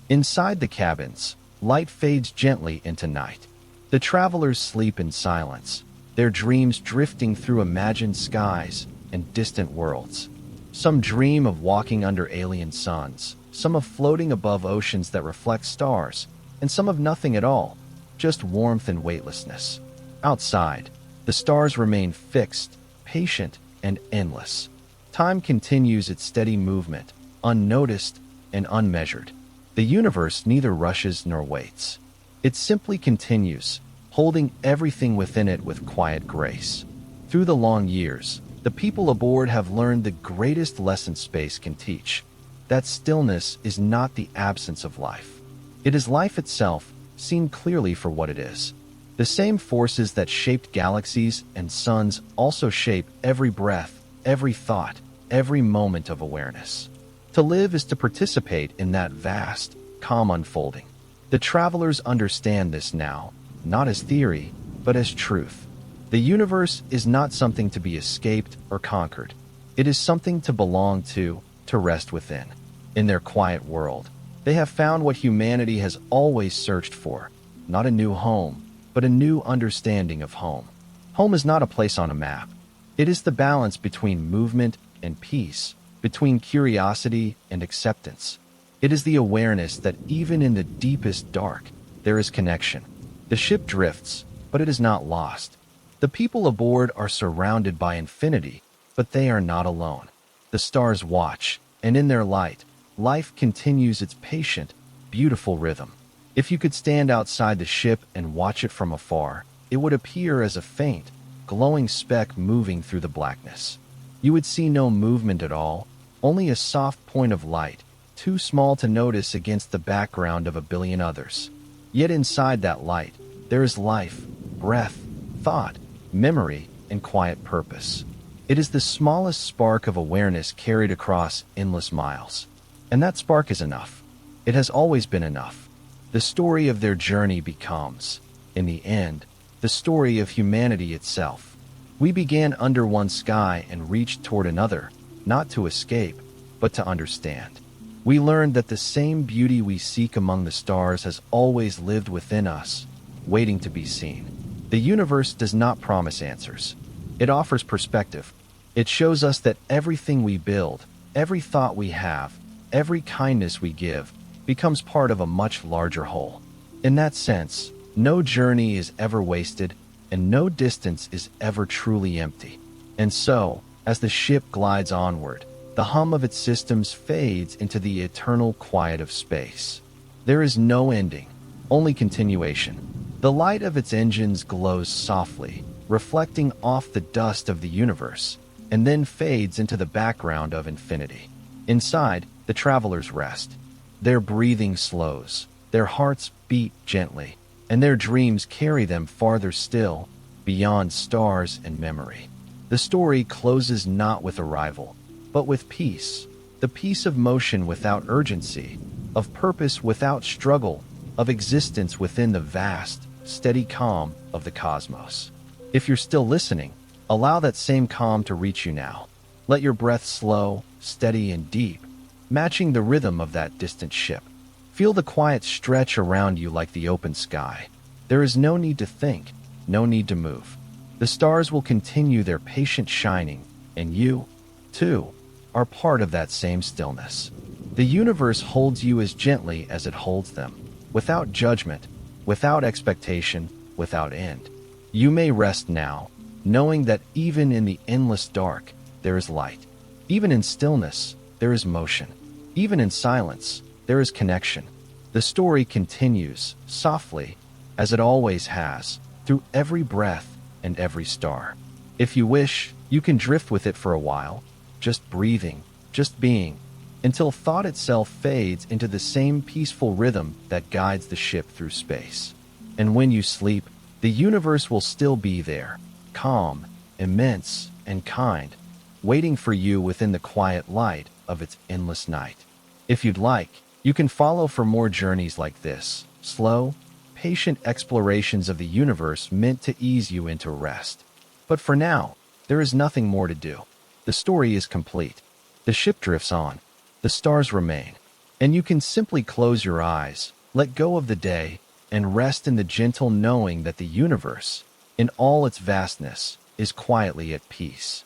Inside the cabins, light fades gently into night. The travelers sleep in silence, their dreams drifting through imagined skies and distant worlds. Some dream of walking under alien suns, some of floating above oceans that reflect stars, and some of nothing at all, just warmth and weightlessness. Outside, the stars remain fixed, patient, and endless. Time continues its steady movement, unnoticed and unmeasured. The universe neither rushes nor waits. It simply continues, holding everything within it with quiet grace. Through the long years, the people aboard have learned the greatest lesson space can teach: that stillness is not the absence of life. It is life itself, seen clearly for what it is. The same forces that shaped galaxies and suns also shape every breath, every thought, every moment of awareness. To live is to participate in that vast, calm unfolding. The travelers understand this now, not as theory, but as truth. The universe is not something to be escaped or conquered. It is something to belong to rest within. In their quiet world, they have found what humanity has always searched for: not a new home, but a new understanding of home. Home is not a place on a map. It is the balance between movement and peace, between curiosity and acceptance. It is the awareness that even in the deepest dark, there is connection. The ship drifts, but it is not lost. The people aboard are surrounded by infinity, but they are not alone. The stars watch, and in their light, life continues its patient, beautiful rhythm. If you could stand outside the ship and watch it from afar, it would appear as a faint, glowing speck moving through the blackness. You would see no movement at all, only a soft point of light, too small to notice against the background of a billion others. Yet inside that light, there is life, breath, thought, memory, and quiet purpose. It is the smallest spark of awareness carried across endless miles. And that spark is enough. It has always been enough. The story of their journey becomes, in the end, the story of humanity itself. We began under one sky and reached toward another, not to escape, but to understand. We learned that the same beauty we seek among the stars has always lived within us, waiting to be seen. The universe does not promise answers. It offers perspective. It shows us that everything we build, every thought we have, every kindness we give, becomes part of a much larger whole. In that sense, no journey is ever wasted, and no distance is ever truly empty. And so, as the ship glides onward, the hum of its systems fades into the eternal quiet of space. There is no ending, only continuation. The light of its engines glows softly, reflecting off the dust of the universe, and then fades into the background of infinity. Inside, the travelers rest. Their breathing slows, their hearts beat gently, and their dreams carry them farther still, beyond stars and memory. The story closes not with arrival, but with peace, the peace of motion without urgency, of purpose without struggle, of existence within the vast, steady calm of the cosmos. If you're still listening, allow that same calm to reach you now. Let your breath slow, steady, and deep, matching the rhythm of that distant ship. Feel the quiet stretch around you like the open sky. There is no need to think, no need to move. The stars will continue their patient shining, and you, too, are part of that same stillness. The universe holds you as gently as it holds them, without judgment, without expectation, without end. You may rest now, knowing that even in the endless dark, there is light. Even in stillness, there is motion. Even in silence, there is connection. The story continues, softly, as it always has, through every breath and every star. If you wish, you can drift with it for a while, just breathing, just being, until thought itself fades into the same peaceful rhythm that guides the ship through space. And when you sleep, the universe will still be there, calm, immense, and kind, waiting for you within the quiet light of its endless night. If you'd like, you can follow for more journeys like this, slow, patient explorations of the universe meant to ease you into rest. But for now, there is nothing more to do. The story is complete. The ship drifts on. The stars remain. And you can simply close your eyes, let go of the day, and rest in the gentle knowing that the universe, in all its vastness, is quietly at peace.